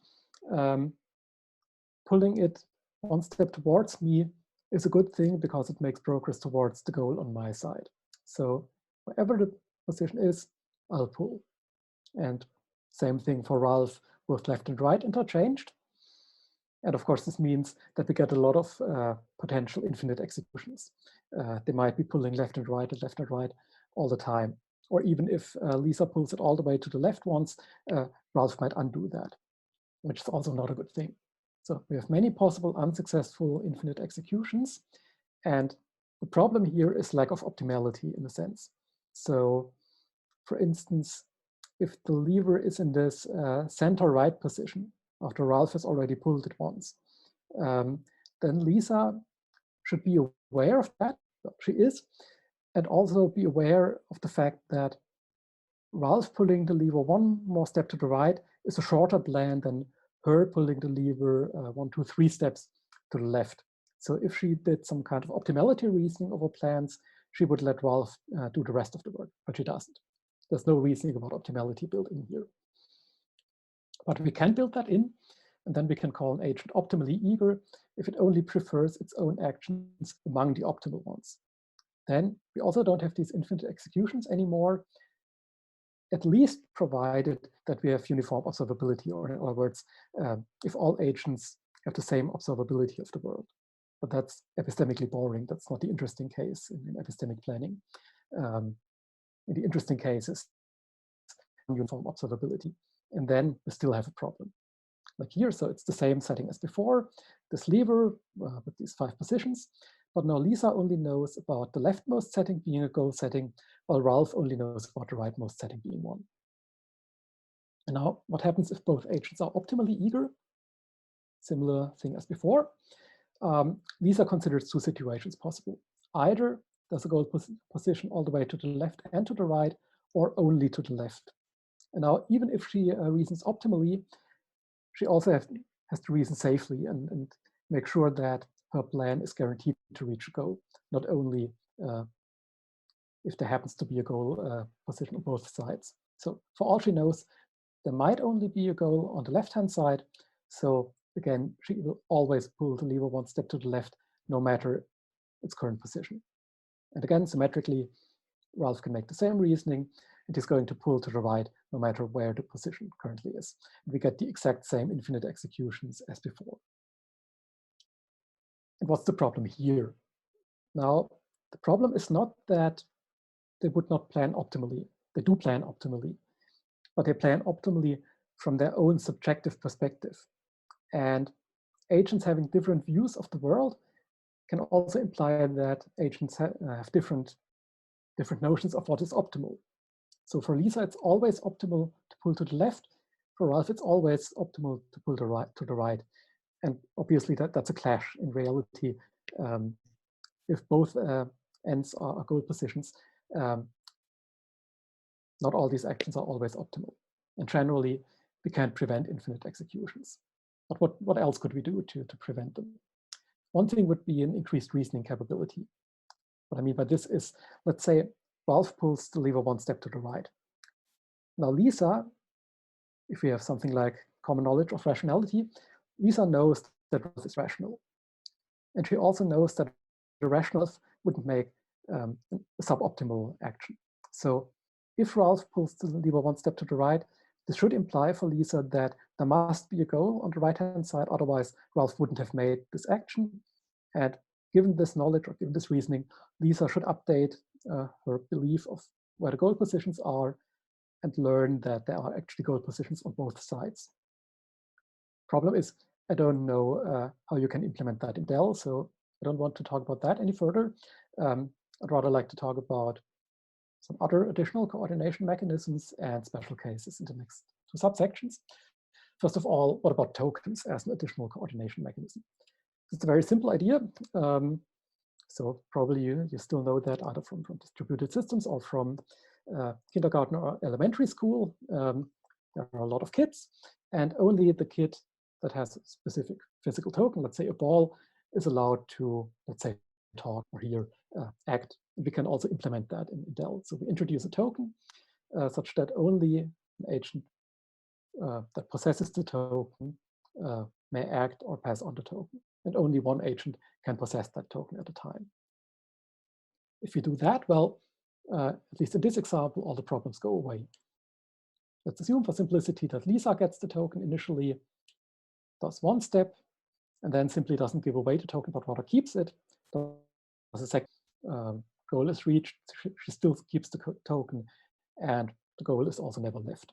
pulling it one step towards me is a good thing because it makes progress towards the goal on my side. So whatever the position is, I'll pull. And same thing for Ralph, both left and right interchanged. And of course, this means that we get a lot of potential infinite executions. They might be pulling left and right all the time. Or even if Lisa pulls it all the way to the left once, Ralph might undo that, which is also not a good thing. So we have many possible unsuccessful infinite executions. And the problem here is lack of optimality in a sense. So for instance, if the lever is in this center right position, after Ralph has already pulled it once, then Lisa should be aware of that. She is, and also be aware of the fact that Ralph pulling the lever one more step to the right is a shorter plan than her pulling the lever 1, 2, 3 steps to the left. So if she did some kind of optimality reasoning over plans, she would let Ralph do the rest of the work, but she doesn't. There's no reasoning about optimality built in here. But we can build that in, and then we can call an agent optimally eager if it only prefers its own actions among the optimal ones. Then we also don't have these infinite executions anymore, at least provided that we have uniform observability, or in other words, if all agents have the same observability of the world. But that's epistemically boring. That's not the interesting case in epistemic planning. The interesting case is uniform observability. And then we still have a problem. Like here, so it's the same setting as before, this lever with these 5 positions. But now Lisa only knows about the leftmost setting being a goal setting, while Ralph only knows about the rightmost setting being one. And now what happens if both agents are optimally eager? Similar thing as before. Lisa considers 2 situations possible. Either there's a goal position all the way to the left and to the right, or only to the left. And now, even if she reasons optimally, she also has to reason safely and make sure that her plan is guaranteed to reach a goal, not only if there happens to be a goal position on both sides. So for all she knows, there might only be a goal on the left-hand side. So again, she will always pull the lever 1 step to the left, no matter its current position. And again, symmetrically, Ralph can make the same reasoning. It is going to pull to the right, no matter where the position currently is. And we get the exact same infinite executions as before. And what's the problem here? Now, the problem is not that they would not plan optimally. They do plan optimally, but they plan optimally from their own subjective perspective. And agents having different views of the world can also imply that agents have different notions of what is optimal. So for Lisa, it's always optimal to pull to the left. For Ralph, it's always optimal to pull to the right. And obviously, that's a clash in reality. If both ends are goal positions, not all these actions are always optimal. And generally, we can't prevent infinite executions. But what else could we do to prevent them? One thing would be an increased reasoning capability. What I mean by this is, let's say Ralph pulls the lever one step to the right. Now Lisa, if we have something like common knowledge of rationality, Lisa knows that Ralph is rational. And she also knows that the rationals wouldn't make a suboptimal action. So if Ralph pulls the lever one step to the right, this should imply for Lisa that there must be a goal on the right-hand side, otherwise Ralph wouldn't have made this action. And given this knowledge or given this reasoning, Lisa should update her belief of where the goal positions are and learn that there are actually goal positions on both sides. Problem is, I don't know how you can implement that in Dell, so I don't want to talk about that any further. I'd rather like to talk about some other additional coordination mechanisms and special cases in the next two subsections. First of all, what about tokens as an additional coordination mechanism? It's a very simple idea. So probably you still know that either from distributed systems or from kindergarten or elementary school. There are a lot of kids, and only the kid that has a specific physical token, let's say a ball, is allowed to, let's say, talk or hear, act. We can also implement that in Dell. So we introduce a token such that only an agent that possesses the token may act or pass on the token. And only one agent can possess that token at a time. If you do that, well, at least in this example, all the problems go away. Let's assume for simplicity that Lisa gets the token initially, does one step, and then simply doesn't give away the token, but rather keeps it. Does a second goal is reached, she still keeps the token, and the goal is also never left.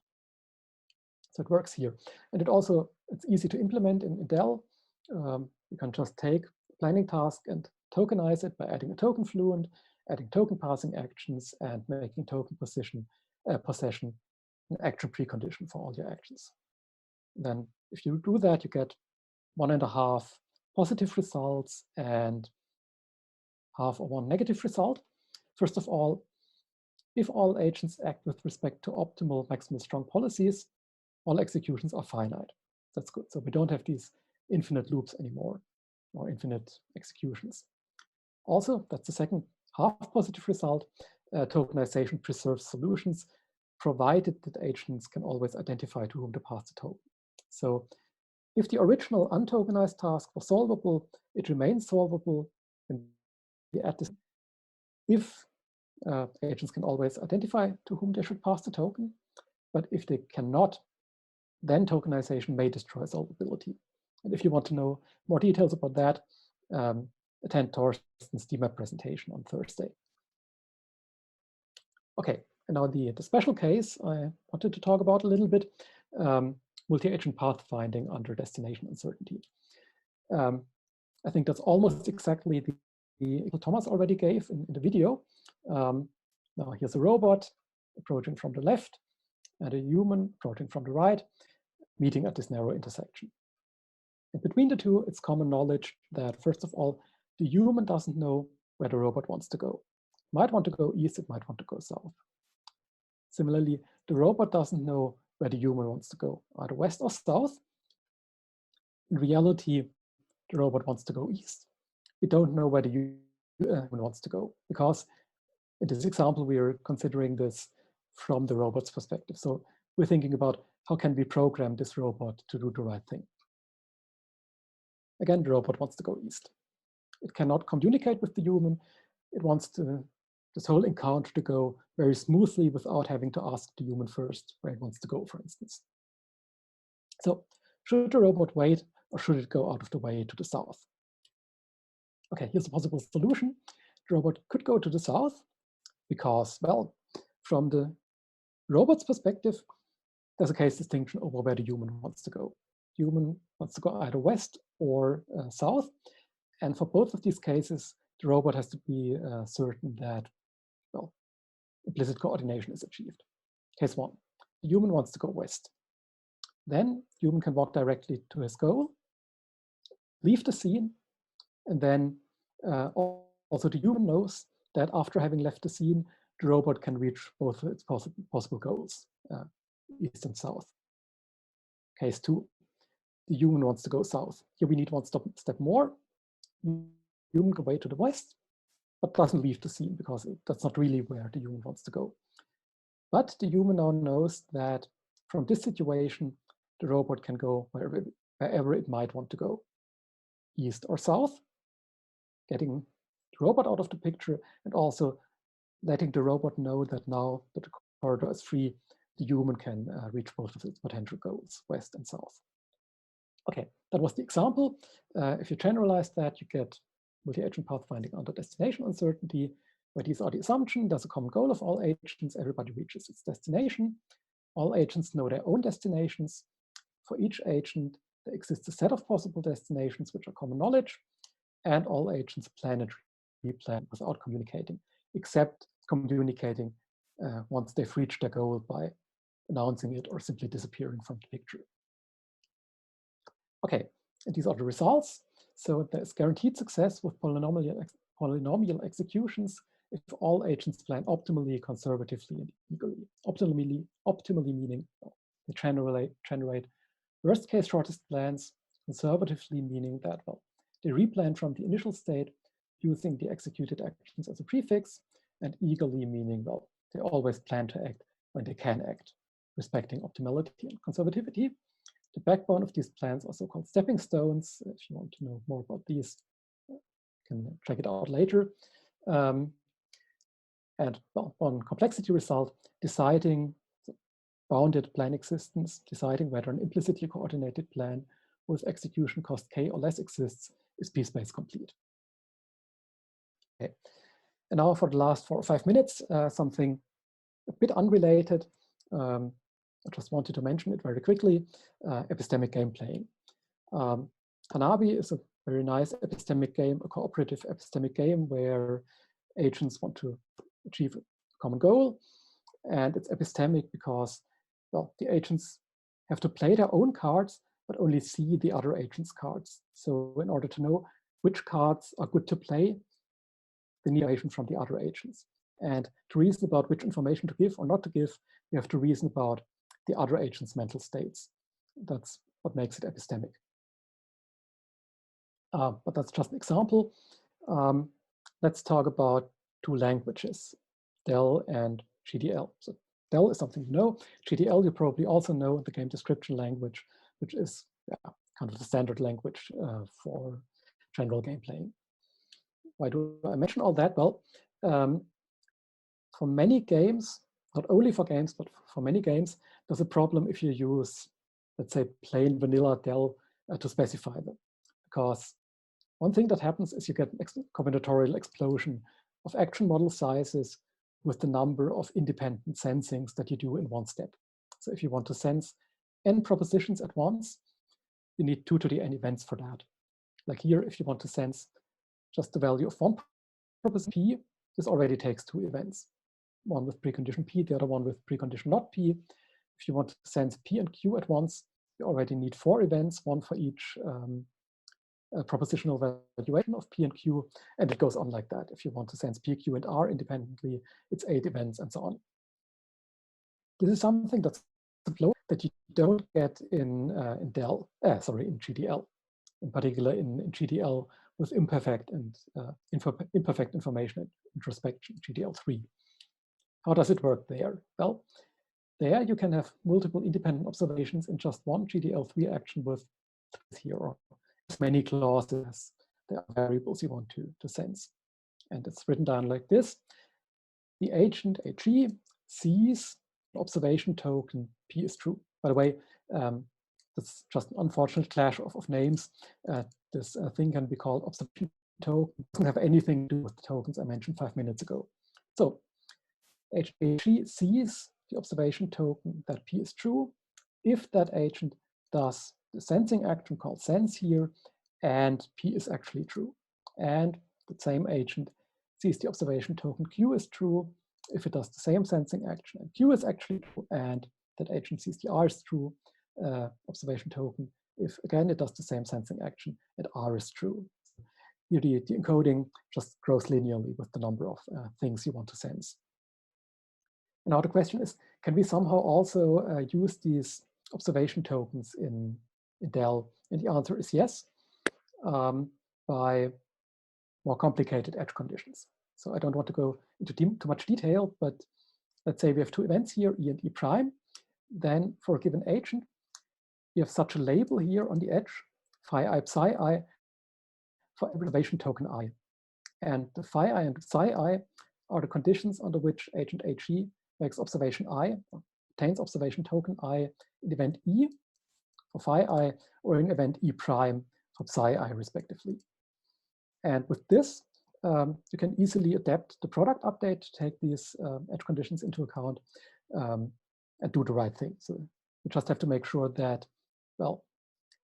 So it works here. And it's easy to implement in Dell. You can just take a planning task and tokenize it by adding a token fluent, adding token passing actions, and making token possession an action precondition for all your actions. Then if you do that, you get 1.5 positive results and half or one negative result. First of all, if all agents act with respect to optimal maximal strong policies, all executions are finite. That's good. So we don't have these infinite loops anymore, or infinite executions. Also, that's the second half positive result. Tokenization preserves solutions, provided that agents can always identify to whom to pass the token. So if the original untokenized task was solvable, it remains solvable when we add this. If agents can always identify to whom they should pass the token, but if they cannot, then tokenization may destroy solvability. And if you want to know more details about that, attend Thorsten's DMAP presentation on Thursday. Okay, and now the special case I wanted to talk about a little bit, multi-agent pathfinding under destination uncertainty. I think that's almost exactly the Thomas already gave in the video. Now here's a robot approaching from the left and a human approaching from the right, meeting at this narrow intersection. And between the two, it's common knowledge that, first of all, the human doesn't know where the robot wants to go. It might want to go east, it might want to go south. Similarly, the robot doesn't know where the human wants to go, either west or south. In reality, the robot wants to go east. We don't know where the human wants to go, because in this example, we are considering this from the robot's perspective. So we're thinking about how can we program this robot to do the right thing. Again, the robot wants to go east. It cannot communicate with the human. It wants this whole encounter to go very smoothly without having to ask the human first where it wants to go, for instance. So should the robot wait, or should it go out of the way to the south? Okay, here's a possible solution. The robot could go to the south because, well, from the robot's perspective, there's a case distinction over where the human wants to go. The human wants to go either west or south. And for both of these cases, the robot has to be certain that, well, implicit coordination is achieved. Case 1, the human wants to go west. Then the human can walk directly to his goal, leave the scene, and then also the human knows that after having left the scene, the robot can reach both its possible goals, east and south. Case 2, the human wants to go south. Here we need one step more. Human go away to the west, but doesn't leave the scene because that's not really where the human wants to go. But the human now knows that from this situation, the robot can go wherever it might want to go, east or south, getting the robot out of the picture and also letting the robot know that now that the corridor is free, the human can reach both of its potential goals, west and south. Okay, that was the example. If you generalize that, you get multi-agent pathfinding under destination uncertainty, where these are the assumptions. There's a common goal of all agents. Everybody reaches its destination. All agents know their own destinations. For each agent, there exists a set of possible destinations, which are common knowledge, and all agents plan and replan without communicating, except communicating once they've reached their goal by announcing it or simply disappearing from the picture. Okay, and these are the results. So there's guaranteed success with polynomial executions if all agents plan optimally, conservatively, and eagerly. Optimally meaning they generate worst case shortest plans, conservatively meaning that, well, they replan from the initial state using the executed actions as a prefix, and eagerly meaning, well, they always plan to act when they can act, respecting optimality and conservativity. The backbone of these plans are so-called stepping stones. If you want to know more about these, you can check it out later. And well, one complexity result, deciding bounded plan existence, deciding whether an implicitly coordinated plan with execution cost k or less exists is p-space complete. Okay. And now for the last 4 or 5 minutes, something a bit unrelated. I just wanted to mention it very quickly, epistemic game playing. Hanabi is a very nice epistemic game, a cooperative epistemic game where agents want to achieve a common goal. And it's epistemic because, well, the agents have to play their own cards, but only see the other agents' cards. So in order to know which cards are good to play, they need information from the other agents. And to reason about which information to give or not to give, you have to reason about the other agent's mental states. That's what makes it epistemic. But that's just an example. Let's talk about 2 languages, DEL and GDL. So DEL is something you know. GDL you probably also know, the game description language, which is kind of the standard language for general game playing. Why do I mention all that? Well, for many games, not only for games, but for many games, there's a problem if you use, let's say, plain vanilla DEL to specify them. Because one thing that happens is you get an combinatorial explosion of action model sizes with the number of independent sensings that you do in one step. So if you want to sense n propositions at once, you need 2 to the n events for that. Like here, if you want to sense just the value of one proposition p, this already takes 2 events. One with precondition p, the other one with precondition not p. If you want to sense p and q at once, you already need 4 events, one for each propositional valuation of p and q, and it goes on like that. If you want to sense p, q, and r independently, it's 8 events and so on. This is something that's a flow that you don't get in GDL, in particular in GDL with imperfect and imperfect information introspection, GDL3. How does it work there? Well, there you can have multiple independent observations in just one GDL3 action with here or as many clauses. There are variables you want to sense. And it's written down like this. The agent AG sees the observation token P is true. By the way, that's just an unfortunate clash of names. This thing can be called observation token. It doesn't have anything to do with the tokens I mentioned 5 minutes ago. So AG sees the observation token that P is true if that agent does the sensing action called sense here, and P is actually true. And the same agent sees the observation token Q is true if it does the same sensing action, and Q is actually true, and that agent sees the R is true observation token if, again, it does the same sensing action, and R is true. Here the encoding just grows linearly with the number of things you want to sense. Now the question is, can we somehow also use these observation tokens in DEL? And the answer is yes, by more complicated edge conditions. So I don't want to go into too much detail, but let's say we have two events here, E and E prime. Then for a given agent, we have such a label here on the edge, phi I, psi I, for every observation token I. And the phi I and psi I are the conditions under which agent AG makes observation I, obtains observation token I in event E for phi I, or in event E prime for psi I, respectively. And with this, you can easily adapt the product update to take these edge conditions into account and do the right thing. So you just have to make sure that, well,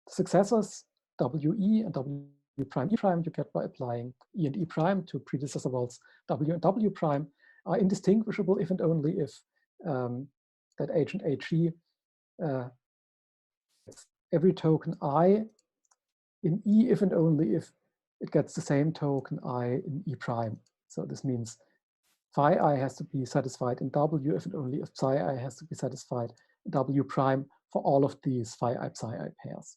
the successors WE and W prime E prime you get by applying E and E prime to predecessor worlds W and W prime are indistinguishable if and only if that agent AG every token I in E if and only if it gets the same token I in E prime. So this means phi I has to be satisfied in W if and only if psi I has to be satisfied in W prime for all of these phi I psi I pairs.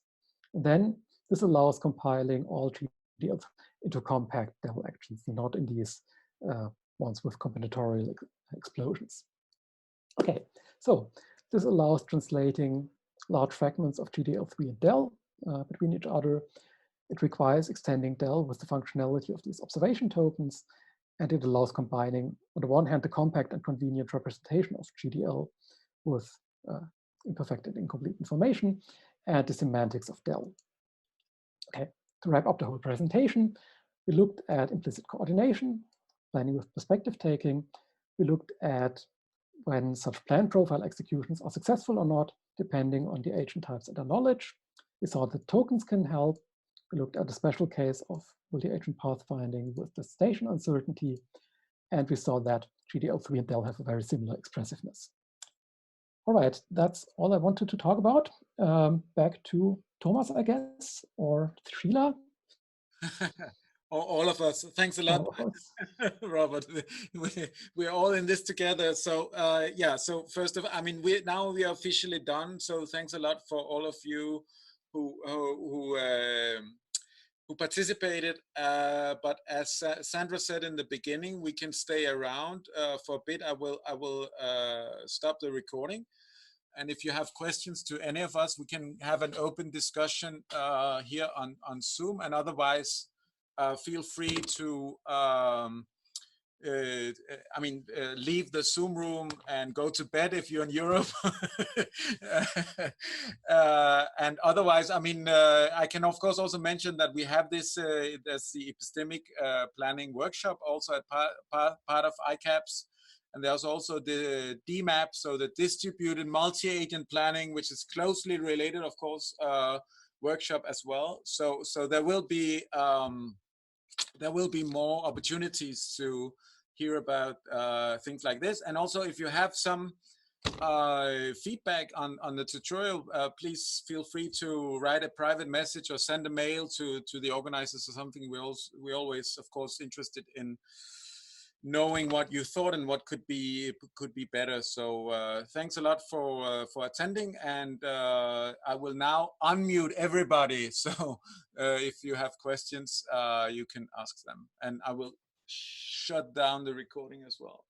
And then this allows compiling all GDLs into compact DEL actions, not in these ones with combinatorial explosions. Okay, so this allows translating large fragments of GDL3 and DEL between each other. It requires extending DEL with the functionality of these observation tokens, and it allows combining, on the one hand, the compact and convenient representation of GDL with imperfect and incomplete information, and the semantics of DEL. Okay, to wrap up the whole presentation, we looked at implicit coordination, planning with perspective taking. We looked at when such plan profile executions are successful or not, depending on the agent types and their knowledge. We saw that tokens can help. We looked at a special case of multi-agent pathfinding with destination uncertainty, and we saw that GDL3 and DEL have a very similar expressiveness. All right, that's all I wanted to talk about. Back to Thomas, I guess, or Sheila. All of us. Thanks a lot, Robert. We're all in this together. So yeah. So first of all, I mean, we are officially done. So thanks a lot for all of you who participated. But as Sandra said in the beginning, we can stay around for a bit. I will stop the recording. And if you have questions to any of us, we can have an open discussion here on Zoom. And otherwise, feel free to leave the Zoom room and go to bed if you're in Europe. And otherwise, I mean, I can of course also mention that we have this, there's the epistemic planning workshop also at part of ICAPS. And there's also the DMAP, so the distributed multi-agent planning, which is closely related, of course, workshop as well. So there will be more opportunities to hear about things like this. And also, if you have some feedback on the tutorial, please feel free to write a private message or send a mail to the organizers or something. We're always, of course, interested in knowing what you thought and what could be better. So thanks a lot for attending, and I will now unmute everybody. So if you have questions, you can ask them, and I will shut down the recording as well.